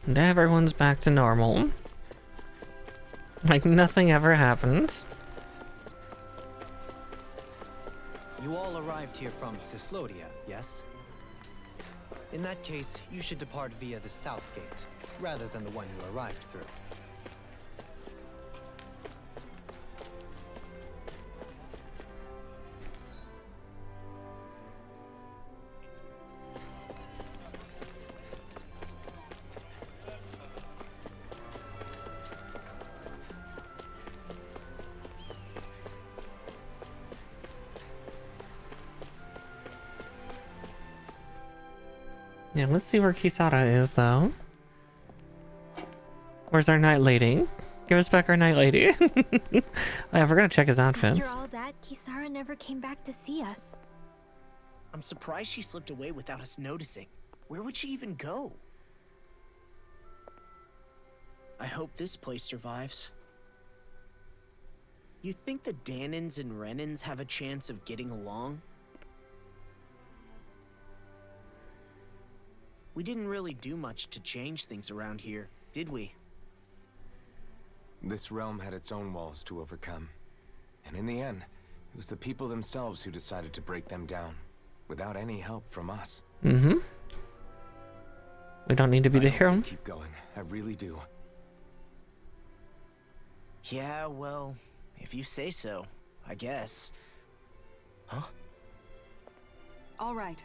And everyone's back to normal. Like nothing ever happened. You all arrived here from Cislodia, yes? In that case, you should depart via the south gate, rather than the one you arrived through. Yeah, let's see where Kisara is, though. Where's our Night Lady? Give us back our Night Lady. I forgot to check his outfits. After all that, Kisara never came back to see us. I'm surprised she slipped away without us noticing. Where would she even go? I hope this place survives. You think the Danins and Renins have a chance of getting along? We didn't really do much to change things around here, did we? This realm had its own walls to overcome. And in the end, it was the people themselves who decided to break them down, without any help from us. Mm-hmm. We don't need to be the hero. Keep going, I really do. Yeah, well, if you say so, I guess. Huh? All right.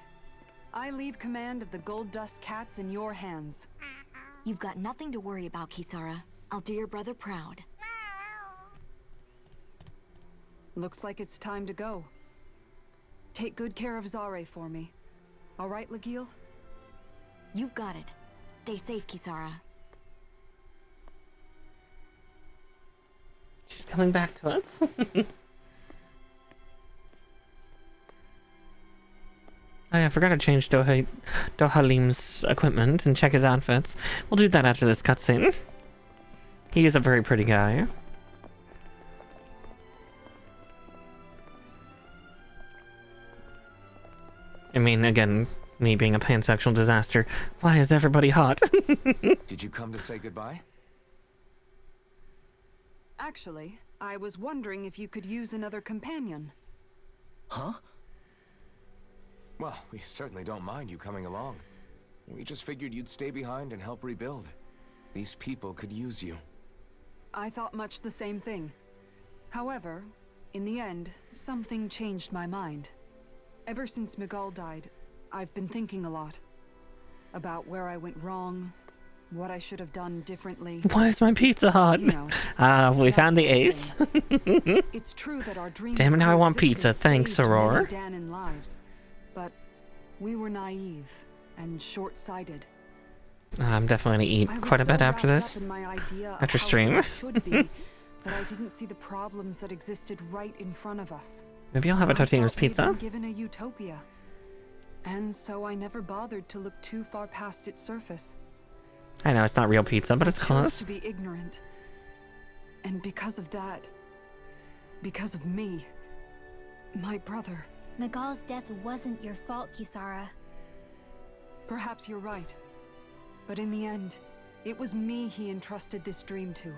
I leave command of the Gold Dust Cats in your hands. You've got nothing to worry about, Kisara. I'll do your brother proud. Looks like it's time to go. Take good care of Zare for me. All right, Legil? You've got it. Stay safe, Kisara. She's coming back to us. Oh yeah, I forgot to change Dohalim's equipment and check his outfits. We'll do that after this cutscene. He is a very pretty guy. I mean, again, me being a pansexual disaster, why is everybody hot? Did you come to say goodbye? Actually, I was wondering if you could use another companion. Huh? Well, we certainly don't mind you coming along. We just figured you'd stay behind and help rebuild. These people could use you. I thought much the same thing. However, in the end, something changed my mind. Ever since Miguel died, I've been thinking a lot. About where I went wrong, what I should have done differently. Why is my pizza hot? You know, we found the ace. It's true that our dream Damn it, now I want pizza. coexistence Thanks, saved many Aurora. Danon lives, but we were naive and short-sighted. I'm definitely gonna eat I was quite a bit so after wrapped this. up in my idea of After how stream. things should be, that I didn't see the problems that existed right in front of us. Maybe I'll have a I thought Totino's we'd pizza. been given a utopia, and so I never bothered to look too far past its surface. I know it's not real pizza, but it's I chose close. to be ignorant, and because of that, because of me, my brother. Miguel's death wasn't your fault, Kisara. Perhaps you're right, but in the end, it was me he entrusted this dream to.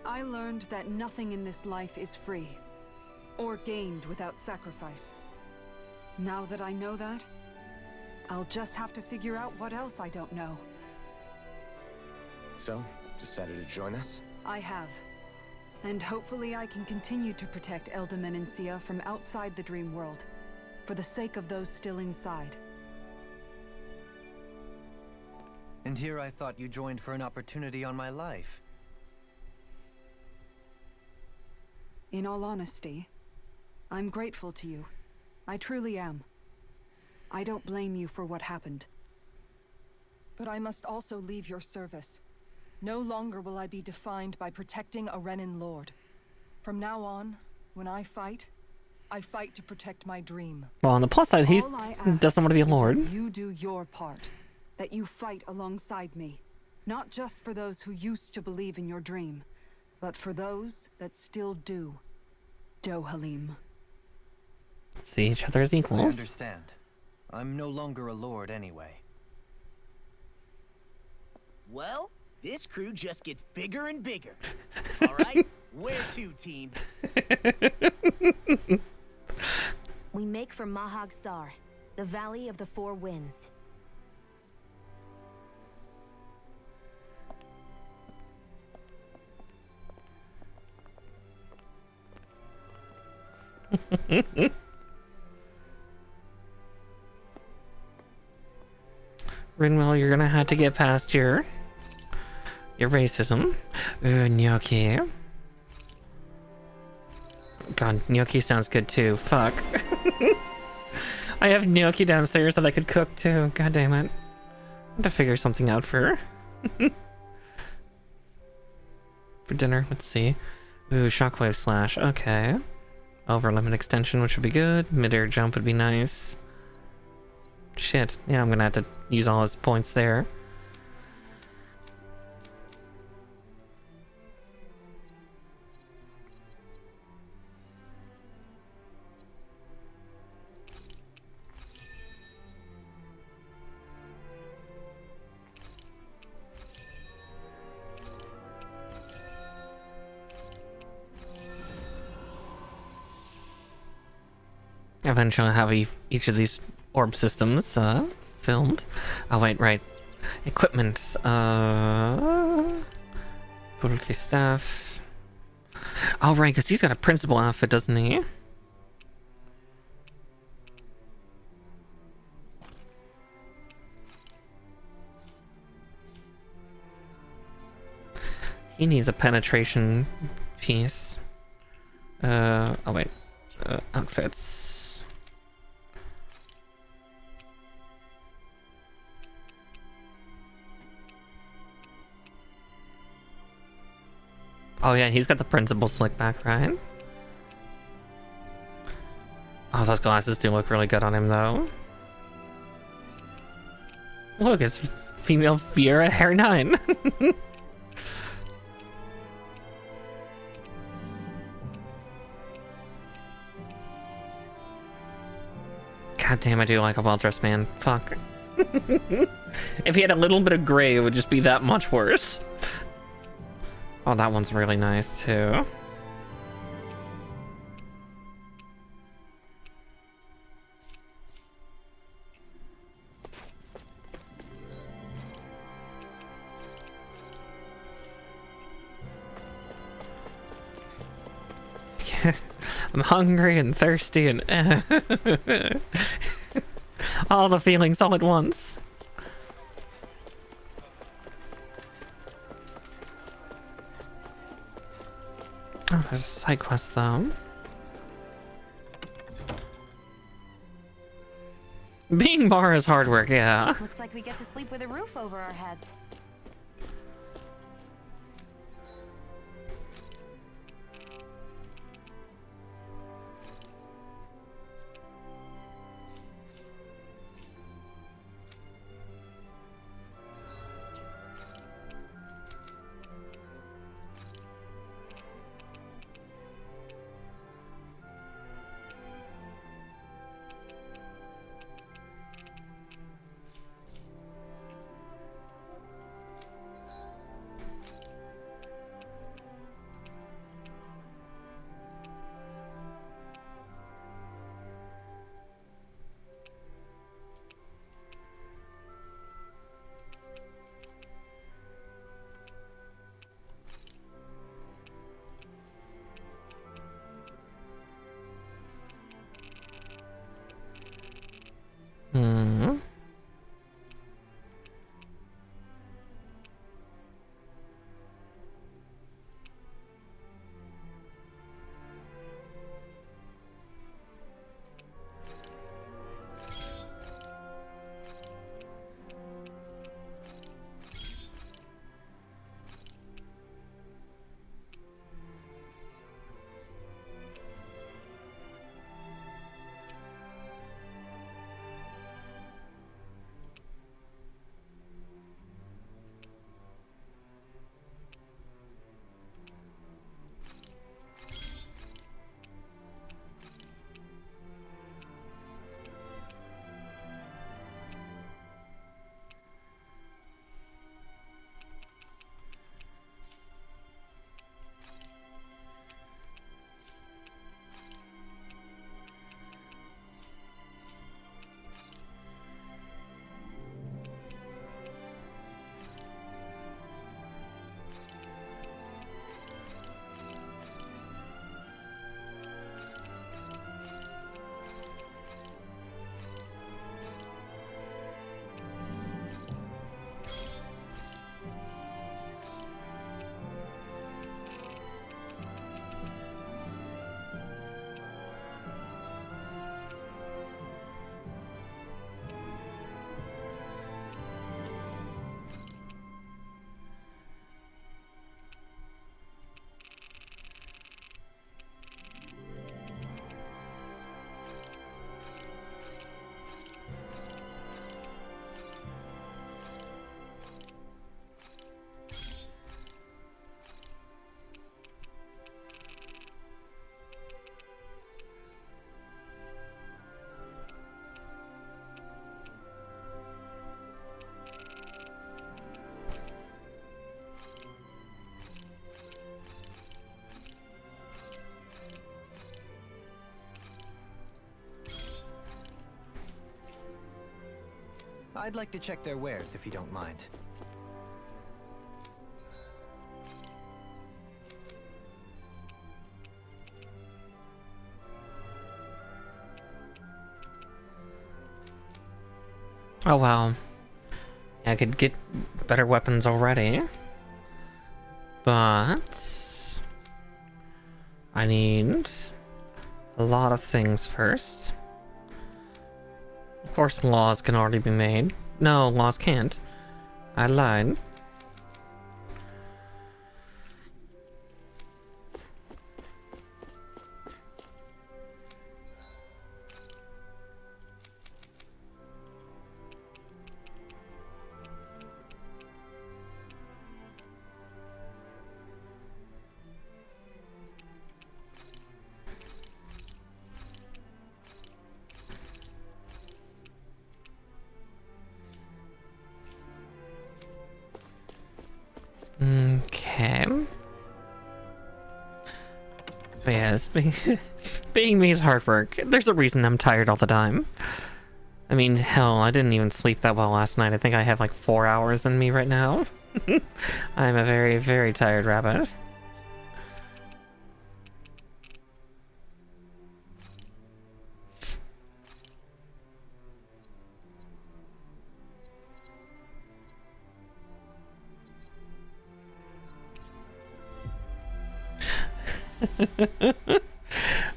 I learned that nothing in this life is free, or gained without sacrifice. Now that I know that, I'll just have to figure out what else I don't know. So, decided to join us? I have. And hopefully I can continue to protect Elda Menencia from outside the dream world, for the sake of those still inside. And here I thought you joined for an opportunity on my life. In all honesty, I'm grateful to you. I truly am. I don't blame you for what happened. But I must also leave your service. No longer will I be defined by protecting a Renin Lord. From now on, when I fight to protect my dream. Well, on the plus side, he All I ask doesn't want to be a is lord. that you do your part. That you fight alongside me. Not just for those who used to believe in your dream, but for those that still do. Dohalim. See each other as I equals. understand. I'm no longer a lord anyway. Well, this crew just gets bigger and bigger. All right, where to, team? We make for Mahag Sar, the Valley of the Four Winds. Rinwell, you're gonna have to get past your racism. Gnocchi. God, gnocchi sounds good too. Fuck. I have gnocchi downstairs that I could cook too. God damn it. I have to figure something out for for dinner. Let's see. Ooh, shockwave slash. Okay. Over limit extension, which would be good. Mid-air jump would be nice. Shit. Yeah, I'm gonna have to use all his points there. Eventually I'll have each of these orb systems filmed. Oh wait, right. Equipment. Pulke staff. Oh right, because he's got a principal outfit, doesn't he? He needs a penetration piece. Oh wait. Outfits. Oh yeah, he's got the principal slick back, right? Oh, those glasses do look really good on him, though. Look, it's female Fiera Hair 9. God damn, I do like a well-dressed man. Fuck. If he had a little bit of gray, it would just be that much worse. Oh, that one's really nice, too. I'm hungry and thirsty and all the feelings all at once. Oh, there's a side quest though. Being Mara is hard work, yeah. Looks like we get to sleep with a roof over our heads. Hmm. I'd like to check their wares, if you don't mind. Oh wow. I could get better weapons already. But I need a lot of things first. Of course, laws can already be made. No, laws can't. I lied. Okay. But yes, being me is hard work. There's a reason I'm tired all the time. I mean, hell, I didn't even sleep that well last night. I think I have like 4 hours in me right now. I'm a very, very tired rabbit.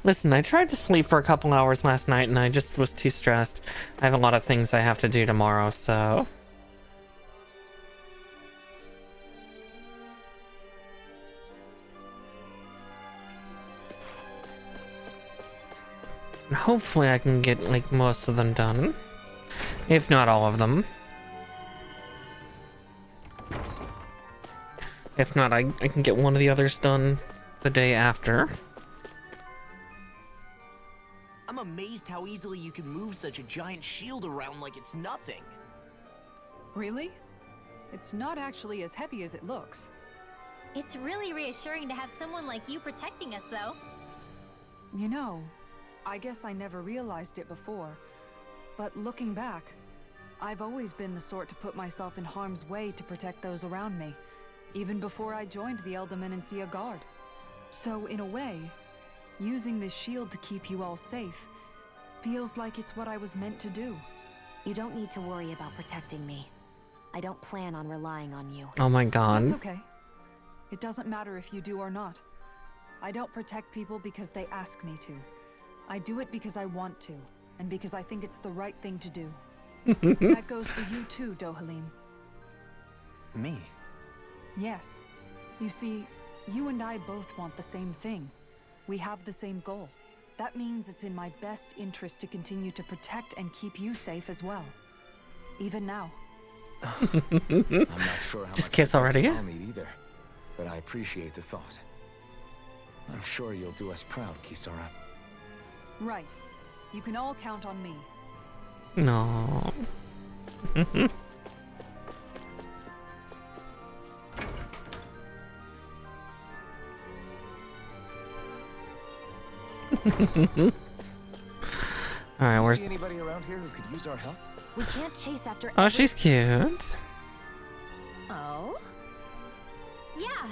Listen, I tried to sleep for a couple hours last night and I just was too stressed. I have a lot of things I have to do tomorrow, so... hopefully I can get, like, most of them done. If not all of them. If not, I can get one of the others done the day after. I'm amazed how easily you can move such a giant shield around like it's nothing. Really? It's not actually as heavy as it looks. It's really reassuring to have someone like you protecting us, though. You know, I guess I never realized it before, but looking back, I've always been the sort to put myself in harm's way to protect those around me, even before I joined the Elderman Guard. So in a way, using this shield to keep you all safe feels like it's what I was meant to do. You don't need to worry about protecting me. I don't plan on relying on you. Oh my god. That's okay. It doesn't matter if you do or not. I don't protect people because they ask me to. I do it because I want to, and because I think it's the right thing to do. That goes for you too, Dohalim. Me? Yes. You see, you and I both want the same thing. We have the same goal. That means it's in my best interest to continue to protect and keep you safe as well. Even now. I'm not sure how Just much kiss already? I'll need either, but I appreciate the thought. I'm sure you'll do us proud, Kisara. Right. You can all count on me. No. Alright, where's... See anybody around here who could use our help? We can't chase after Oh, she's cute. Oh? Yeah.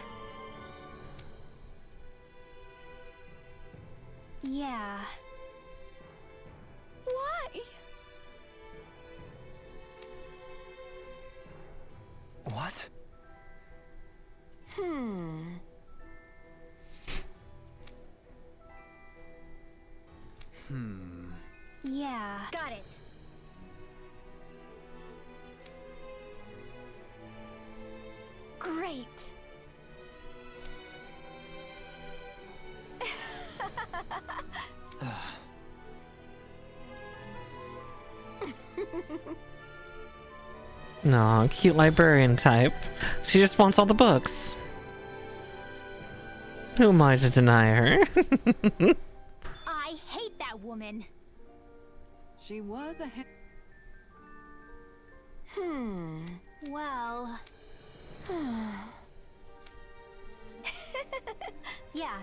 Yeah. Why? What? Yeah. Got it. Great. No, cute librarian type. She just wants all the books. Who am I to deny her? I hate that woman. She was a Well... yeah.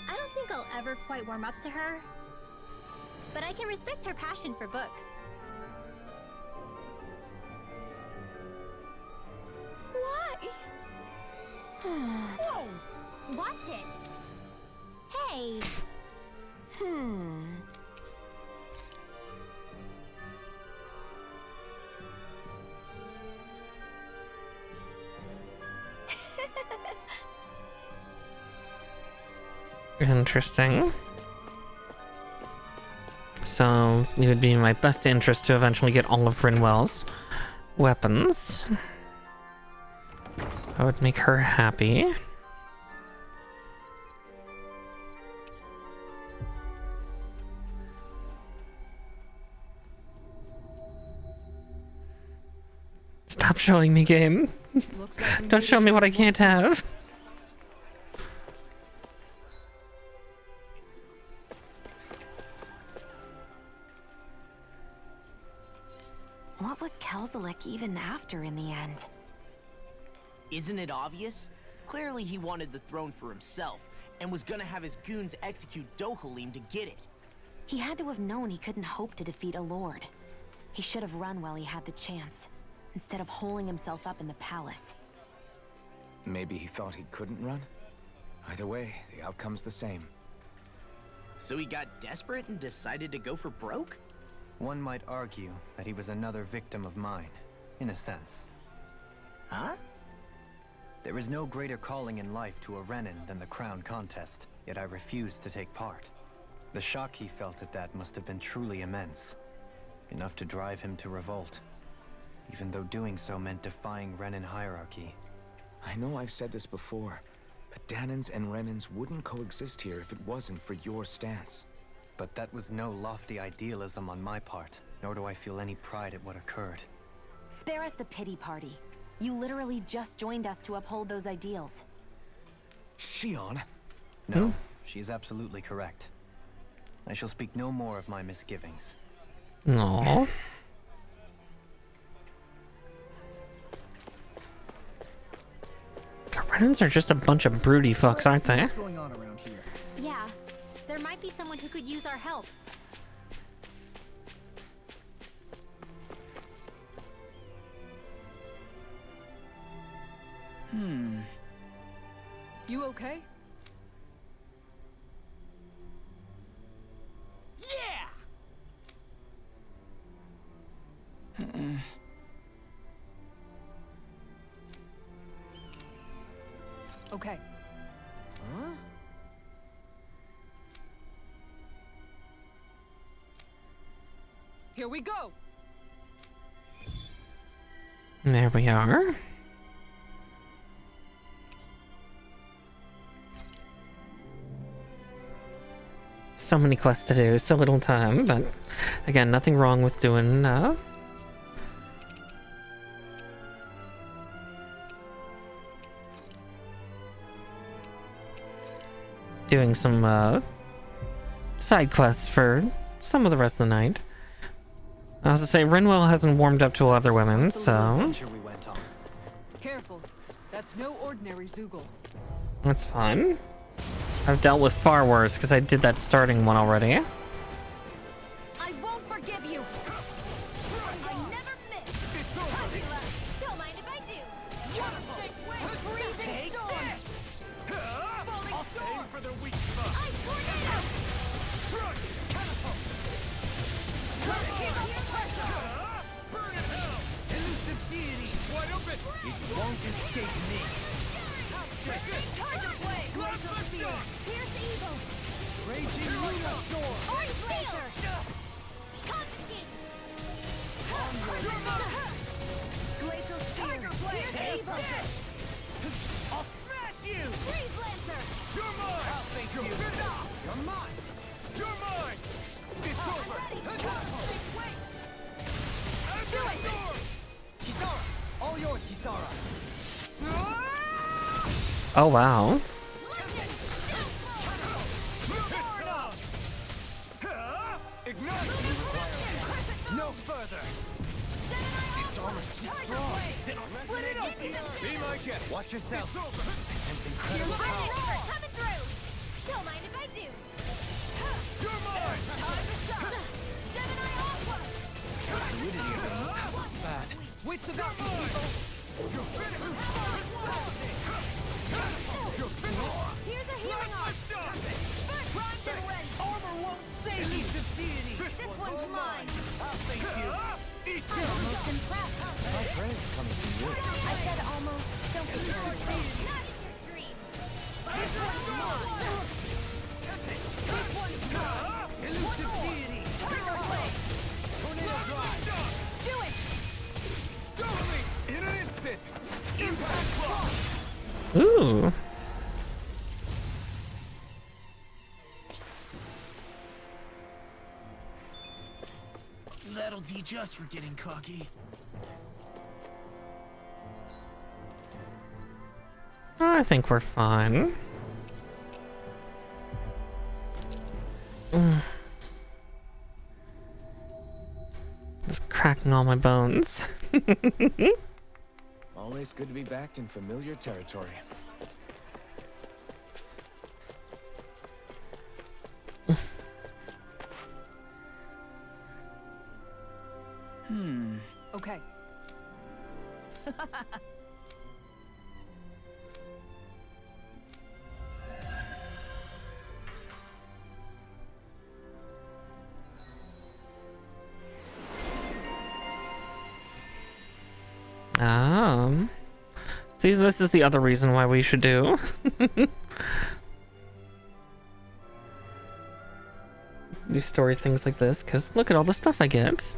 I don't think I'll ever quite warm up to her, but I can respect her passion for books. Why? Whoa! Watch it! Hey! Interesting. So, it would be in my best interest to eventually get all of Rinwell's weapons. I would make her happy. Stop showing me, game. Don't show me what I can't have. What was Kelzelik even after in the end? Isn't it obvious? Clearly he wanted the throne for himself, and was gonna have his goons execute Dohalim to get it. He had to have known he couldn't hope to defeat a lord. He should have run while he had the chance, instead of holding himself up in the palace. Maybe he thought he couldn't run? Either way, the outcome's the same. So he got desperate and decided to go for broke? One might argue that he was another victim of mine, in a sense. Huh? There is no greater calling in life to a Renin than the crown contest, yet I refused to take part. The shock he felt at that must have been truly immense, enough to drive him to revolt, even though doing so meant defying Renin hierarchy. I know I've said this before, but Danans and Renins wouldn't coexist here if it wasn't for your stance. But that was no lofty idealism on my part, nor do I feel any pride at what occurred. Spare us the pity party. You literally just joined us to uphold those ideals. Shion? No, she is absolutely correct. I shall speak no more of my misgivings. No. The Renins are just a bunch of broody fucks, aren't they? What's going on around here? Yeah, there might be someone who could use our help. You okay? Yeah! Okay. Huh? Here we go! There we are. So many quests to do, so little time, but again, nothing wrong with doing doing some side quests for some of the rest of the night. I was to say, Rinwell hasn't warmed up to other women, so Careful. That's no ordinary Zoogle. that's fine. I've dealt with far worse because I did that starting one already. I won't forgive you! I never miss! Don't mind if I do! Freezing storm! Falling storm! For the weak spot. Ice tornado! Keep up the pressure! Burn in hell! Elusive deity! Wide open! It won't escape me! Charger blade! Glacial spear! Pierce evil! Raging Lunar Storm! Ice laser! Confiscate! Glacial spear! Pierce evil! I'll smash you! Freeze lancer! You're mine! I'll thank you! You're mine! You're mine! It's over! Wait! Do it! Kisara! All yours, Kisara! Oh wow. No further! Its armor's too strong! Then I'll split it open! Be my guest! Watch yourself! It's over! Sense incredible power. Coming through! Don't mind if I do. You're mine! Time to shine. Gemini Aqua. Fluidity of the move looks bad. Wits about you, people! Here's a healing arm. Primed and ready. Armor won't save you! This one's mine. Thank you. I'm almost impressed. My friend's coming from you. I said almost. Don't be so afraid. Not in your dreams. This one's mine. This one's mine. Elusive deity! Turner blade. Tornado drive! Do it. Totally! In an instant! Impact block. Ooh. That'll teach us for getting cocky. I think we're fine. Just cracking all my bones. Always good to be back in familiar territory. Okay. See, this is the other reason why we should do. Do story things like this, because look at all the stuff I get.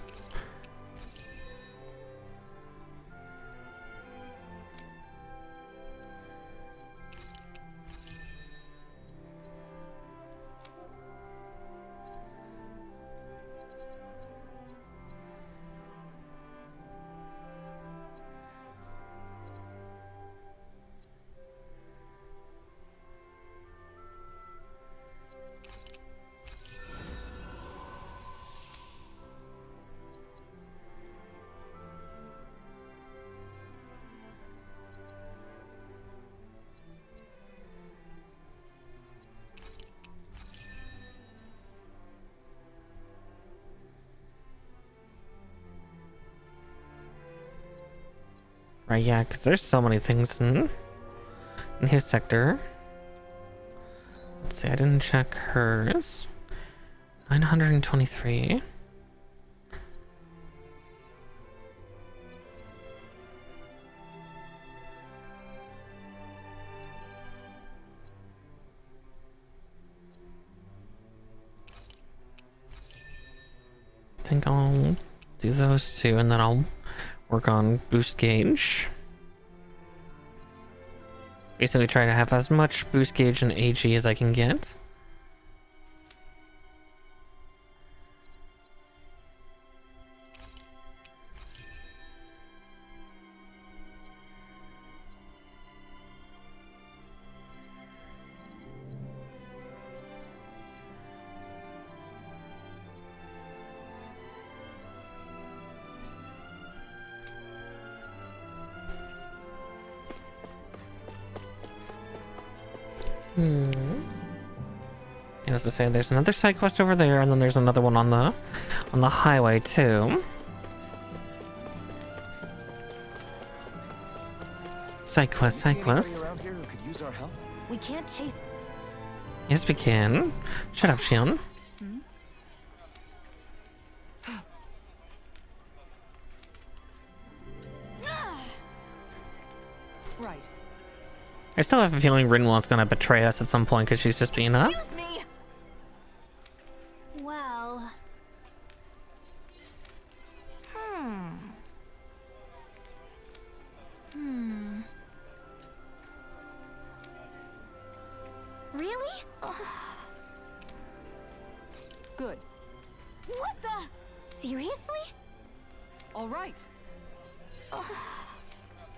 Right, yeah, because there's so many things in his sector. Let's see, I didn't check hers. 923. I think I'll do those two, and then I'll work on boost gauge. Basically try to have as much boost gauge and AG as I can get. I was to say, there's another side quest over there, and then there's another one on the highway too. Side quest, side quest. Around here who could use our help? We can't chase. Yes, we can. Shut up, Shion. Right. I still have a feeling Rinwell's gonna betray us at some point because she's just being up. Excuse me. Well. Really? Good. What the? Seriously? All right.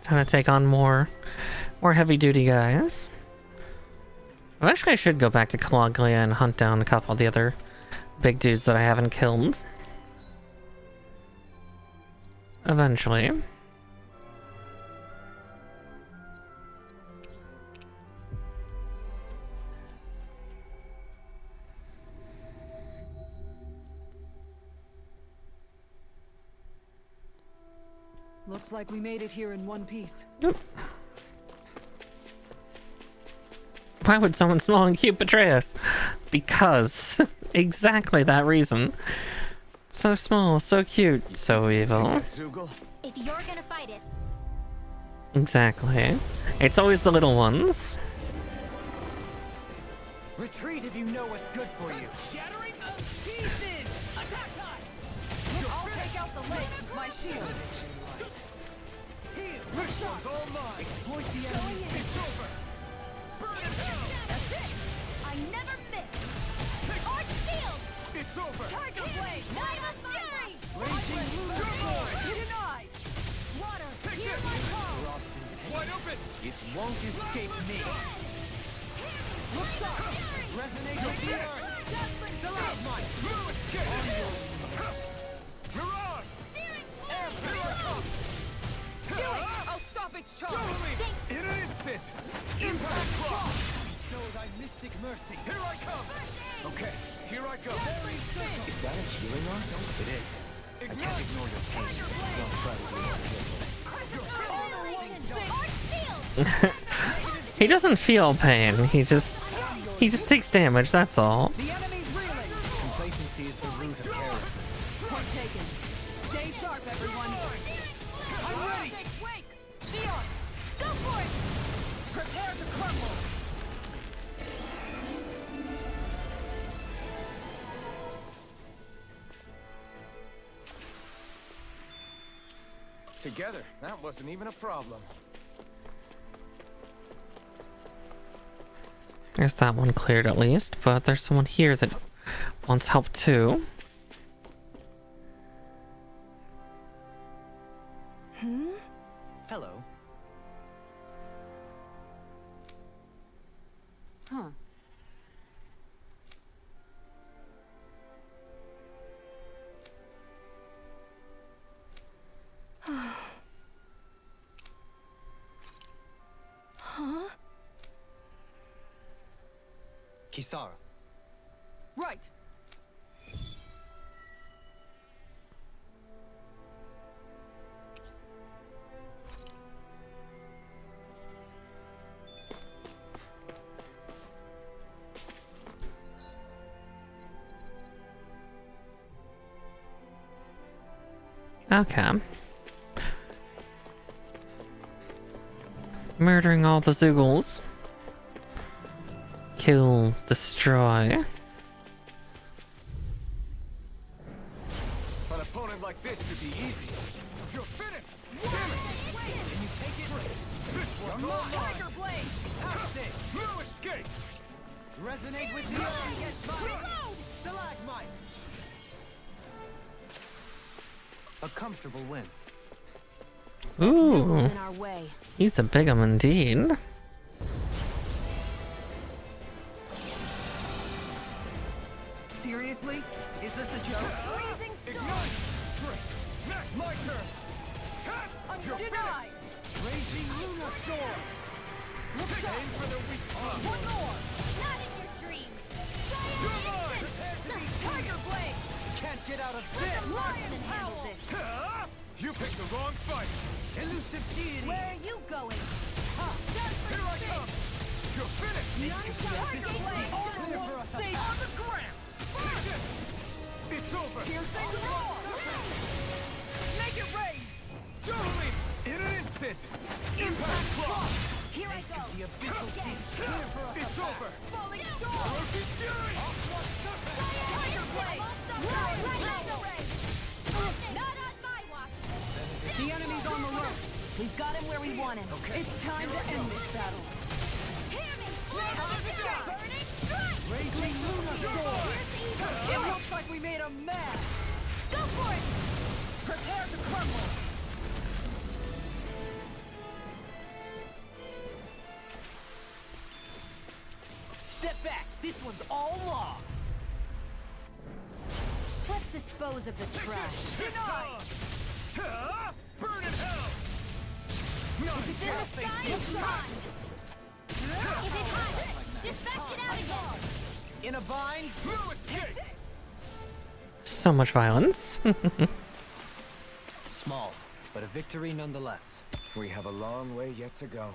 Time to take on more heavy duty guys. Eventually, I should go back to Calaglia and hunt down a couple of the other big dudes that I haven't killed. Eventually. Looks like we made it here in one piece. Yep. Why would someone small and cute betray us? Because exactly that reason. So small, so cute, so evil. If you're gonna fight it, Exactly. It's always the little ones. Retreat if you know what's good for you. Shattering of pieces! Attack time! I'll take out the leg with my shield. This one's all mine. Exploit the enemy. It's over. Burn it down. that's it! I never miss! Arch shield! It's over. Tiger blade! Night of fury! Raging Lunar. Denied! Water, Take hear this. my call! Wide open. It won't escape me. Look sharp! Resonate with the earth. Still out, mine! Blue escape. Mirage. Searing Air flame! reload. Do it! I'll stop its charge! Totally. In an instant. Impact clock. Bestow thy mystic mercy. Here I come. Okay, here I go. Is that a healing art? It is. I can't ignore your pain. Don't try to do Arch shield! He doesn't feel pain. He just takes damage. That's all. The enemy's reeling! Complacency is the root of carelessness. Point taken. Stay sharp, everyone! I'm ready! Wake! Shield! Go for it! Prepare to crumble! Together, that wasn't even a problem. There's that one cleared at least, but there's someone here that wants help too. Hello. Huh. Huh? Kisara. Right! Okay. Murdering all the Zoogles. Kill, destroy. An opponent like this should be easy. You're finished! Damn it! Can you take it? This one's all mine! Tiger blade! Have it! No escape! Resonate with the earth! Reload! Stalagmite! A comfortable win. Ooh, Zoogle's in our way. he's a big 'em indeed. Seriously? Is this a joke? Freezing storm! Ignite! Trish! Smack my turn! Denied! Raging Lunar Storm! Look sharp! Aim for the weak spot! One more! Not in your dreams! Come on! Tiger blade! Can't get out of this! Lion howl! Huh? You picked the wrong fight! Elusive deity! Where are you going? Here I come! You're finished! Tiger blade! Safe on the ground! Take this! It's over! Piercing roar! Make it rain! Totally! In an instant! Impact clock! Here I go! The abyssal sea here for us. It's over! Falling storm! Rosie Fury! Tiger blade! Not on my watch! The enemy's on the run! We've got him where we want him. It's time to end this battle! Hear me! Burning strike! Raging Lunar Storm! It looks like we made a mess! Go for it! Prepare to crumble! Step back! This one's all law! Let's dispose of the trash. Denied! Huh? Burn in hell! No, Is it in the sky? It's mine! Is it hot? Dispatch it out again! In a bind? no escape! So much violence. Small. but a victory nonetheless. We have a long way yet to go.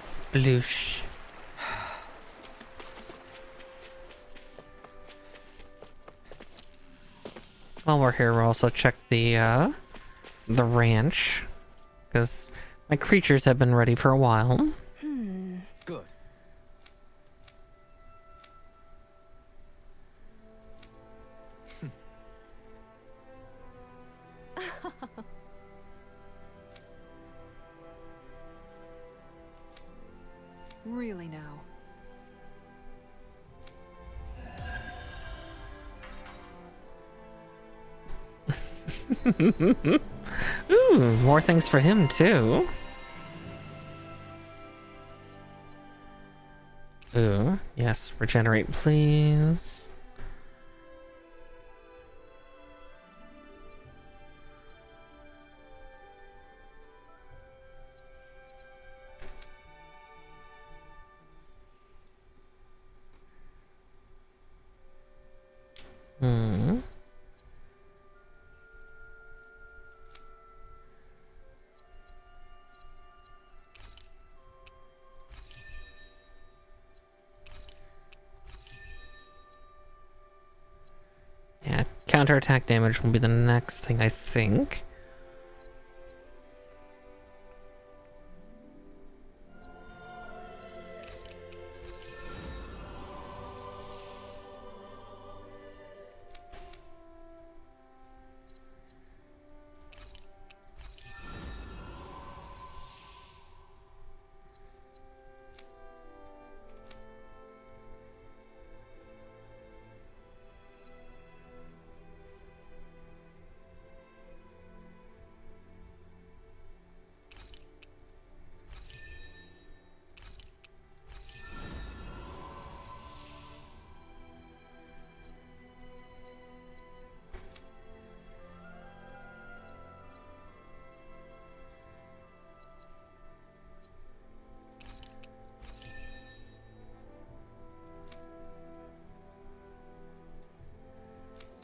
Sploosh. While we're here, we'll also check the ranch, because my creatures have been ready for a while. Good. Really now. Ooh, more things for him too. Ooh, yes, regenerate please. Hmm. Yeah, counterattack damage will be the next thing, I think.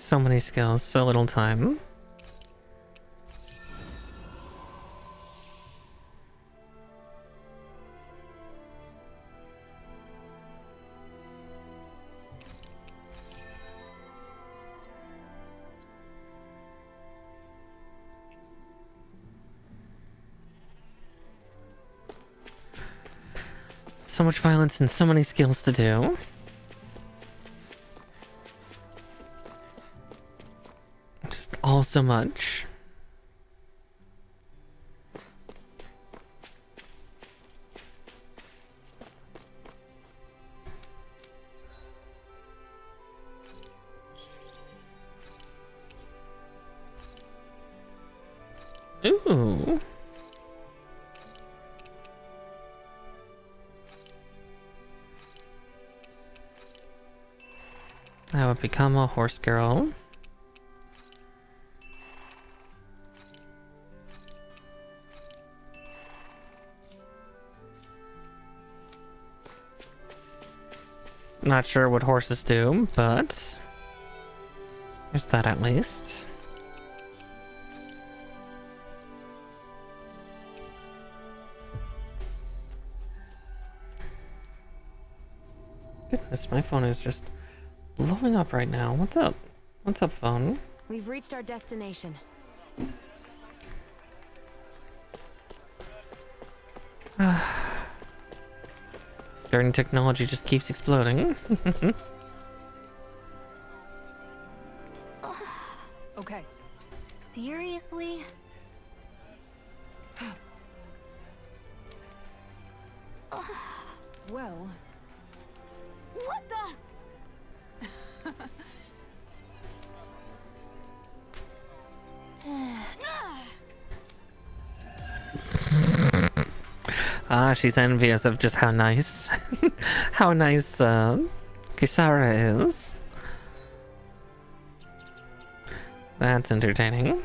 So many skills, so little time. So much violence and so many skills to do. Just all so much. Ooh. I would become a horse girl. Not sure what horses do, but there's that at least. Goodness, my phone is just blowing up right now. What's up? What's up, phone? We've reached our destination. Certain technology just keeps exploding. Okay. Seriously? Well, What the? Ah, she's envious of just how nice, how nice, Kisara is. That's entertaining.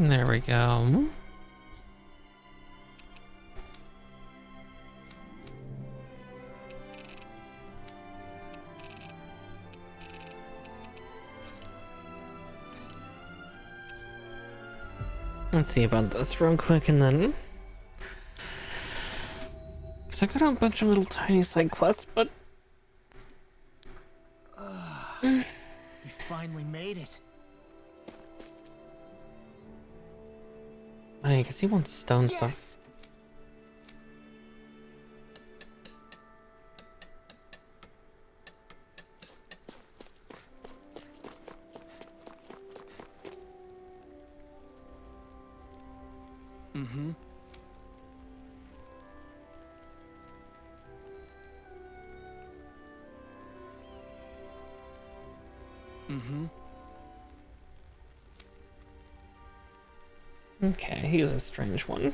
There we go. Let's see about this real quick and then... So I got a bunch of little tiny side quests, but... You finally made it. I guess he wants stone stuff. Mm-hmm. Mm-hmm. Okay, he's a strange one.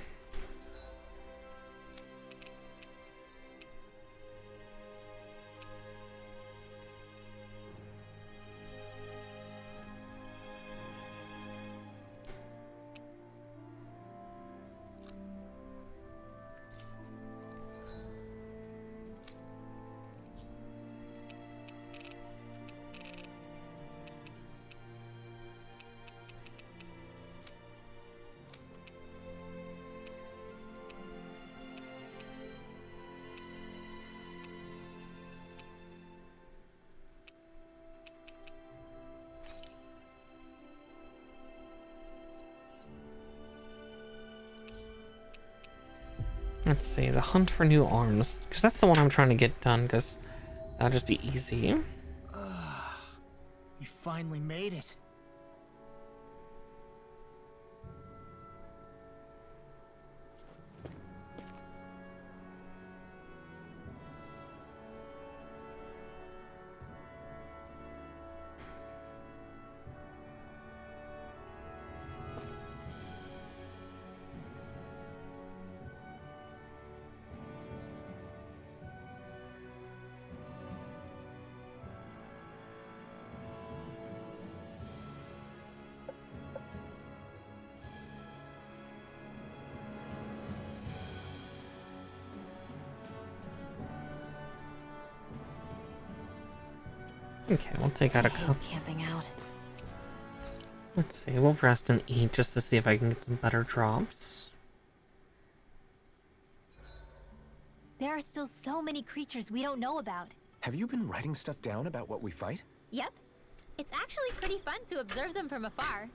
Let's see, the hunt for new arms. Because that's the one I'm trying to get done, because that'll just be easy. You finally made it. Okay, we'll take out a couple. Camping out. Let's see, we'll rest and eat just to see if I can get some better drops. There are still so many creatures we don't know about. Have you been writing stuff down about what we fight? Yep. It's actually pretty fun to observe them from afar.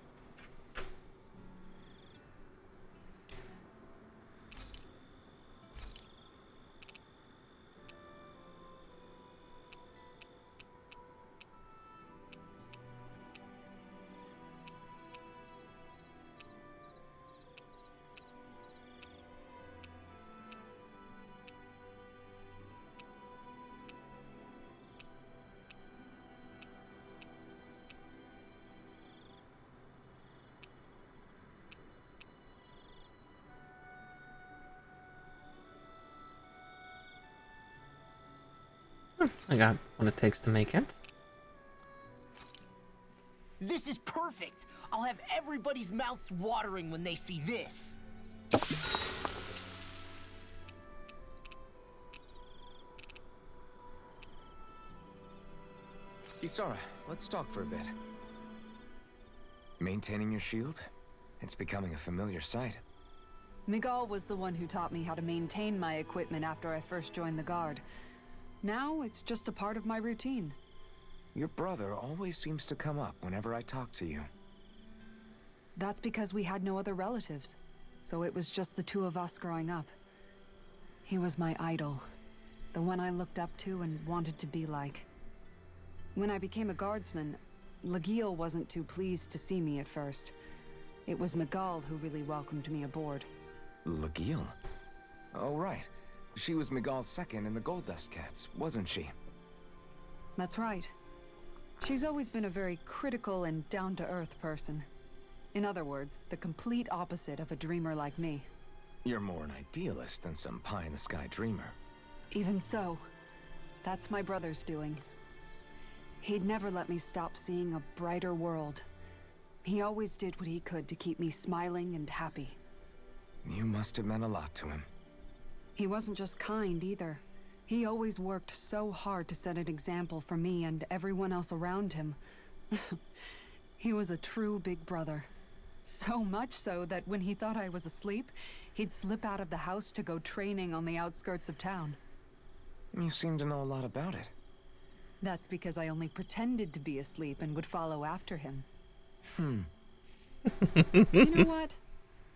I got what it takes to make it. This is perfect. I'll have everybody's mouths watering when they see this. Isara, let's talk for a bit. Maintaining your shield? It's becoming a familiar sight. Miguel was the one who taught me how to maintain my equipment after I first joined the Guard. Now it's just a part of my routine. Your brother always seems to come up whenever I talk to you. That's because we had no other relatives, so it was just the two of us growing up. He was my idol, the one I looked up to and wanted to be like. When I became a guardsman, Lagiel wasn't too pleased to see me at first. It was Miguel who really welcomed me aboard. Lagiel? Oh, right. She was Miguel's second in the Gold Dust Cats, wasn't she? That's right. She's always been a very critical and down-to-earth person. In other words, the complete opposite of a dreamer like me. You're more an idealist than some pie-in-the-sky dreamer. Even so, that's my brother's doing. He'd never let me stop seeing a brighter world. He always did what he could to keep me smiling and happy. You must have meant a lot to him. He wasn't just kind either. He always worked so hard to set an example for me and everyone else around him. He was a true big brother. So much so that when he thought I was asleep, he'd slip out of the house to go training on the outskirts of town. You seem to know a lot about it. That's because I only pretended to be asleep and would follow after him. You know what?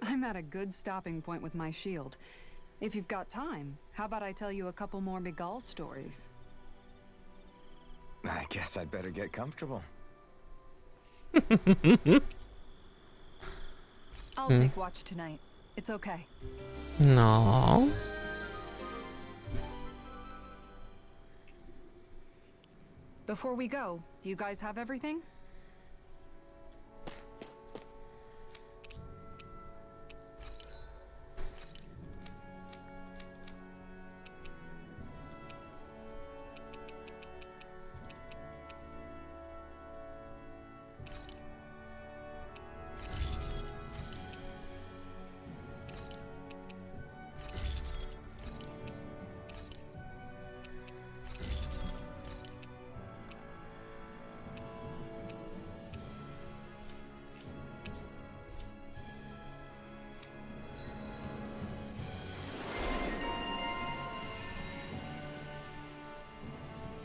I'm at a good stopping point with my shield. If you've got time, how about I tell you a couple more Miguel stories? I guess I'd better get comfortable. I'll take watch tonight. It's okay. No. Before we go, do you guys have everything?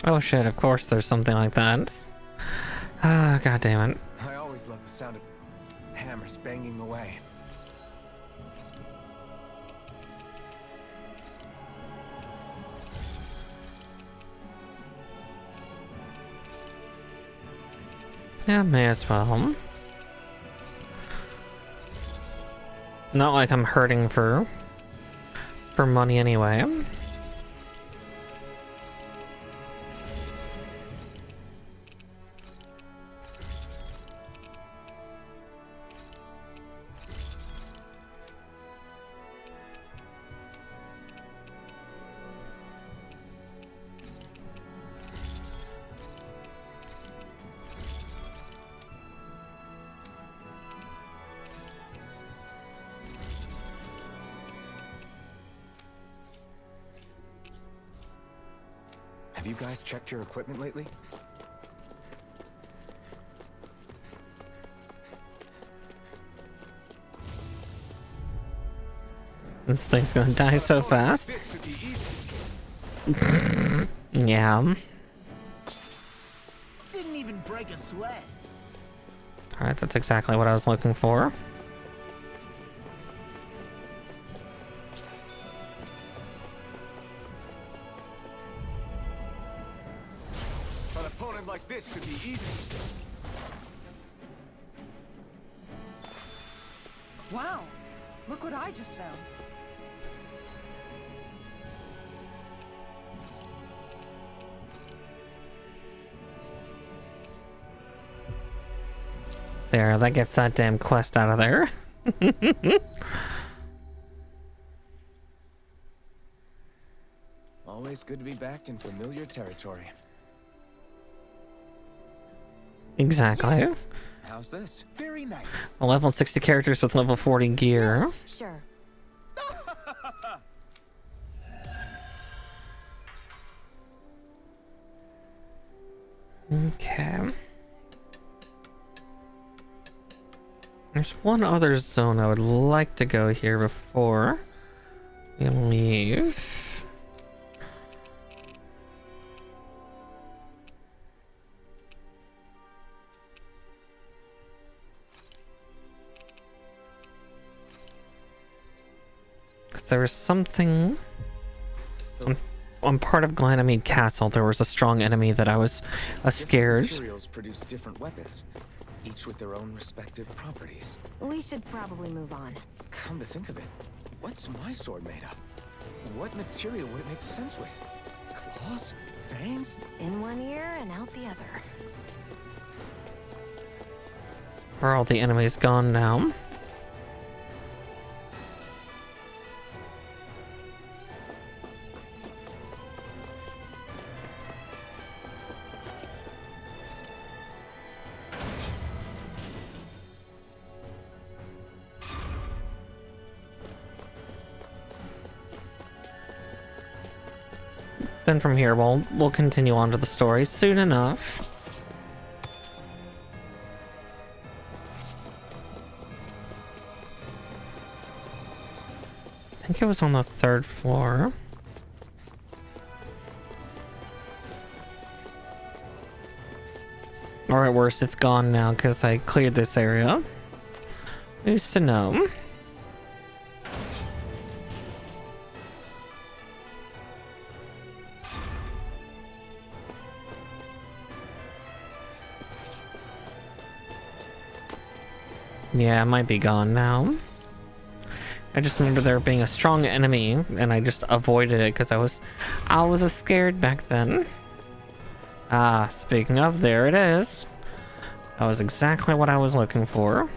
Oh shit, of course there's something like that. Ah, god damn it. I always love the sound of hammers banging away. Yeah, may as well. Not like I'm hurting for money anyway. Have you guys checked your equipment lately? This thing's gonna die so fast. Yeah. Didn't even break a sweat. Alright, that's exactly what I was looking for. An opponent like this should be easy. Wow! Look what I just found. There, that gets that damn quest out of there. Always good to be back in familiar territory. Exactly. How's this? Very nice. A level 60 characters with level 40 gear. Sure. Okay. There's one other zone I would like to go here before we leave. There was something on part of Ganymede Castle. There was a strong enemy that I was scared. Materials produce different weapons, each with their own respective properties. We should probably move on. Come to think of it, what's my sword made of? What material would it make sense with? Claws? Fangs? In one ear and out the other. Are all the enemies gone now? Then from here, we'll continue on to the story soon enough. I think it was on the 3rd floor. Or at worst, it's gone now because I cleared this area. Who's to know? Yeah, it might be gone now. I just remember there being a strong enemy, and I just avoided it because I was scared back then. Ah, speaking of, there it is. That was exactly what I was looking for.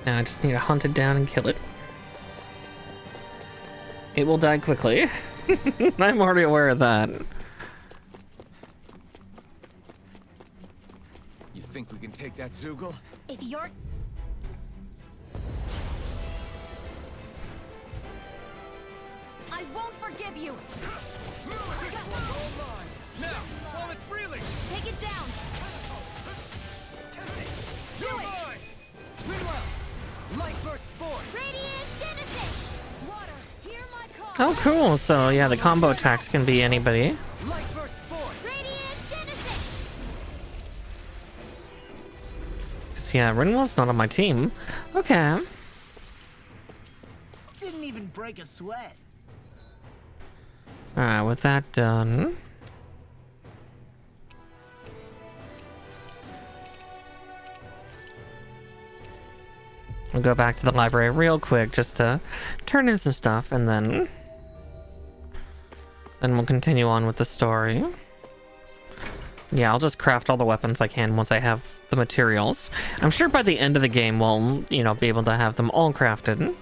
Now I just need to hunt it down and kill it. It will die quickly. I'm already aware of that. You think we can take that Zoogle? If you're... I won't forgive you! Now, while it's reeling! Take it down! Do it! Meanwhile, light burst forth! Radiant Genesis! Water, hear my call! Oh, cool. So, yeah, the combo attacks can be anybody. Light burst forth! Radiant Genesis! So, yeah, Rinwell's not on my team. Okay. Didn't even break a sweat. Alright, with that done... I'll go back to the library real quick just to turn in some stuff, and then we'll continue on with the story. Yeah, I'll just craft all the weapons I can once I have the materials. I'm sure by the end of the game we'll, you know, be able to have them all crafted.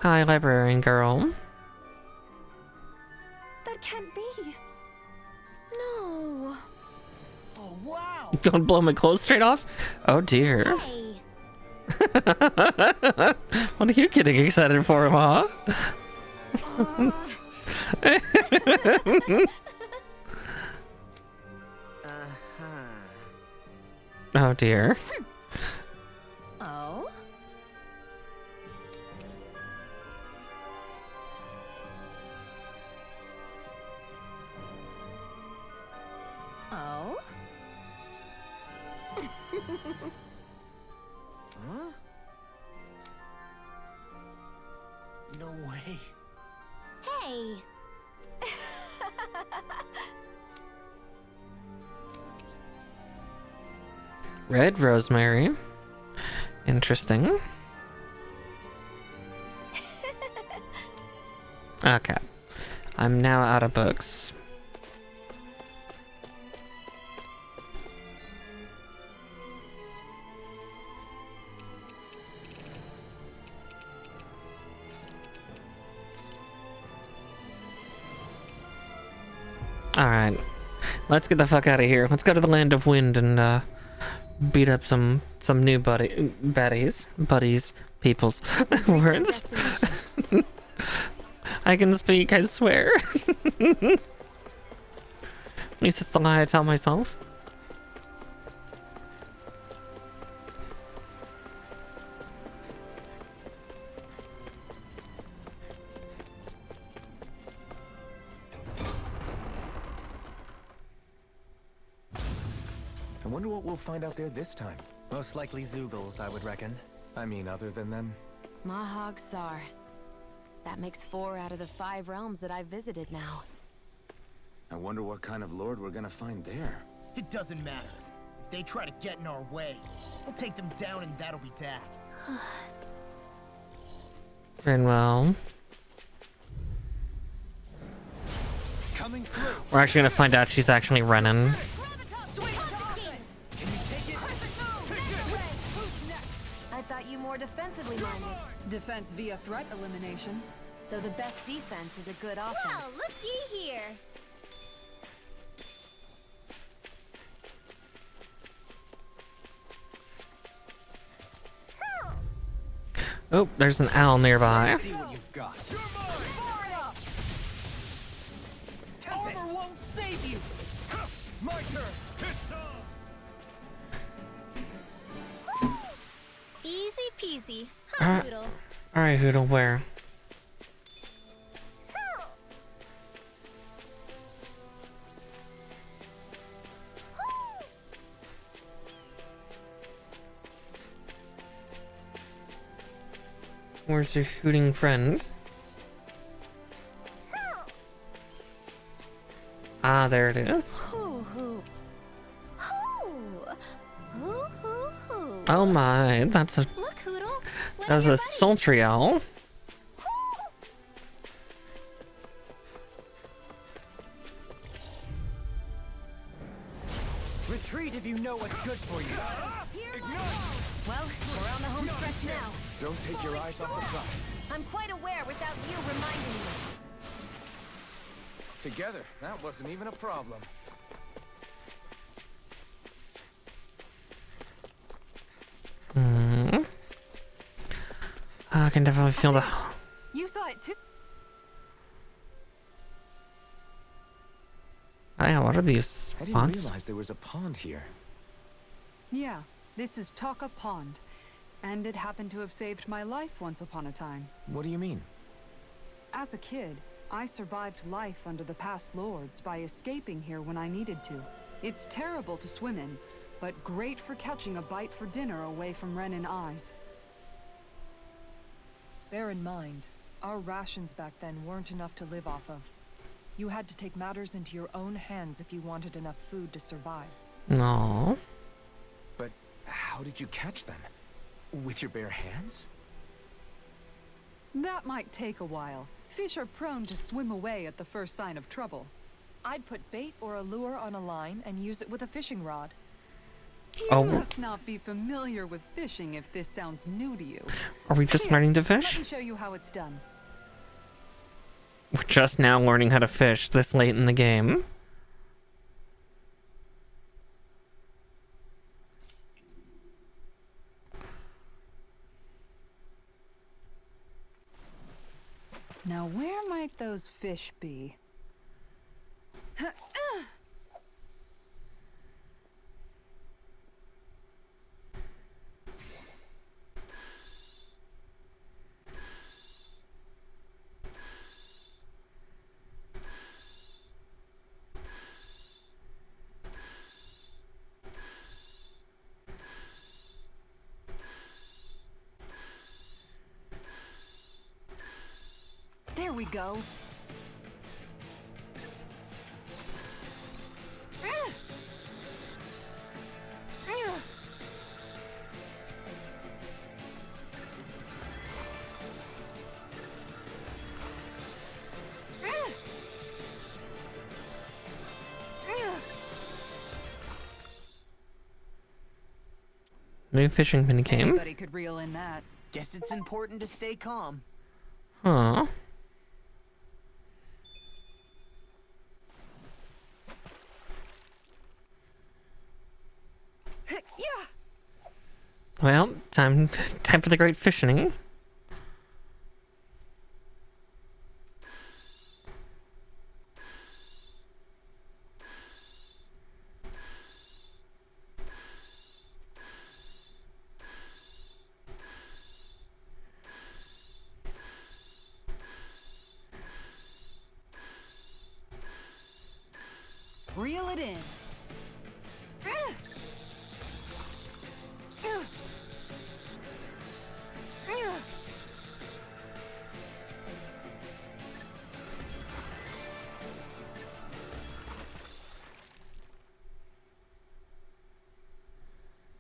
Hi, librarian girl. That can't be. No. Oh, wow! Gonna blow my clothes straight off? Oh dear. Hey. What are you getting excited for, huh? Oh dear. Oh? Oh? Huh? No way. Hey. Red rosemary. Interesting. Okay. I'm now out of books. Alright. Let's get the fuck out of here. Let's go to the land of wind and beat up some new buddies, peoples, words. I can speak, I swear. At least it's the lie I tell myself. I wonder what we'll find out there this time. Most likely Zoogles, I would reckon. I mean, other than them. Mahag Sar. That makes 4 out of the 5 realms that I've visited now. I wonder what kind of lord we're gonna find there. It doesn't matter. If they try to get in our way, we'll take them down and that'll be that. Rinwell. Coming through. We're actually gonna find out she's actually Renan. I thought you more defensively minded. Defense via threat elimination. So the best defense is a good offense. Well, looky here. Oh, there's an owl nearby. See what you've got. Armor won't save you! My turn. Easy peasy. Alright. Hoodle. Alright, Hoodle, where? Where's your shooting friend? Ah, there it is. Hoo hoo. Hoo. Hoo hoo hoo. Oh my, that's a Look, Hoodle. that's a sultry owl. Retreat if you know what's good for you. Well, we're on the home stretch now. Don't take your eyes off the prize. I'm quite aware without you reminding me. Together, that wasn't even a problem. I can definitely feel the. You saw it too. Oh yeah, what are these I didn't spots? realize there was a pond here. Yeah, this is Taka Pond. And it happened to have saved my life once upon a time. What do you mean? As a kid, I survived life under the past lords by escaping here when I needed to. It's terrible to swim in, but great for catching a bite for dinner away from Renin eyes. Bear in mind, our rations back then weren't enough to live off of. You had to take matters into your own hands if you wanted enough food to survive. No. But how did you catch them? With your bare hands? That might take a while. Fish are prone to swim away at the first sign of trouble. I'd put bait or a lure on a line and use it with a fishing rod. You must not be familiar with fishing if this sounds new to you. Are we just learning to fish? Let me show you how it's done. We're just now learning how to fish this late in the game. Now where might those fish be? There we go. New fishing mini game. Anybody could reel in that. Guess it's important to stay calm. Huh. Well, time for the great fishing. Reel it in.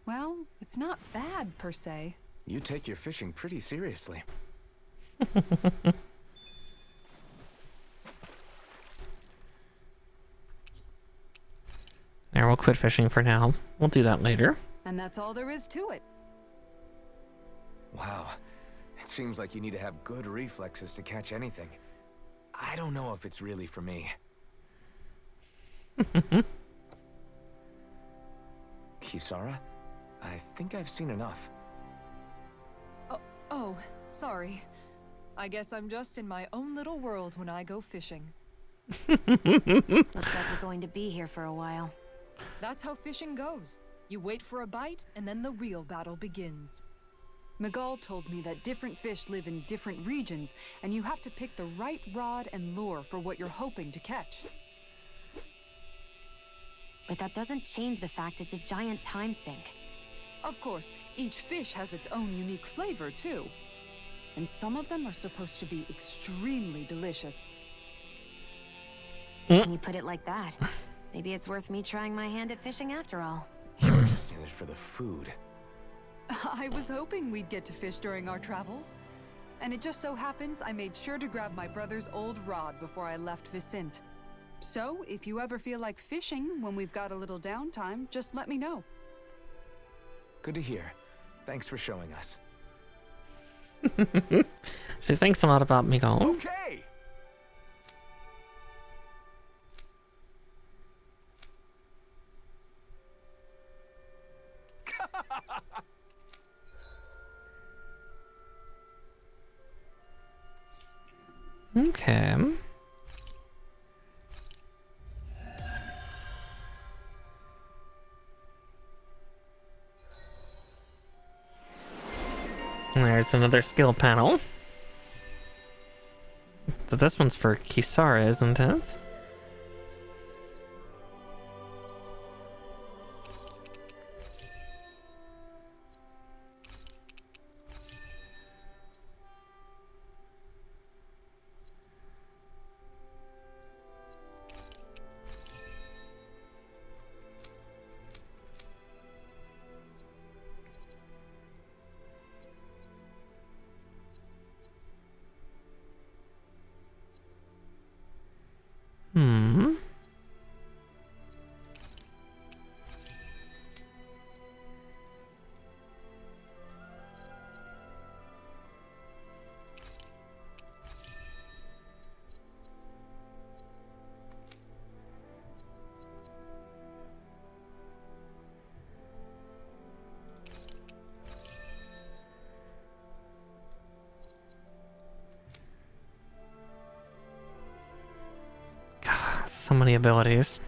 Well, it's not bad per se. You take your fishing pretty seriously. There, we'll quit fishing for now. We'll do that later. And that's all there is to it. Wow. It seems like you need to have good reflexes to catch anything. I don't know if it's really for me. Kisara? I think I've seen enough. Oh, sorry. I guess I'm just in my own little world when I go fishing. Looks like we're going to be here for a while. That's how fishing goes. You wait for a bite, and then the real battle begins. Miguel told me that different fish live in different regions, and you have to pick the right rod and lure for what you're hoping to catch. But that doesn't change the fact it's a giant time sink. Of course, each fish has its own unique flavor, too. And some of them are supposed to be extremely delicious. When you put it like that, maybe it's worth me trying my hand at fishing after all. You're just in it for the food. I was hoping we'd get to fish during our travels. And it just so happens I made sure to grab my brother's old rod before I left Vicente. So, if you ever feel like fishing when we've got a little downtime, just let me know. Good to hear. Thanks for showing us. She thinks a lot about Miguel. Okay! Okay. There's another skill panel. So this one's for Kisara, isn't it? Hmm. So many abilities.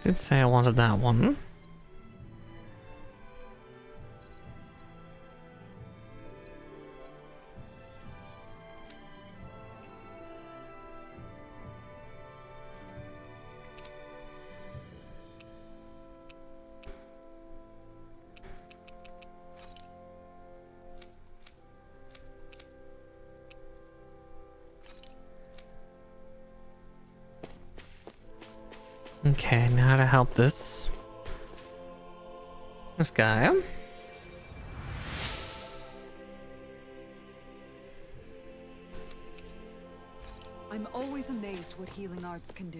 Did say I wanted that one. Okay, now to help this guy. I'm always amazed what healing arts can do.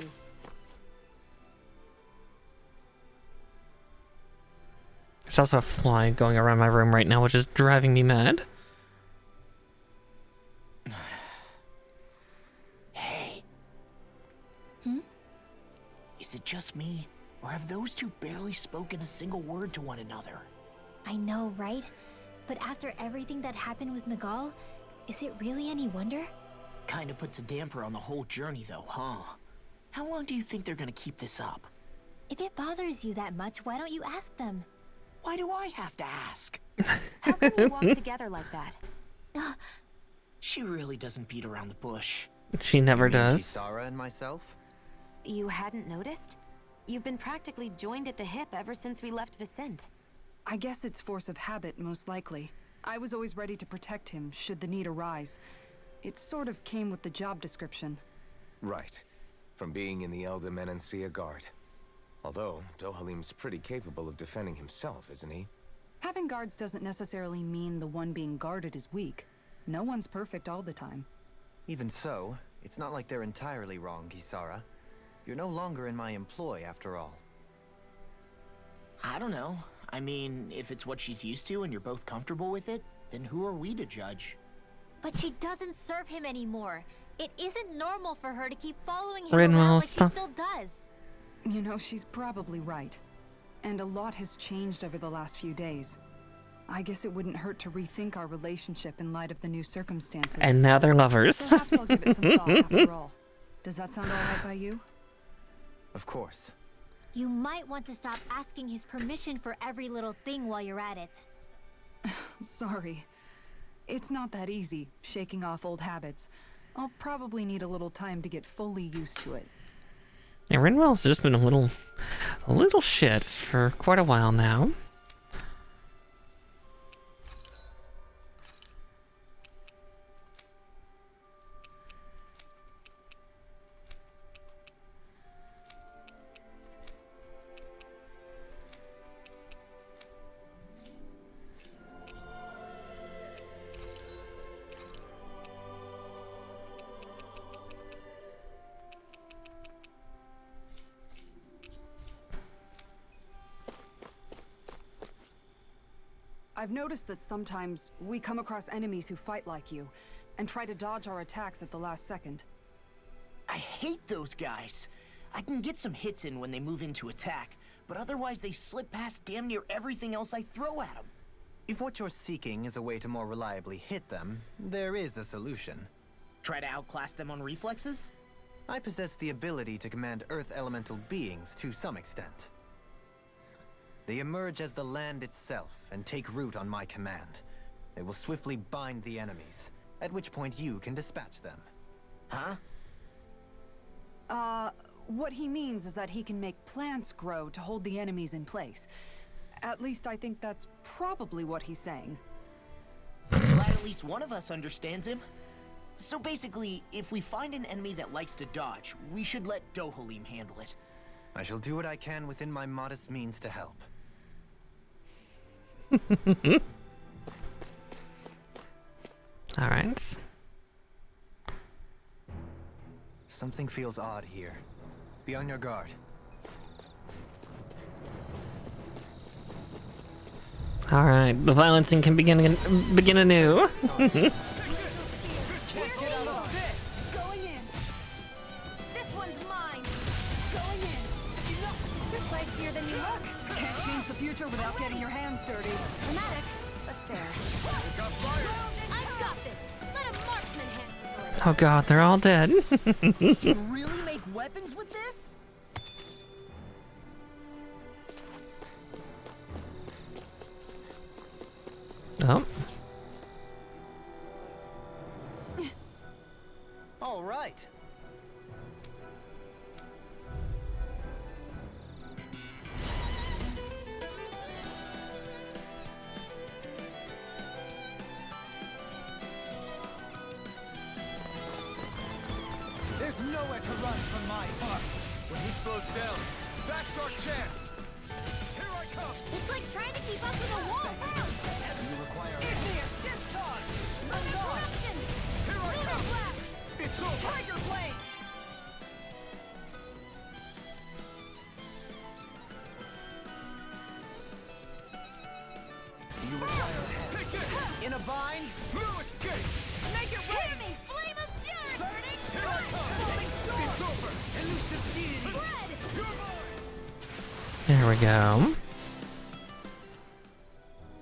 There's also a fly going around my room right now, which is driving me mad. Hey. Is it just me, or have those two barely spoken a single word to one another? I know, right? But after everything that happened with Miguel, is it really any wonder? Kinda puts a damper on the whole journey though, huh? How long do you think they're gonna keep this up? If it bothers you that much, why don't you ask them? Why do I have to ask? How can you walk together like that? She really doesn't beat around the bush. She never does. Kisara and myself? You hadn't noticed? You've been practically joined at the hip ever since we left Vicente. I guess it's force of habit, most likely. I was always ready to protect him, should the need arise. It sort of came with the job description. Right. From being in the Elder Menancia Guard. Although, Dohalim's pretty capable of defending himself, isn't he? Having guards doesn't necessarily mean the one being guarded is weak. No one's perfect all the time. Even so, it's not like they're entirely wrong, Kisara. You're no longer in my employ, after all. I don't know. I mean, if it's what she's used to and you're both comfortable with it, then who are we to judge? But she doesn't serve him anymore. It isn't normal for her to keep following him Rinwell, around like stop. she still does. You know, she's probably right. And a lot has changed over the last few days. I guess it wouldn't hurt to rethink our relationship in light of the new circumstances. And now they're lovers. Perhaps I'll give it some thought after all. Does that sound alright by you? Of course. You might want to stop asking his permission for every little thing while you're at it. Sorry. It's not that easy, shaking off old habits. I'll probably need a little time to get fully used to it. Yeah, Rinwell's just been a little shit for quite a while now. I've noticed that sometimes we come across enemies who fight like you, and try to dodge our attacks at the last second. I hate those guys. I can get some hits in when they move into attack, but otherwise they slip past damn near everything else I throw at them. If what you're seeking is a way to more reliably hit them, there is a solution. Try to outclass them on reflexes? I possess the ability to command Earth elemental beings to some extent. They emerge as the land itself and take root on my command. They will swiftly bind the enemies, at which point you can dispatch them. Huh? What he means is that he can make plants grow to hold the enemies in place. At least I think that's probably what he's saying. Glad at least one of us understands him. So basically, if we find an enemy that likes to dodge, we should let Dohalim handle it. I shall do what I can within my modest means to help. All right. Something feels odd here. Be on your guard. All right. The violencing can begin anew. Going in. This one's mine. Going in. You're feistier than you look. Can't change the future without getting your hands dirty. Dramatic, but fair. I've got this. Let a marksman handle it. Oh god, they're all dead. You really make weapons with this? Oh. All right. There's nowhere to run from my heart. When he slows down, that's our chance. Here I come. It's like trying to keep up with a wall. You require Discard. Interruption. Here I come. Blast. It's over. Tiger blade. You require help. Take this. In a bind, no escape. Make it rain. Hear me. Flame of fury. Burning. Here I come. Falling storm. It's over. Elusive deity. Red. You're mine. There we go.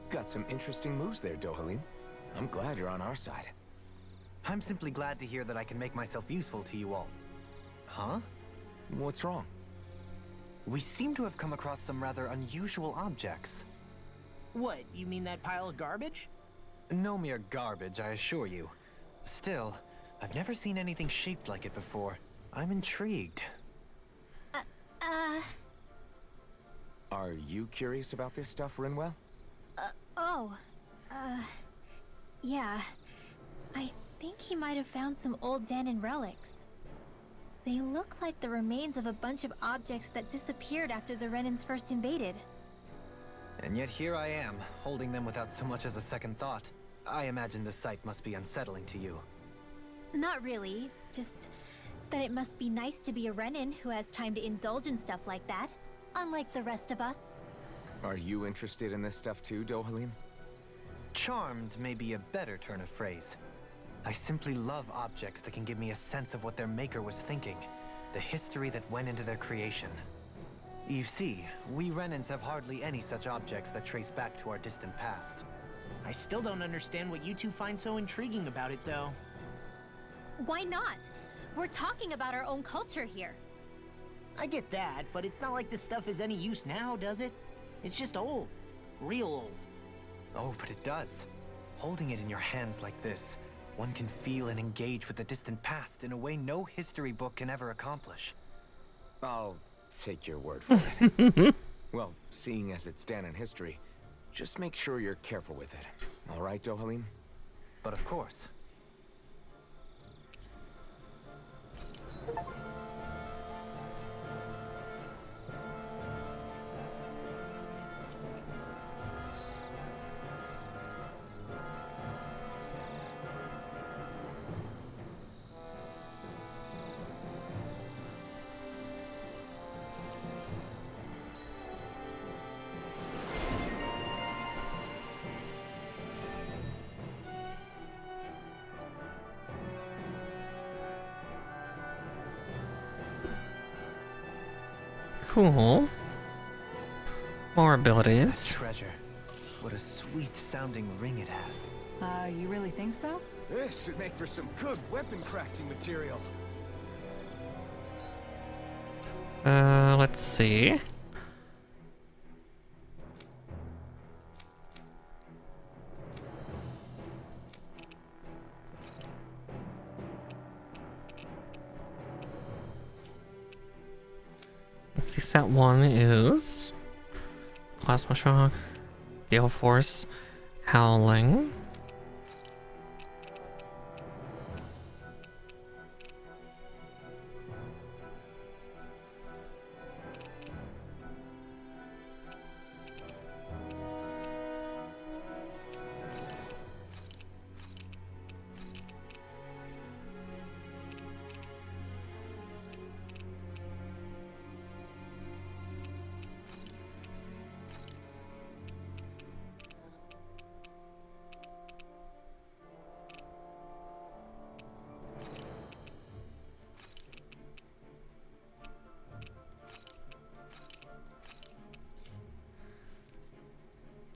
Got some interesting moves there, Dohalim. I'm glad you're on our side. I'm simply glad to hear that I can make myself useful to you all. Huh? What's wrong? We seem to have come across some rather unusual objects. What, you mean that pile of garbage? No mere garbage, I assure you. Still, I've never seen anything shaped like it before. I'm intrigued. Are you curious about this stuff, Rinwell? Yeah. I think he might have found some old Danon relics. They look like the remains of a bunch of objects that disappeared after the Renans first invaded. And yet here I am, holding them without so much as a second thought. I imagine the sight must be unsettling to you. Not really, just that it must be nice to be a Renan who has time to indulge in stuff like that, unlike the rest of us. Are you interested in this stuff too, Dohalim? Charmed may be a better turn of phrase. I simply love objects that can give me a sense of what their maker was thinking, the history that went into their creation. You see, we Renans have hardly any such objects that trace back to our distant past. I still don't understand what you two find so intriguing about it, though. Why not? We're talking about our own culture here. I get that, but it's not like this stuff is any use now, does it? It's just old. Real old. Oh, but it does. Holding it in your hands like this, one can feel and engage with the distant past in a way no history book can ever accomplish. I'll take your word for it. Well, seeing as it's Danon history, just make sure you're careful with it. All right, Dohalim? But of course. Cool. More abilities. Treasure. What a sweet sounding ring it has. You really think so? This should make for some good weapon crafting material. Let's see. Let's see, set 1 is Plasma Shock, Gale Force, Howling.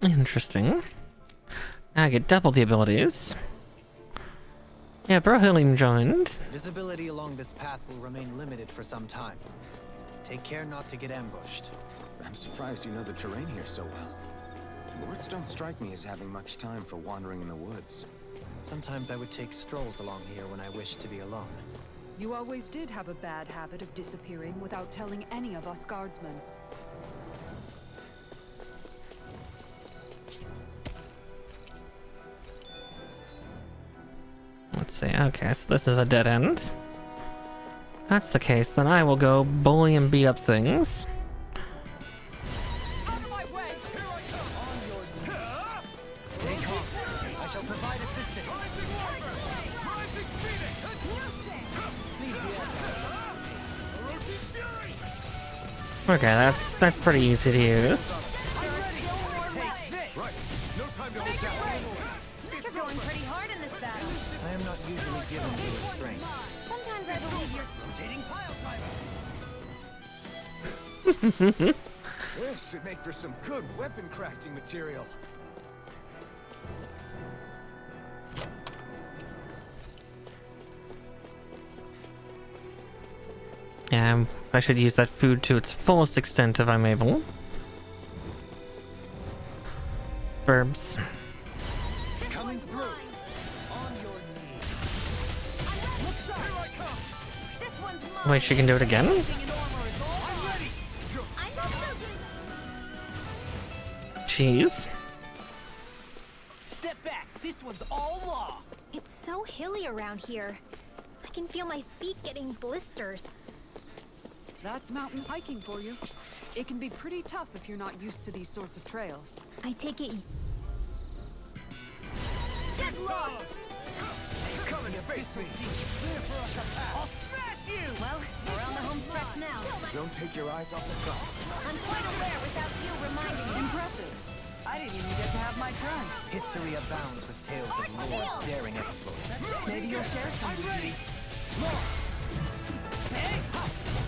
Interesting. Now I get double the abilities. Yeah, Brohalim joined. Visibility along this path will remain limited for some time. Take care not to get ambushed. I'm surprised you know the terrain here so well. Lords don't strike me as having much time for wandering in the woods. Sometimes I would take strolls along here when I wished to be alone. You always did have a bad habit of disappearing without telling any of us guardsmen. Let's see. Okay, so this is a dead end. If that's the case, then I will go bully and beat up things. Out of my way! Here I come! On your knees. Stay calm. I shall provide assistance. Rising Phoenix! Okay, that's pretty easy to use. Right. No time to hold down. You're going pretty hard in this battle. I am not usually given to restraint. Sometimes I believe you're Rotating pile timer. This should make for some good weapon crafting material. Yeah, I should use that food to its fullest extent if I'm able. Verbs. Coming through. On your knees. Look sharp. Here I come. This one's mine. Wait, she can do it again? I'm ready. I'm not Jeez. Step back. This one's all law. It's so hilly around here. I can feel my feet getting blisters. That's mountain hiking for you. It can be pretty tough if you're not used to these sorts of trails. I take it Get lost! Coming to face me! I'll smash you! Well, we're on the home stretch now. Don't take your eyes off the prize. I'm quite aware without you reminding me. Impressive. I didn't even get to have my turn. History abounds with tales of lords daring exploits. Maybe you'll share some with me.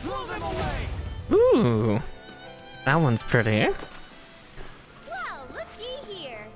Blow them away! Ooh, that one's pretty. Well, looky here.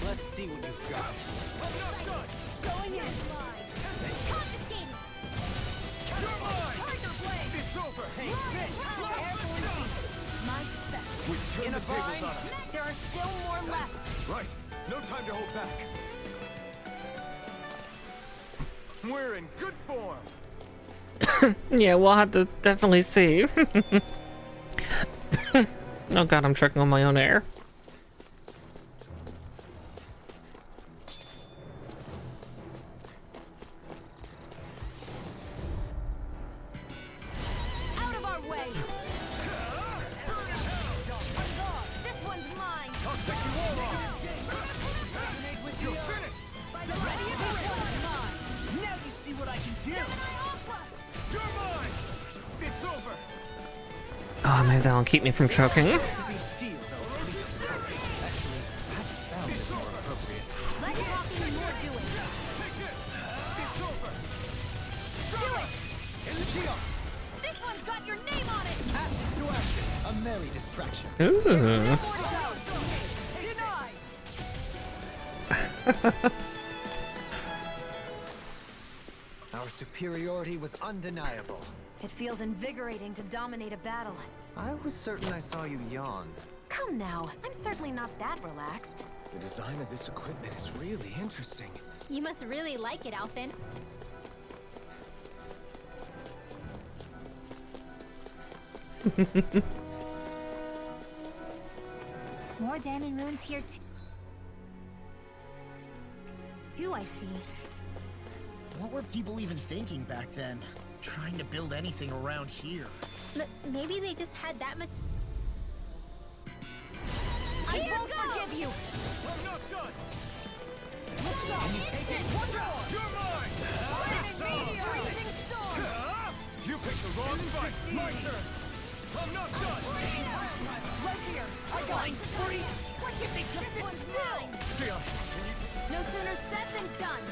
Let's see what you've got. Going in. Confiscated. You're mine! Tiger blade. It's over! Take this! My spec. We've turned In a the tables bind? on her. There are still more left. Right. No time to hold back. We're in good form. Yeah, we'll have to definitely see. Oh god, I'm choking on my own air. Out of our way! This one's mine! I'll take you all off! You're finished! Ready? This one's mine! Now you see what I can do! You're mine! It's over! Oh, maybe that'll keep me from choking. To be sealed, though. Actually, perhaps bound is more appropriate. Less talking and more doing. Take this! It's over! Do it! In the key off! This one's got your name on it! Action to action. A merry distraction. Ooh. More to go. Denied! Our superiority was undeniable. It feels invigorating to dominate a battle. I was certain I saw you yawn. Come now, I'm certainly not that relaxed. The design of this equipment is really interesting. You must really like it, Alphen. More Danon ruins here too. Who I see. What were people even thinking back then? Trying to build anything around here. Maybe they just had that much. I won't forgive you! I'm not done! Can you take it? You're mine! Freezing storm! You picked the wrong fight! My turn! I'm not done! Right here! I got freeze! What gives me just one mine? Sion, can you... No sooner said than done!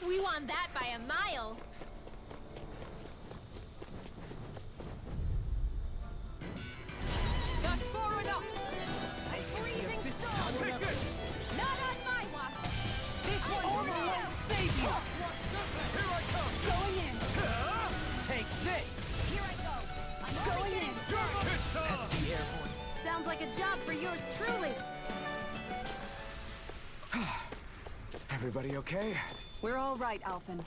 We won that by a mile. That's far enough! A freezing storm! Take this! Not on my watch! This one will save you! Here I come! Going in! Take this! Here I go! I'm going in! Pesky airborne. Sounds like a job for yours truly! Everybody okay? We're all right, Alphen.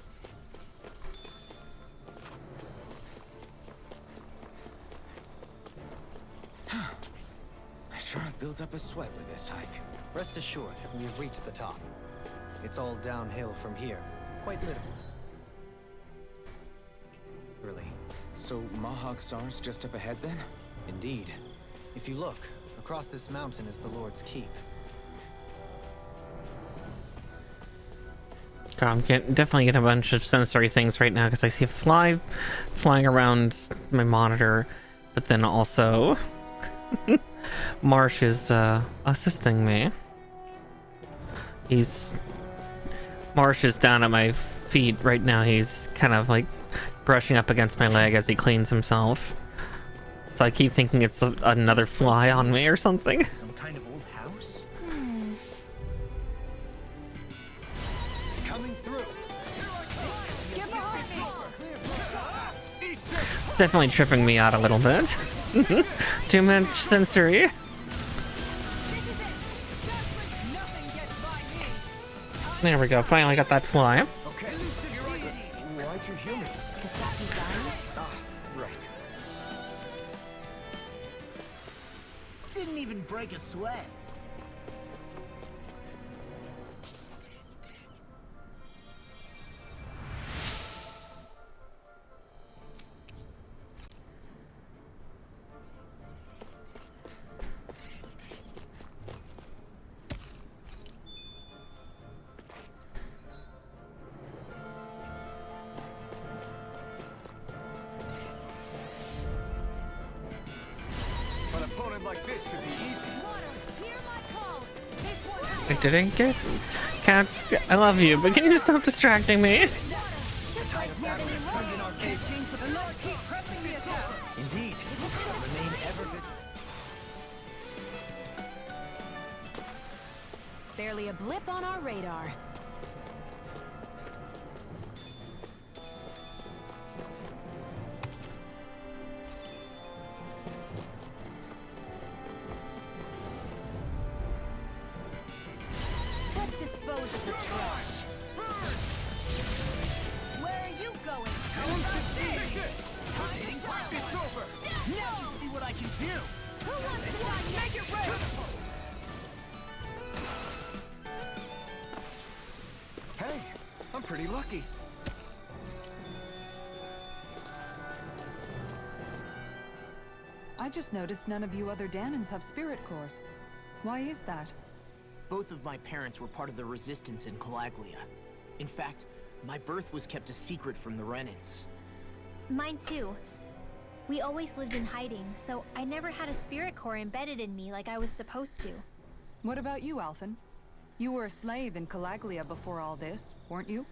I sure have built up a sweat with this hike. Rest assured, we've reached the top. It's all downhill from here. Quite literally. Really. So Mahag Sar's just up ahead then? Indeed. If you look, across this mountain is the Lord's Keep. God, I'm definitely getting a bunch of sensory things right now because I see a fly flying around my monitor, but then also Marsh is assisting me. Marsh is down at my feet right now. He's kind of like brushing up against my leg as he cleans himself. So I keep thinking it's another fly on me or something. Some kind of old house? Coming through. It's definitely tripping me out a little bit. Too much sensory. There we go, finally got that fly. Okay, you're right. Why'd you heal me? Ah, right. Didn't even break a sweat. An opponent like this should be easy. I didn't get cats. I love you, but can you just stop distracting me? Indeed. Remain ever vigilant. Barely a blip on our radar. Let's dispose of the trash. Where are you going? It's over. Now see what I can do. Who wants to die? Make it rain! Hey, I'm pretty lucky. I just noticed none of you other Danans have spirit cores. Why is that? Both of my parents were part of the resistance in Calaglia. In fact, my birth was kept a secret from the Renans. Mine too. We always lived in hiding, so I never had a spirit core embedded in me like I was supposed to. What about you, Alphen? You were a slave in Calaglia before all this, weren't you?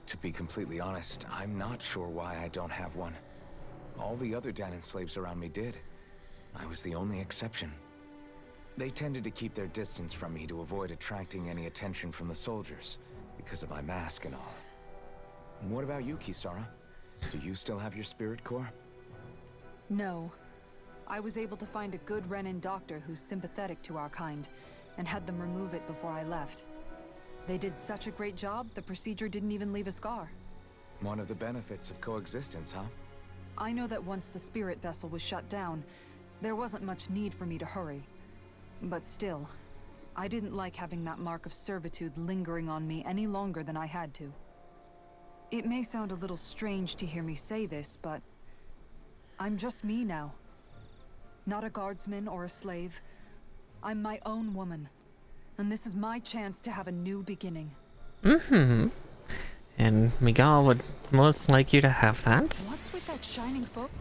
To be completely honest, I'm not sure why I don't have one. All the other Danan slaves around me did. I was the only exception. They tended to keep their distance from me to avoid attracting any attention from the soldiers, because of my mask and all. What about you, Kisara? Do you still have your spirit core? No. I was able to find a good Renin doctor who's sympathetic to our kind, and had them remove it before I left. They did such a great job, the procedure didn't even leave a scar. One of the benefits of coexistence, huh? I know that once the spirit vessel was shut down, there wasn't much need for me to hurry. But still, I didn't like having that mark of servitude lingering on me any longer than I had to. It may sound a little strange to hear me say this, but I'm just me now. Not a guardsman or a slave. I'm my own woman. And this is my chance to have a new beginning. Mm-hmm. And Miguel would most like you to have that. What's with that shining foot?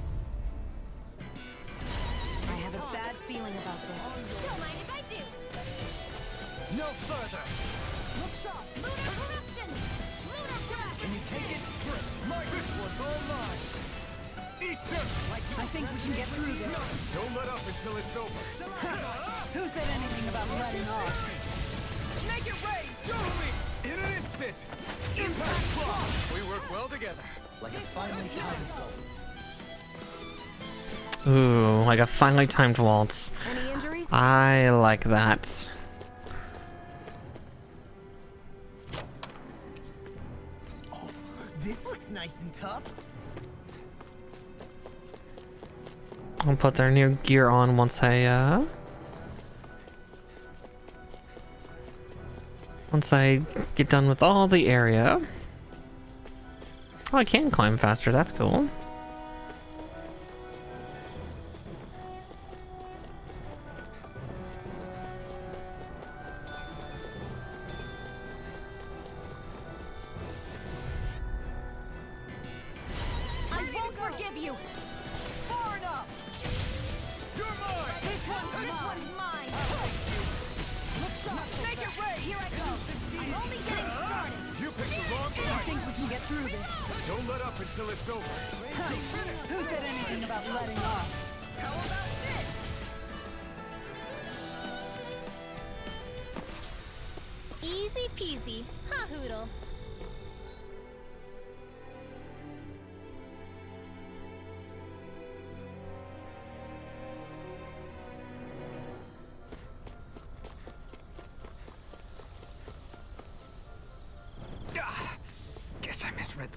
I have a bad feeling about this. Don't mind if I do. No further. Look sharp. Lunar corruption. Lunar crash. Can you take it? My this one's all mine. Eat this. I think we can get through this. Don't let up until it's over. Who said anything about letting off? Make it rain. Totally. In an instant. Impact block. We work well together. Like a finely timed bolt. Ooh, like a finely timed waltz. Any injuries? I like that. Oh, this looks nice and tough. I'll put their new gear on once I get done with all the area. Oh, I can climb faster, that's cool. I won't forgive you. Far enough. You're mine. This one's mine. Look sharp. Make it rain. Here I go. I'm only getting started. You picked the wrong I fight. think we can get through this. Don't let up until it's over. Who said anything about letting off? How about this? Easy peasy, ha hoodle. Guess I misread.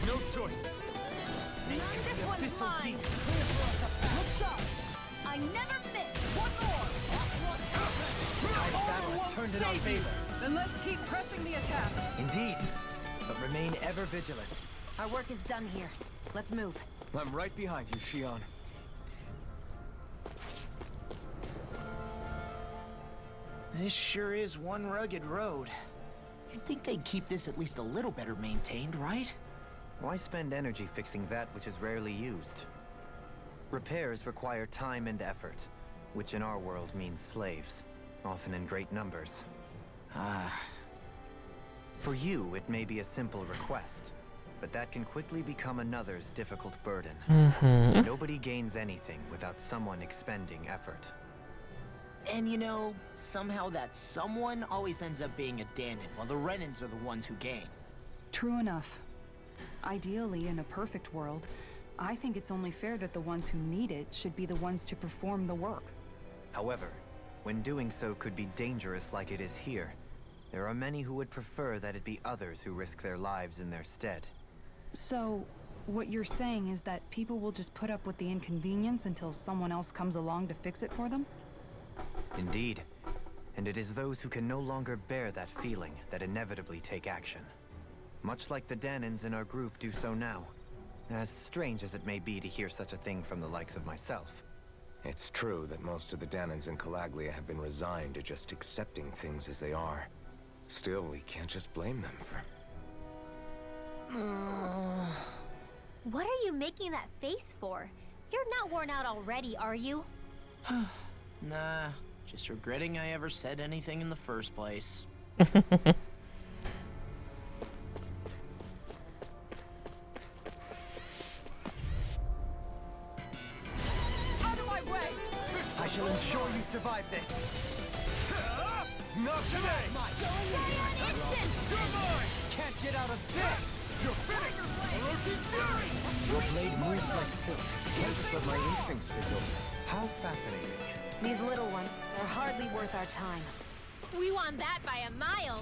No choice. This one's mine. Look sharp. I never miss. One more. Tonight's battle has turned in our favor. Then let's keep pressing the attack. Indeed. But remain ever vigilant. Our work is done here. Let's move. I'm right behind you, Shion. This sure is one rugged road. You'd think they'd keep this at least a little better maintained, right? Why spend energy fixing that which is rarely used? Repairs require time and effort, which in our world means slaves, often in great numbers. For you, it may be a simple request, but that can quickly become another's difficult burden. Nobody gains anything without someone expending effort. And you know, somehow that someone always ends up being a Danon, while the Renans are the ones who gain. True enough. Ideally, in a perfect world, I think it's only fair that the ones who need it should be the ones to perform the work. However, when doing so could be dangerous like it is here, there are many who would prefer that it be others who risk their lives in their stead. So, what you're saying is that people will just put up with the inconvenience until someone else comes along to fix it for them? Indeed. And it is those who can no longer bear that feeling that inevitably take action. Much like the Danons in our group do so now. As strange as it may be to hear such a thing from the likes of myself. It's true that most of the Danons in Calaglia have been resigned to just accepting things as they are. Still, we can't just blame them for... What are you making that face for? You're not worn out already, are you? Nah, just regretting I ever said anything in the first place. Out of my way! I shall ensure you survive this. Not today! You're mine! Can't get out of this! You're finished! Orochi's fury! Your blade moves like silk. Can't just let my instincts take over. How fascinating. These little ones are hardly worth our time. We won that by a mile.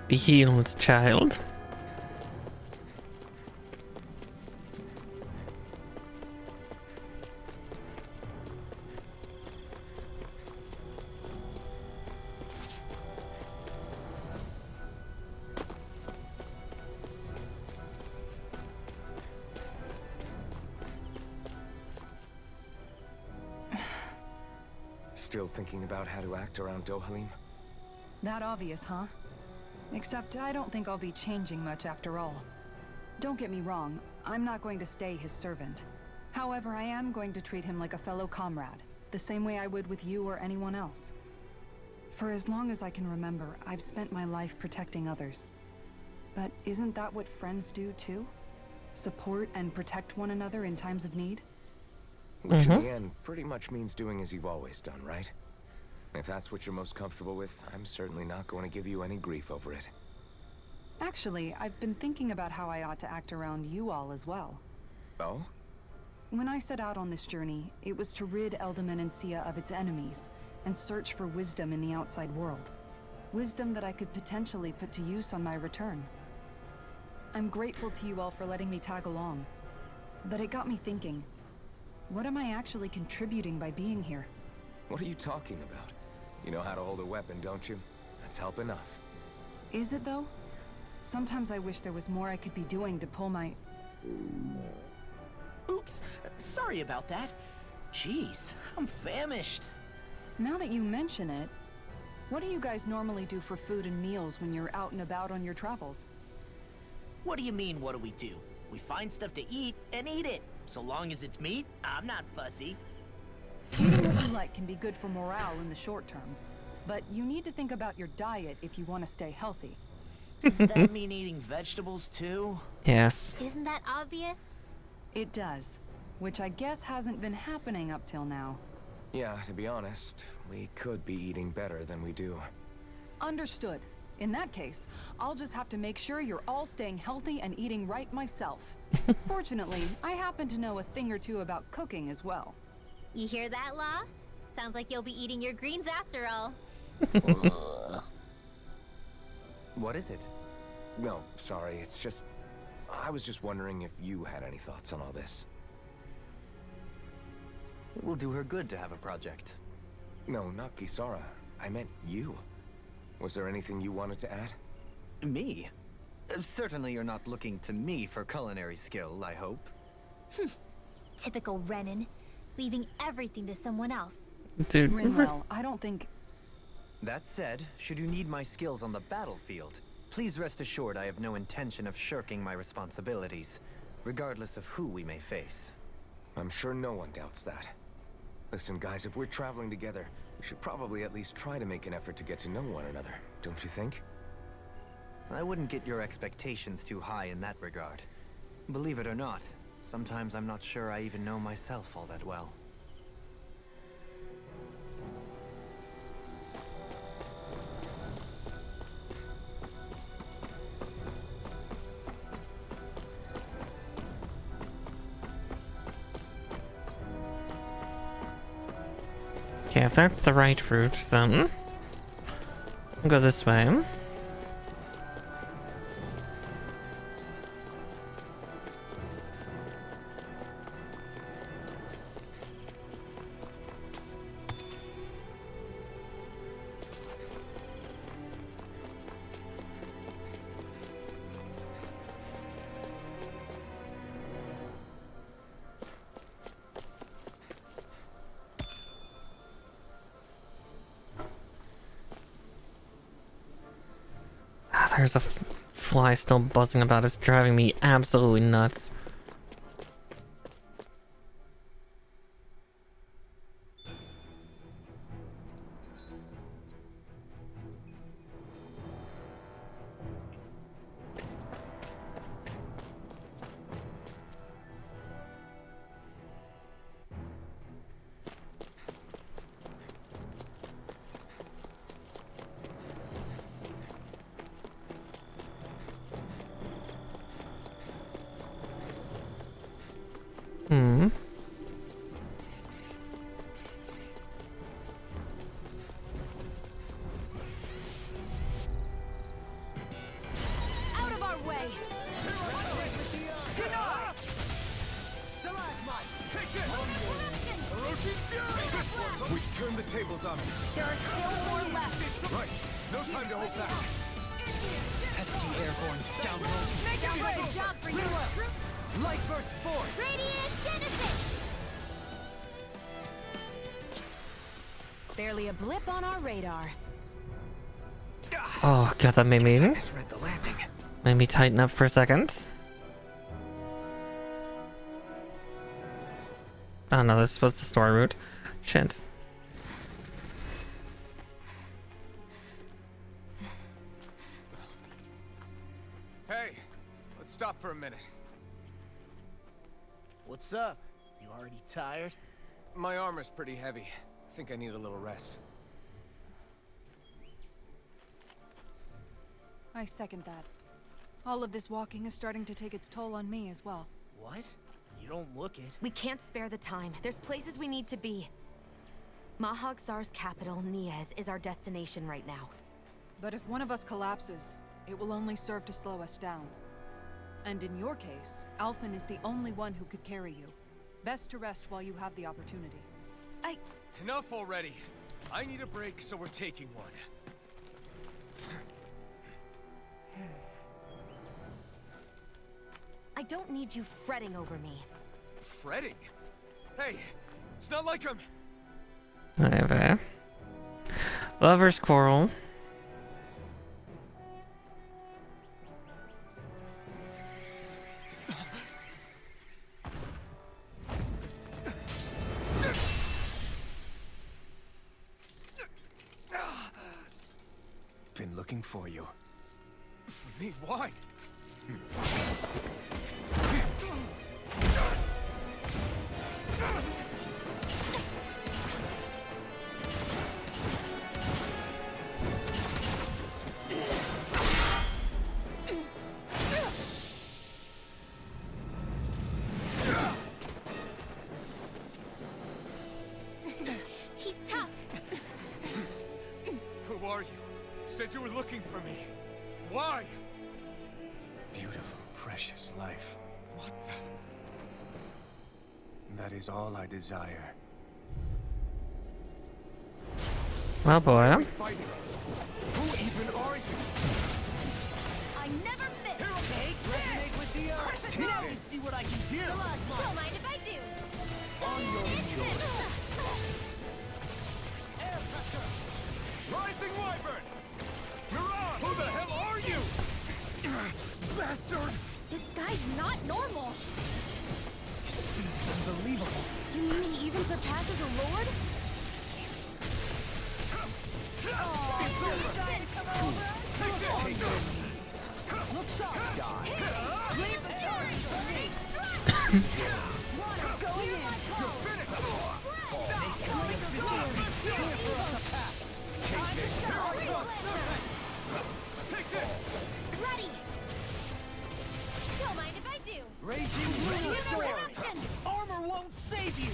Be healed, child. Still thinking about how to act around Dohalim? That obvious, huh? Except I don't think I'll be changing much after all. Don't get me wrong, I'm not going to stay his servant. However, I am going to treat him like a fellow comrade, the same way I would with you or anyone else. For as long as I can remember, I've spent my life protecting others. But isn't that what friends do too? Support and protect one another in times of need? Which in the end pretty much means doing as you've always done, right? If that's what you're most comfortable with, I'm certainly not going to give you any grief over it. Actually, I've been thinking about how I ought to act around you all as well. Oh? When I set out on this journey, it was to rid Eldaman and Sia of its enemies, and search for wisdom in the outside world. Wisdom that I could potentially put to use on my return. I'm grateful to you all for letting me tag along. But it got me thinking, what am I actually contributing by being here? What are you talking about? You know how to hold a weapon, don't you? That's help enough. Is it though? Sometimes I wish there was more I could be doing to pull my... Oops, sorry about that. Jeez, I'm famished. Now that you mention it, what do you guys normally do for food and meals when you're out and about on your travels? What do you mean, what do we do? We find stuff to eat and eat it. So long as it's meat, I'm not fussy. Eating what you like can be good for morale in the short term. But you need to think about your diet if you want to stay healthy. Does that mean eating vegetables too? Yes. Isn't that obvious? It does. Which I guess hasn't been happening up till now. Yeah, to be honest, we could be eating better than we do. Understood. In that case, I'll just have to make sure you're all staying healthy and eating right myself. Fortunately, I happen to know a thing or two about cooking as well. You hear that, Law? Sounds like you'll be eating your greens after all. What is it? No, sorry, it's just... I was just wondering if you had any thoughts on all this. It will do her good to have a project. No, not Kisara. I meant you. Was there anything you wanted to add? Me? Certainly you're not looking to me for culinary skill, I hope. Typical Renan. Leaving everything to someone else. Dude. Rinwell, I don't think... That said, should you need my skills on the battlefield, please rest assured I have no intention of shirking my responsibilities, regardless of who we may face. I'm sure no one doubts that. Listen, guys, if we're traveling together, we should probably at least try to make an effort to get to know one another, don't you think? I wouldn't get your expectations too high in that regard. Believe it or not, sometimes I'm not sure I even know myself all that well. Okay, if that's the right route, then I'll go this way. There's a fly still buzzing about. It's driving me absolutely nuts. Out of our way! We turned the tables on you. There are still more left. Right. No time to hold back. Pesky airborne scoundrels! Sounds like a job for you. Light burst forth! Radiant Genesis! Barely a blip on our radar. Oh god, that made me Misread the landing. tighten up for a second. Oh no, this was the story route. Shit. Hey, let's stop for a minute. What's up? You already tired? My armor's pretty heavy. I think I need a little rest. I second that. All of this walking is starting to take its toll on me as well. What? You don't look it. We can't spare the time. There's places we need to be. Mahag-Sar's capital, Niez, is our destination right now. But if one of us collapses, it will only serve to slow us down. And in your case, Alphen is the only one who could carry you. Best to rest while you have the opportunity. Enough already. I need a break, so we're taking one. I don't need you fretting over me. Fretting? Hey, it's not like I'm... Whatever. Lover's quarrel. looking for you. For me? Why? He's tough. Who are you? Said you were looking for me. Why? Beautiful, precious life. What the? That is all I desire. Well, boy. Fighting. Who even are you? I never miss. Okay, resonate with the earth. Now you see what I can do. Don't mind if I do. On your enjoy. Air pressure! Rising Wyvern! Mirage! Who the hell are you? Bastard! This guy's not normal. His speed is unbelievable. You mean he even surpasses a lord? Take their knees. Look sharp. Die. Leave the charge for me. Water going in. Take this! Ready. Don't mind if I do. Raging wind storm. Interruption. Armor won't save you.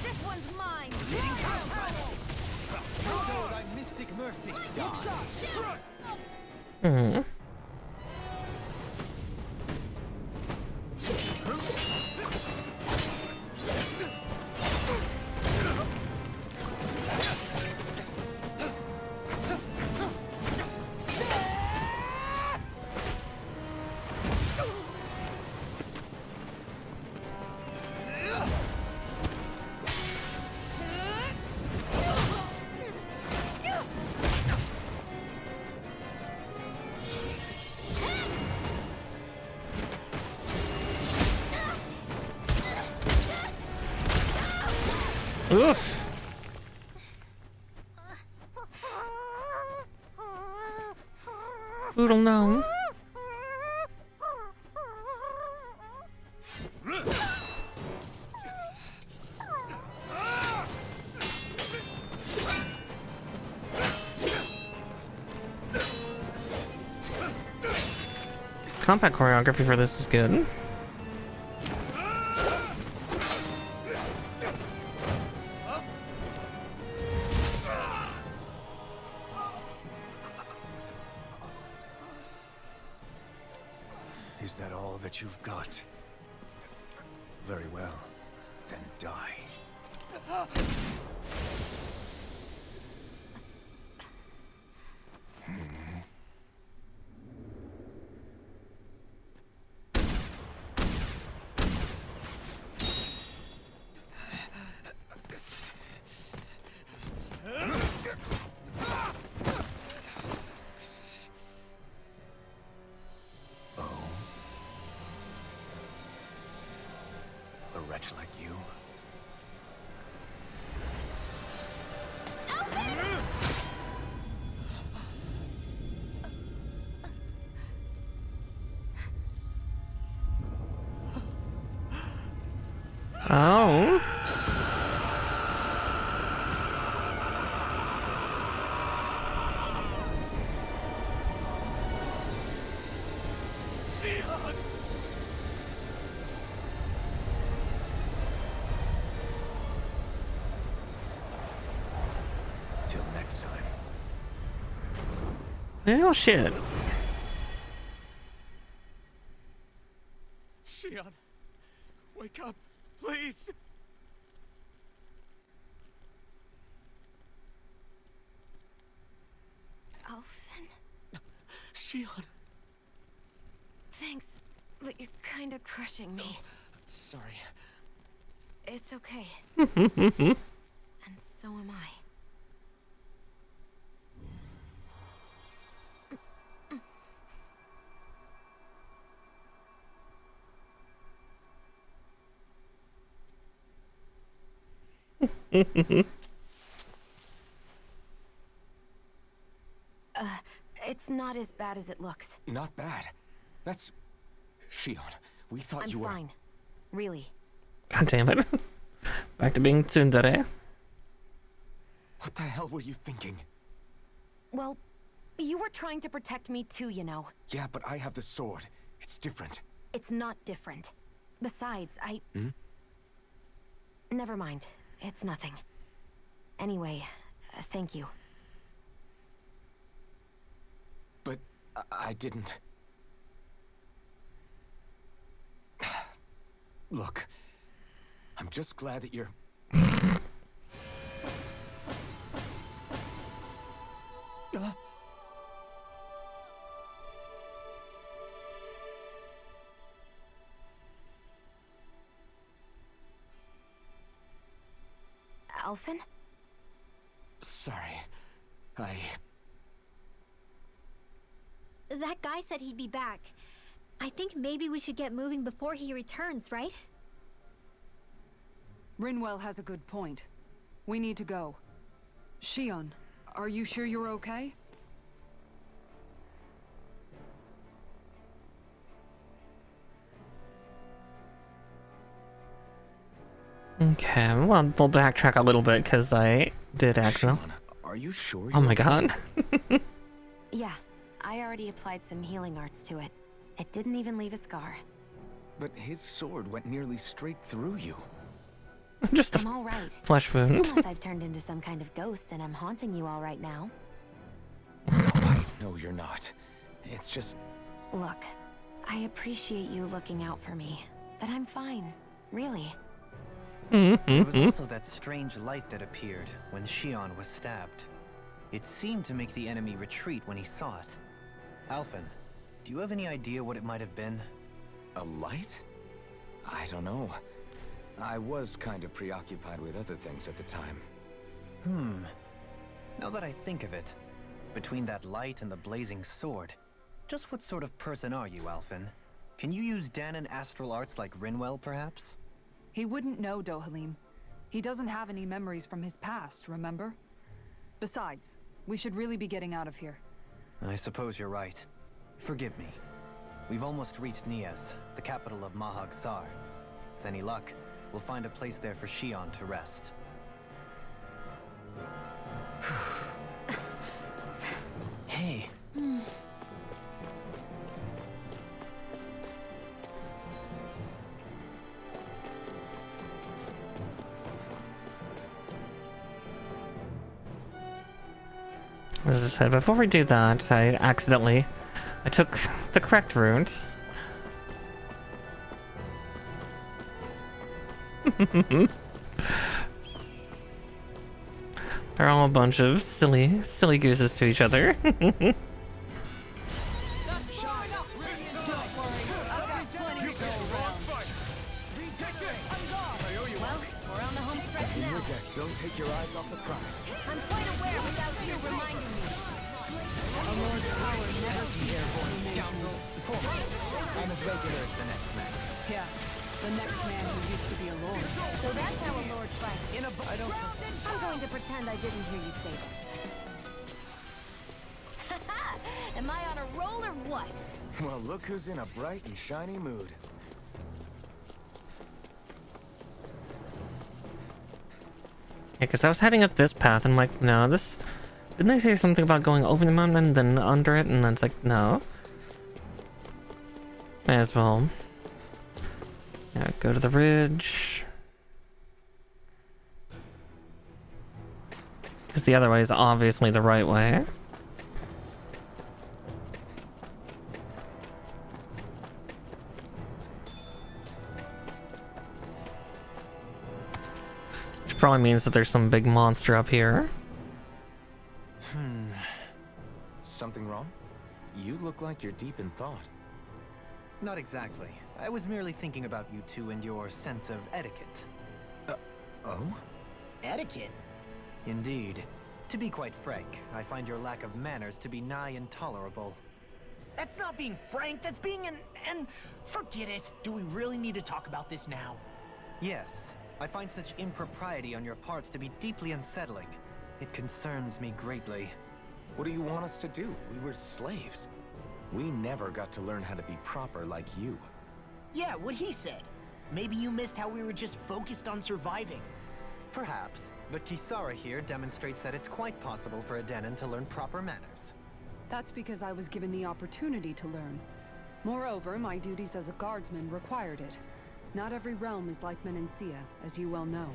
This one's mine. Know thy mystic mercy. Hmm. Oof. Who don't know? Combat choreography for this is good. Is that all that you've got? Very well. Then die. A wretch like you? Oh. Till next time. Oh shit. Shion, wake up, please! Alphen, Shion! thanks, but you're kinda crushing me. Sorry. It's okay. And so am I. not as bad as it looks. Not bad. That's... Shion, we thought I'm you were... fine. Really. God damn it. Back to being tsundere. What the hell were you thinking? Well, you were trying to protect me too, you know. Yeah, but I have the sword. It's different. It's not different. Besides, Hmm? Never mind. It's nothing. Anyway, thank you. But I didn't... Look, I'm just glad that you're... Alphen? Sorry. That guy said he'd be back. I think maybe we should get moving before he returns, right? Rinwell has a good point. We need to go. Shion, are you sure you're okay? Okay, well, we'll backtrack a little bit because I did actually. Are you sure? Oh my god. Yeah, I already applied some healing arts to it. It didn't even leave a scar. But his sword went nearly straight through you. Just I'm all right. flesh wound. Unless I've turned into some kind of ghost and I'm haunting you all right now. No, you're not. It's just... Look, I appreciate you looking out for me, but I'm fine. Really. There was also that strange light that appeared when Shion was stabbed. It seemed to make the enemy retreat when he saw it. Alphen, do you have any idea what it might have been? A light? I don't know. I was kind of preoccupied with other things at the time. Now that I think of it, between that light and the blazing sword, just what sort of person are you, Alphen? Can you use Danon astral arts like Rinwell, perhaps? He wouldn't know, Dohalim. He doesn't have any memories from his past, remember? Besides, we should really be getting out of here. I suppose you're right. Forgive me. We've almost reached Nias, the capital of Mahag Sar. With any luck, we'll find a place there for Shion to rest. Hey. As I said, before we do that, I took the correct route. They're all a bunch of silly gooses to each other. Don't take your eyes off the prize. I'm quite aware without you reminding me. A lord's power never ceases. Scoundrels. I'm as regular as the next man. Yeah, the next man who used to be a lord. So that's how a lord fights. I don't... I'm going to pretend I didn't hear you say that. Am I on a roll or what? Well, look who's in a bright and shiny mood. Yeah, because I was heading up this path and I'm like, no, this... Didn't they say something about going over the mountain and then under it? And then it's like, no. May as well. Yeah, go to the ridge. Because the other way is obviously the right way. Which probably means that there's some big monster up here. Something wrong? You look like you're deep in thought. Not exactly. I was merely thinking about you two and your sense of etiquette. Oh? Etiquette? Indeed. To be quite frank, I find your lack of manners to be nigh intolerable. That's not being frank, that's being and forget it. Do we really need to talk about this now? Yes, I find such impropriety on your parts to be deeply unsettling. It concerns me greatly. What do you want us to do? We were slaves. We never got to learn how to be proper like you. Yeah, what he said. Maybe you missed how we were just focused on surviving. Perhaps, but Kisara here demonstrates that it's quite possible for a Denon to learn proper manners. That's because I was given the opportunity to learn. Moreover, my duties as a guardsman required it. Not every realm is like Menancia, as you well know.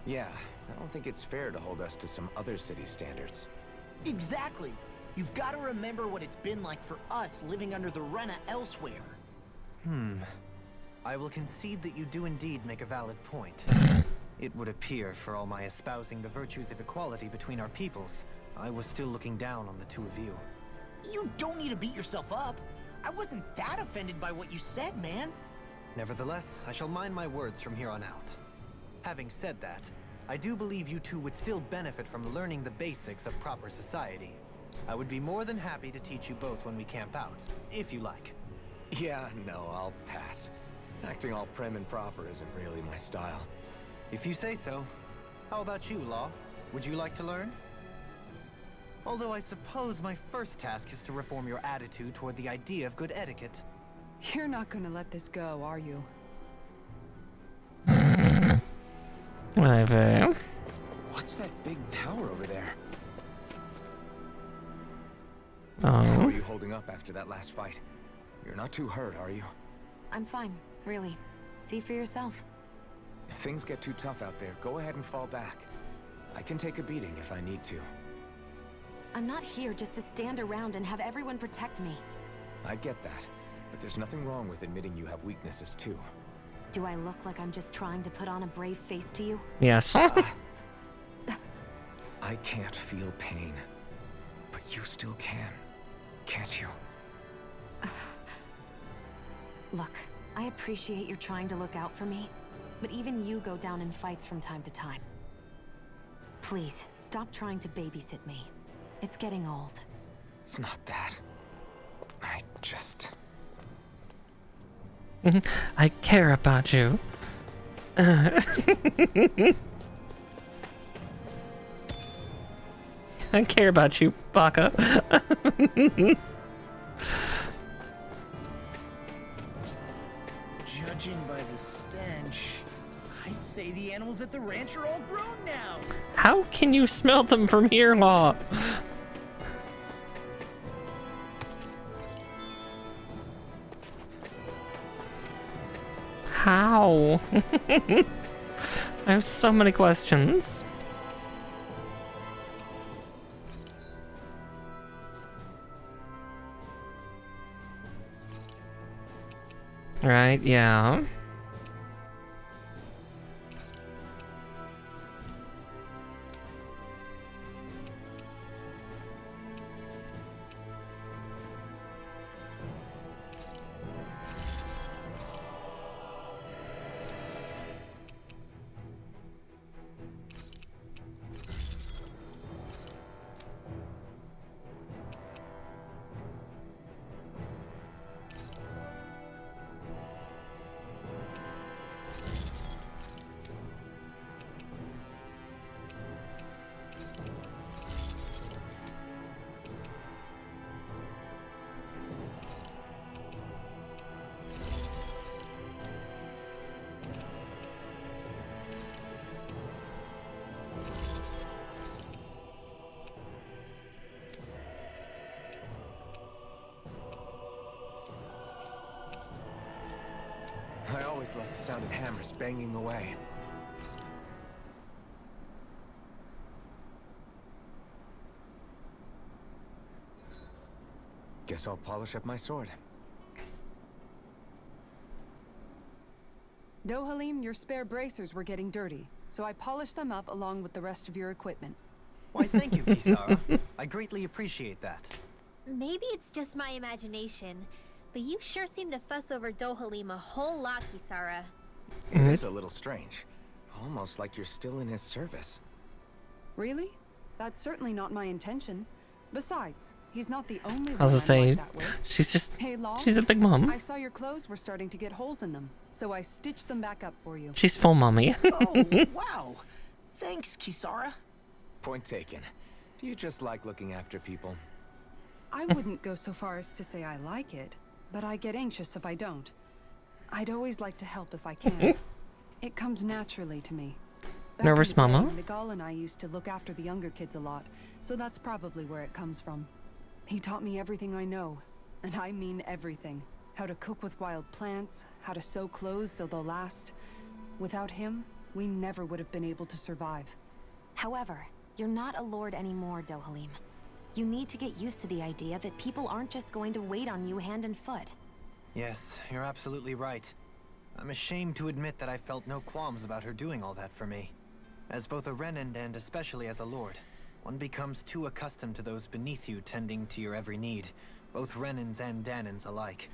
Yeah, I don't think it's fair to hold us to some other city standards. Exactly. You've got to remember what it's been like for us living under the Rena elsewhere. I will concede that you do indeed make a valid point. It would appear, for all my espousing the virtues of equality between our peoples, I was still looking down on the two of you. You don't need to beat yourself up. I wasn't that offended by what you said, man. Nevertheless, I shall mind my words from here on out. Having said that, I do believe you two would still benefit from learning the basics of proper society. I would be more than happy to teach you both when we camp out, if you like. Yeah, no, I'll pass. Acting all prim and proper isn't really my style. If you say so. How about you, Law? Would you like to learn? Although I suppose my first task is to reform your attitude toward the idea of good etiquette. You're not gonna let this go, are you? Whatever. What's that big tower over there? Oh. How are you holding up after that last fight? You're not too hurt, are you? I'm fine, really. See for yourself. If things get too tough out there, go ahead and fall back. I can take a beating if I need to. I'm not here just to stand around and have everyone protect me. I get that, but there's nothing wrong with admitting you have weaknesses too. Do I look like I'm just trying to put on a brave face to you? Yes. I can't feel pain, but you still can, can't you? Look, I appreciate you're trying to look out for me, but even you go down in fights from time to time. Please, stop trying to babysit me. It's getting old. It's not that. I just... I care about you. I care about you, Baka. Judging by the stench, I'd say the animals at the ranch are all grown now. How can you smell them from here, Law? How? I have so many questions. Right, yeah. I always love the sound of hammers banging away. Guess I'll polish up my sword. Dohalim, your spare bracers were getting dirty, so I polished them up along with the rest of your equipment. Why, thank you, Kisara. I greatly appreciate that. Maybe it's just my imagination, but you sure seem to fuss over Dohalim a whole lot, Kisara. It is a little strange. Almost like you're still in his service. Really? That's certainly not my intention. Besides, he's not the only one I was gonna say, like that with. she's just, Hey, Law, she's a big mom. I saw your clothes were starting to get holes in them, so I stitched them back up for you. She's full mommy. Oh, wow. Thanks, Kisara. Point taken. Do you just like looking after people? I wouldn't go so far as to say I like it, but I get anxious if I don't. I'd always like to help if I can. It comes naturally to me. Back Nervous in the day, mama? Miguel and I used to look after the younger kids a lot, so that's probably where it comes from. He taught me everything I know, and I mean everything. How to cook with wild plants, how to sew clothes so they'll last. Without him, we never would have been able to survive. However, you're not a lord anymore, Dohalim. You need to get used to the idea that people aren't just going to wait on you hand and foot. Yes, you're absolutely right. I'm ashamed to admit that I felt no qualms about her doing all that for me. As both a Renan and especially as a lord, one becomes too accustomed to those beneath you tending to your every need, both Renans and Danans alike.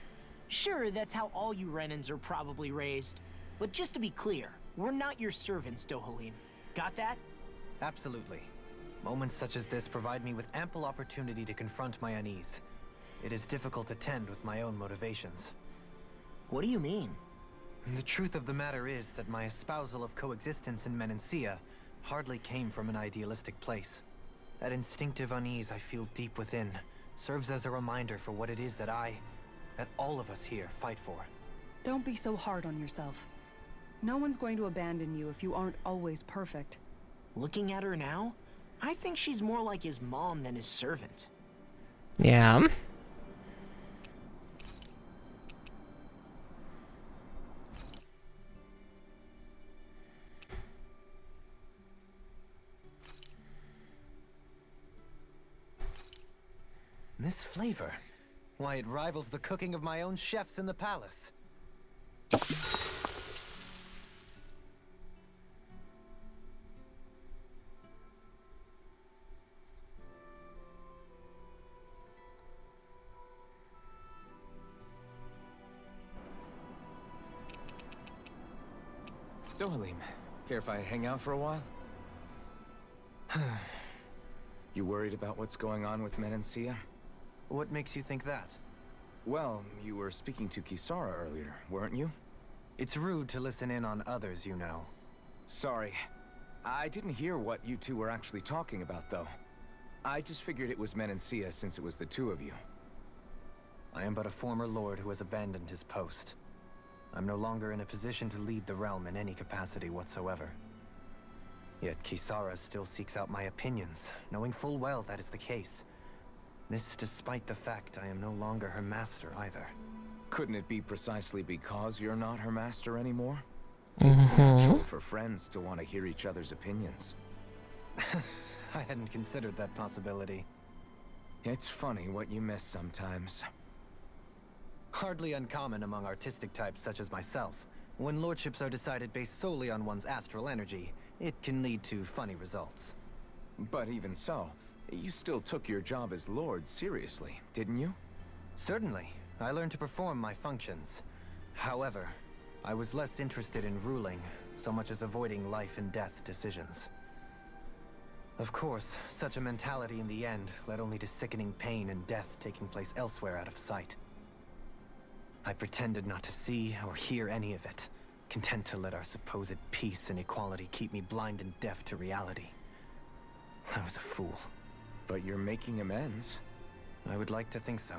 Sure, that's how all you Renans are probably raised. But just to be clear, we're not your servants, Dohalim. Got that? Absolutely. Moments such as this provide me with ample opportunity to confront my unease. It is difficult to tend with my own motivations. What do you mean? The truth of the matter is that my espousal of coexistence in Menancia hardly came from an idealistic place. That instinctive unease I feel deep within serves as a reminder for what it is that all of us here fight for. Don't be so hard on yourself. No one's going to abandon you if you aren't always perfect. Looking at her now, I think she's more like his mom than his servant. Yeah. This flavor, why, it rivals the cooking of my own chefs in the palace. Dohalim, care if I hang out for a while? You worried about what's going on with Menancia? What makes you think that? Well, you were speaking to Kisara earlier, weren't you? It's rude to listen in on others, you know. Sorry. I didn't hear what you two were actually talking about, though. I just figured it was Menancia since it was the two of you. I am but a former lord who has abandoned his post. I'm no longer in a position to lead the realm in any capacity whatsoever. Yet Kisara still seeks out my opinions, knowing full well that is the case. This despite the fact I am no longer her master either. Couldn't it be precisely because you're not her master anymore? It's natural for friends to want to hear each other's opinions. I hadn't considered that possibility. It's funny what you miss sometimes. Hardly uncommon among artistic types such as myself. When lordships are decided based solely on one's astral energy, it can lead to funny results. But even so, you still took your job as lord seriously, didn't you? Certainly. I learned to perform my functions. However, I was less interested in ruling, so much as avoiding life and death decisions. Of course, such a mentality in the end led only to sickening pain and death taking place elsewhere out of sight. I pretended not to see or hear any of it, content to let our supposed peace and equality keep me blind and deaf to reality. I was a fool. But you're making amends. I would like to think so.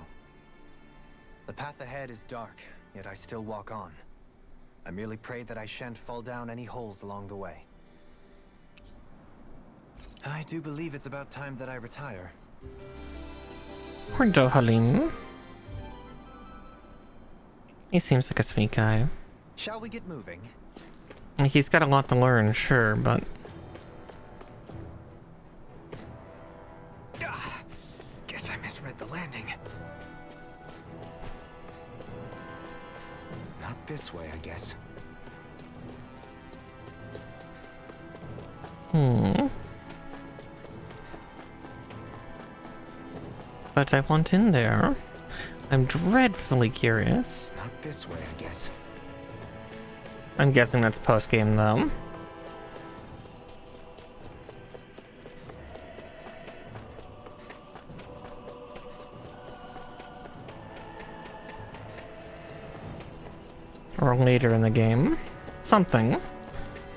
The path ahead is dark, yet I still walk on. I merely pray that I shan't fall down any holes along the way. I do believe it's about time that I retire. Poor Dohalim. He seems like a sweet guy. Shall we get moving? He's got a lot to learn, sure, but... Guess I misread the landing. Not this way, I guess. But I want in there. I'm dreadfully curious. Not this way, I guess. I'm guessing that's post-game, though. Or later in the game. Something.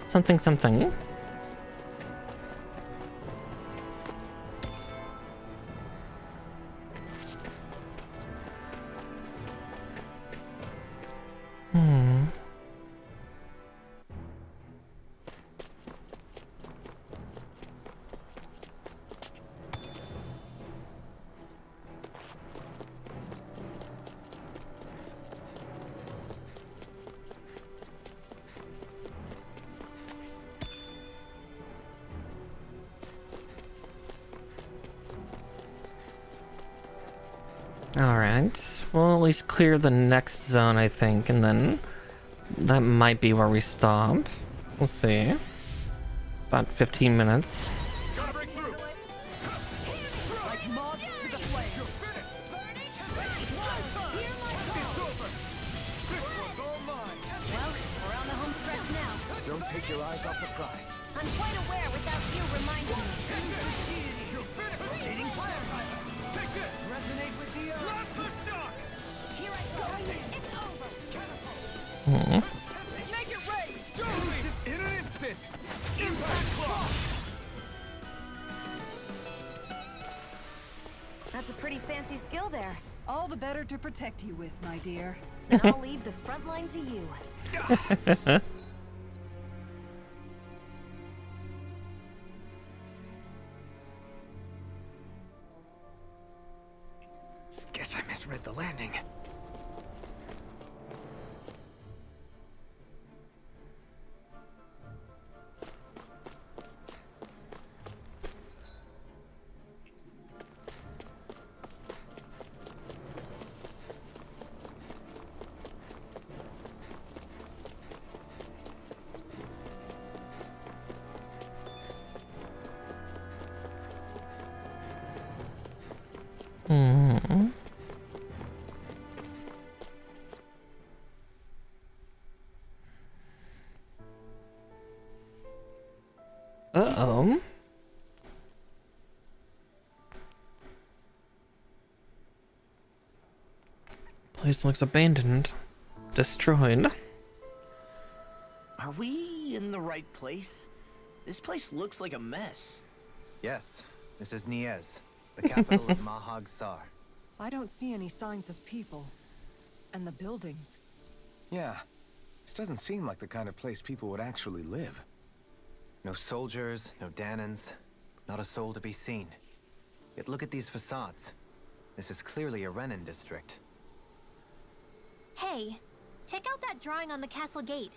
Something. Hmm. Alright, we'll at least clear the next zone, I think, and then that might be where we stop. We'll see. About 15 minutes. Like moths to the flame. Well, we're on the home stretch now. Don't take your eyes off the prize. I'm quite aware without you reminding me. Here I go. It's over. Hmm. Make it rain! In an instant! That's a pretty fancy skill there. All the better to protect you with, my dear. And I'll leave the front line to you. Guess I misread the landing. Hmm. Uh-oh. Place looks abandoned. Destroyed. Are we in the right place? This place looks like a mess. Yes, this is Niez, the capital of Mahag Sar. I don't see any signs of people. And the buildings. Yeah, this doesn't seem like the kind of place people would actually live. No soldiers, no Danans, not a soul to be seen. Yet look at these facades. This is clearly a Renin district. Hey, check out that drawing on the castle gate.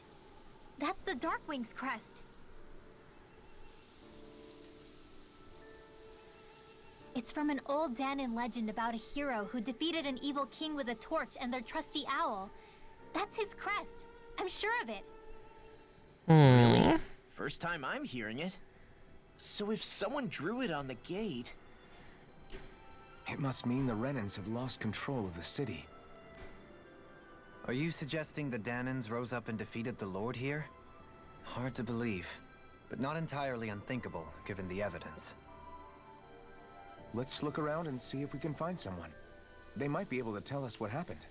That's the Darkwing's crest. It's from an old Danan legend about a hero who defeated an evil king with a torch and their trusty owl. That's his crest. I'm sure of it. Really? First time I'm hearing it. So if someone drew it on the gate... It must mean the Renans have lost control of the city. Are you suggesting the Danans rose up and defeated the Lord here? Hard to believe, but not entirely unthinkable, given the evidence. Let's look around and see if we can find someone. They might be able to tell us what happened.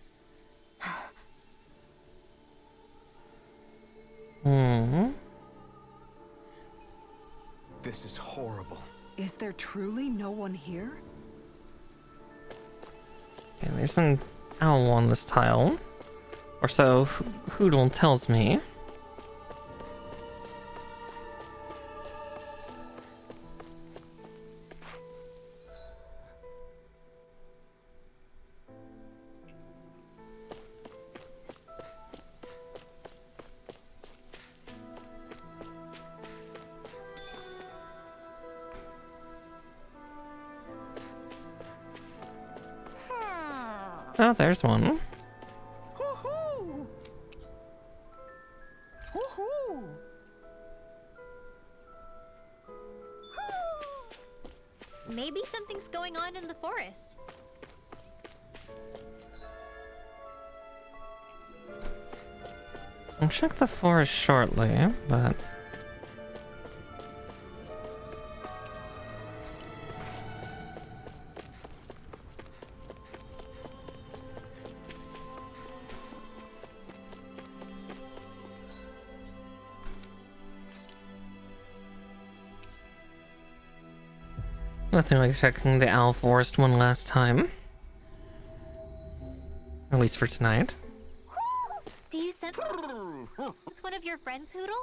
Hmm. This is horrible. Is there truly no one here? Okay, there's an owl on this tile. Or so Hoodle tells me. Oh, there's one. Maybe something's going on in the forest. I'll check the forest shortly, but... Nothing like checking the owl forest one last time. At least for tonight. Do you Is one of your friends, Hoodle?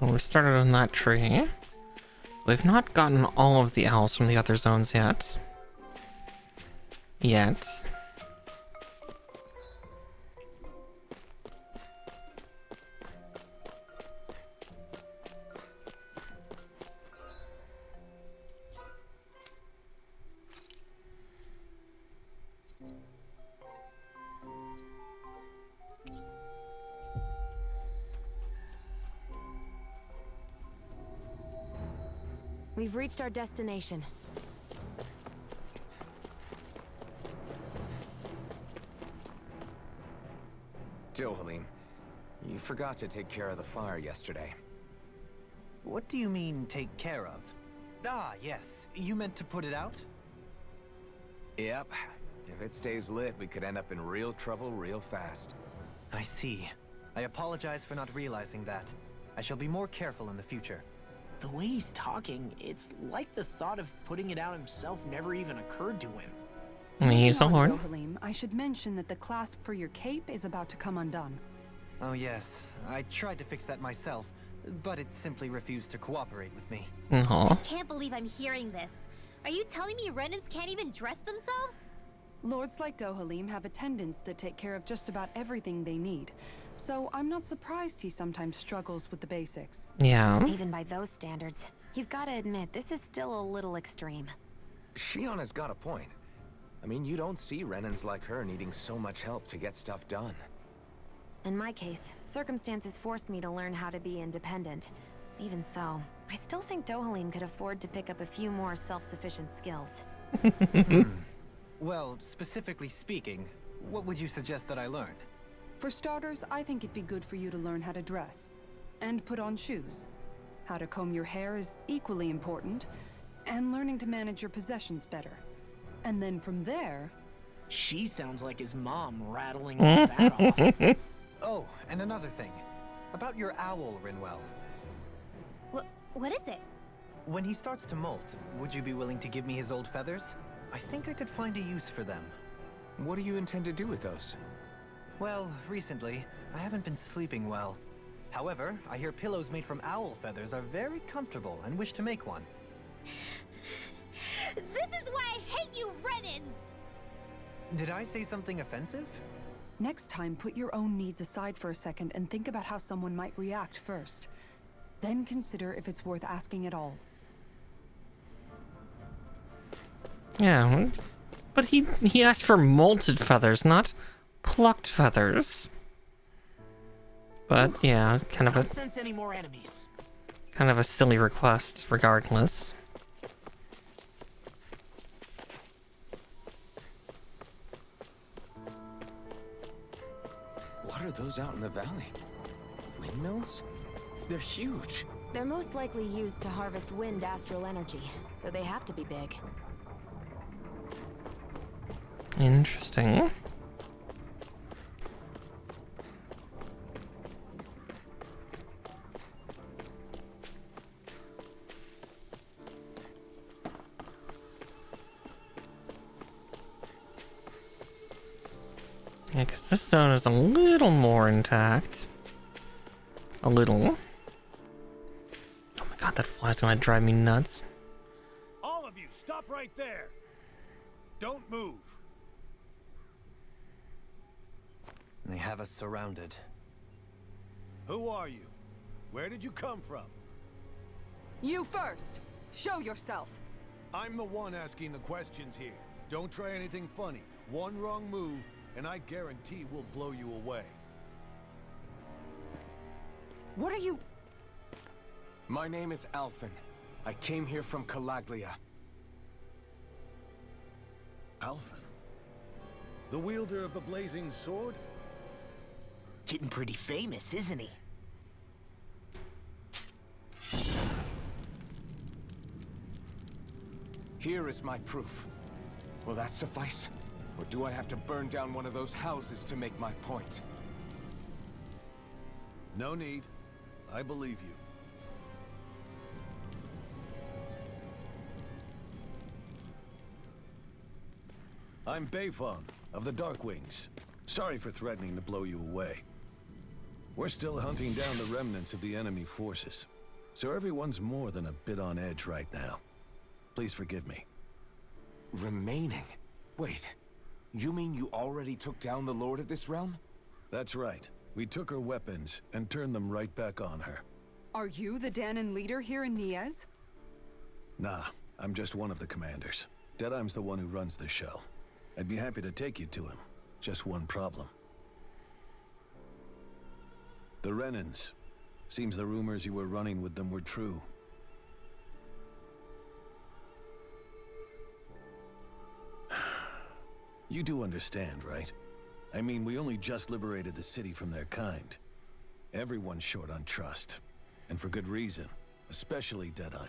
Well, we started on that tree. We've not gotten all of the owls from the other zones yet. We've reached our destination. Dohalim, you forgot to take care of the fire yesterday. What do you mean, take care of? Ah, yes. You meant to put it out? Yep. If it stays lit, we could end up in real trouble real fast. I see. I apologize for not realizing that. I shall be more careful in the future. The way he's talking, it's like the thought of putting it out himself never even occurred to him. I mean, use a Moving on, horn. Dohalim, I should mention that the clasp for your cape is about to come undone. Oh yes, I tried to fix that myself, but it simply refused to cooperate with me. Aw. Can't believe I'm hearing this. Are you telling me Renans can't even dress themselves? Lords like Dohalim have attendants that take care of just about everything they need, so I'm not surprised he sometimes struggles with the basics. Yeah. Even by those standards, you've got to admit, this is still a little extreme. Shionna's got a point. I mean, you don't see Renans like her needing so much help to get stuff done. In my case, circumstances forced me to learn how to be independent. Even so, I still think Dohalim could afford to pick up a few more self-sufficient skills. Well, specifically speaking, what would you suggest that I learn? For starters, I think it'd be good for you to learn how to dress. And put on shoes. How to comb your hair is equally important. And learning to manage your possessions better. And then from there... She sounds like his mom rattling all that off. Oh, and another thing. About your owl, Rinwell. What is it? When he starts to molt, would you be willing to give me his old feathers? I think I could find a use for them. What do you intend to do with those? Well, recently, I haven't been sleeping well. However, I hear pillows made from owl feathers are very comfortable and wish to make one. This is why I hate you, Renans! Did I say something offensive? Next time, put your own needs aside for a second and think about how someone might react first. Then consider if it's worth asking at all. Yeah, but he asked for molted feathers, not plucked feathers. But yeah, kind of Don't sense any more enemies. a silly request, regardless. What are those out in the valley? Windmills? They're huge. They're most likely used to harvest wind astral energy, so they have to be big. Interesting. Yeah, because this zone is a little more intact. A little. Oh my god, that fly's gonna drive me nuts. All Stop right there! Don't move! They have us surrounded. Who are you? Where did you come from? You first! Show yourself! I'm the one asking the questions here. Don't try anything funny. One wrong move, and I guarantee we'll blow you away. What are you... My name is Alphen. I came here from Calaglia. Alphen? The wielder of the blazing sword? Getting pretty famous, isn't he? Here is my proof. Will that suffice? Or do I have to burn down one of those houses to make my point? No need. I believe you. I'm Beifong, of the Darkwings. Sorry for threatening to blow you away. We're still hunting down the remnants of the enemy forces, so everyone's more than a bit on edge right now. Please forgive me. Remaining? Wait, you mean you already took down the Lord of this realm? That's right. We took her weapons and turned them right back on her. Are you the Danon leader here in Niez? Nah, I'm just one of the commanders. Deadeye's the one who runs the show. I'd be happy to take you to him. Just one problem. The Renans. Seems the rumors you were running with them were true. You do understand, right? I mean, we only just liberated the city from their kind. Everyone's short on trust. And for good reason. Especially Deadeye.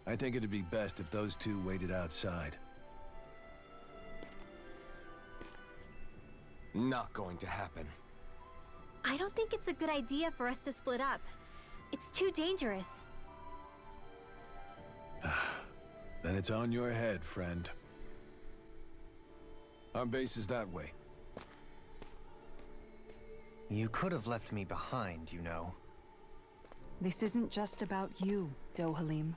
I think it'd be best if those two waited outside. Not going to happen. I don't think it's a good idea for us to split up. It's too dangerous. Then it's on your head, friend. Our base is that way. You could have left me behind, you know. This isn't just about you, Dohalim.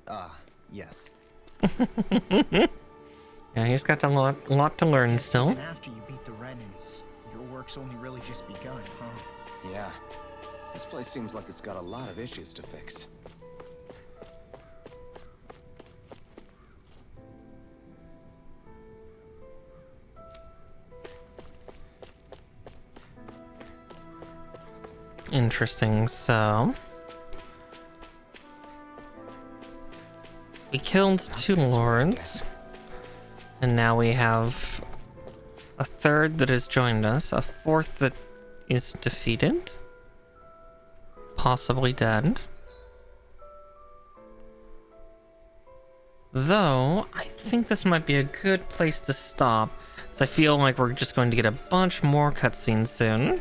Ah, yes. Yeah, he's got a lot to learn still. Even after you beat the Renans, your work's only really just begun, huh? Yeah. This place seems like it's got a lot of issues to fix. Interesting, so... we killed 2 lords. And now we have a 3rd that has joined us, a 4th that is defeated. Possibly dead. Though, I think this might be a good place to stop, because I feel like we're just going to get a bunch more cutscenes soon.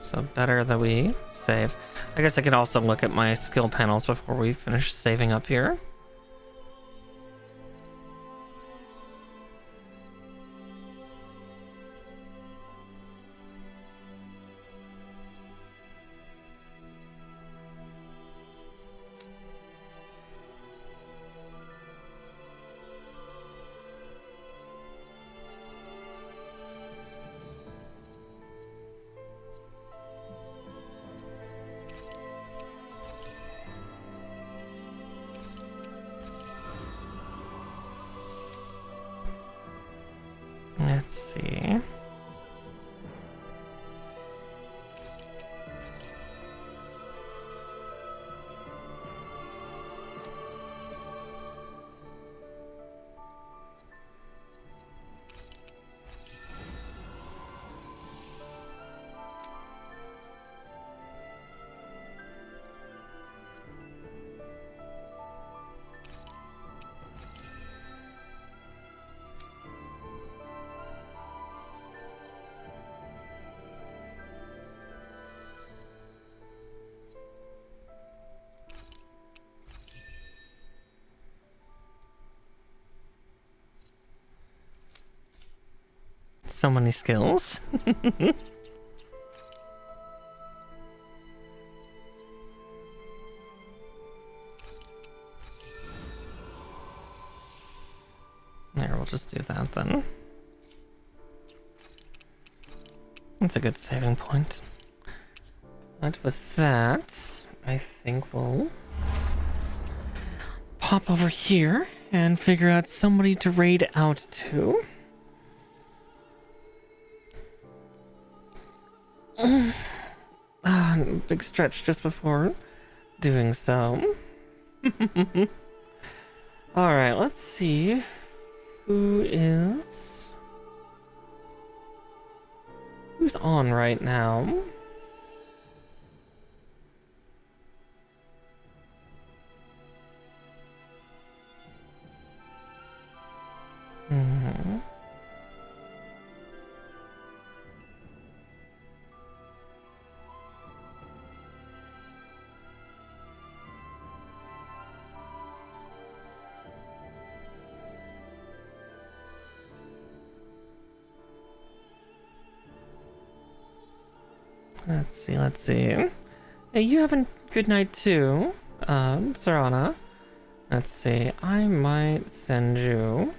So better that we save. I guess I could also look at my skill panels before we finish saving up here. Let's see. So many skills. There, we'll just do that then. That's a good saving point. But with that, I think we'll pop over here and figure out somebody to raid out to. Big stretch just before doing so. Alright, let's see who's on right now. Let's see. Hey, you have a good night too, Serana. Let's see, I might send you...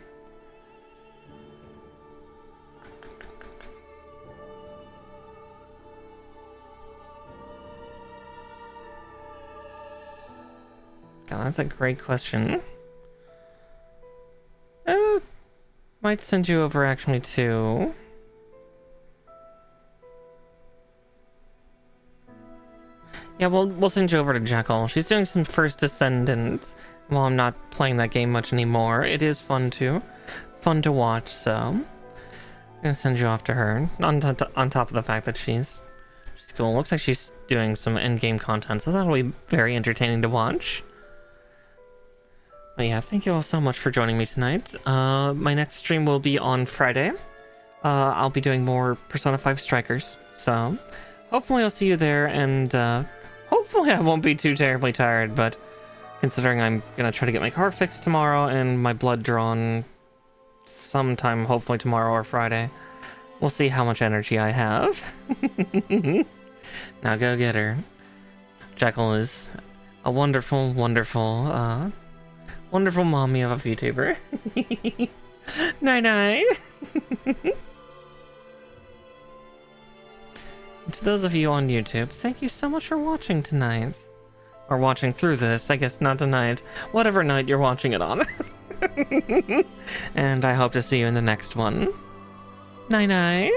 God, that's a great question. Might send you over actually too. Yeah, we'll send you over to Jekyll. She's doing some First Descendants while I'm not playing that game much anymore. It is fun to watch, so I'm gonna send you off to her. On top of the fact that she's cool. Looks like she's doing some end-game content, so that'll be very entertaining to watch. But yeah, thank you all so much for joining me tonight. My next stream will be on Friday. I'll be doing more Persona 5 Strikers, so hopefully I'll see you there, and hopefully I won't be too terribly tired, but considering I'm gonna try to get my car fixed tomorrow and my blood drawn sometime, hopefully tomorrow or Friday, we'll see how much energy I have. Now go get her. Jekyll is a wonderful, wonderful, wonderful mommy of a VTuber. Night-night. To those of you on YouTube, thank you so much for watching tonight. Or watching through this, I guess not tonight. Whatever night you're watching it on. And I hope to see you in the next one. Night-night.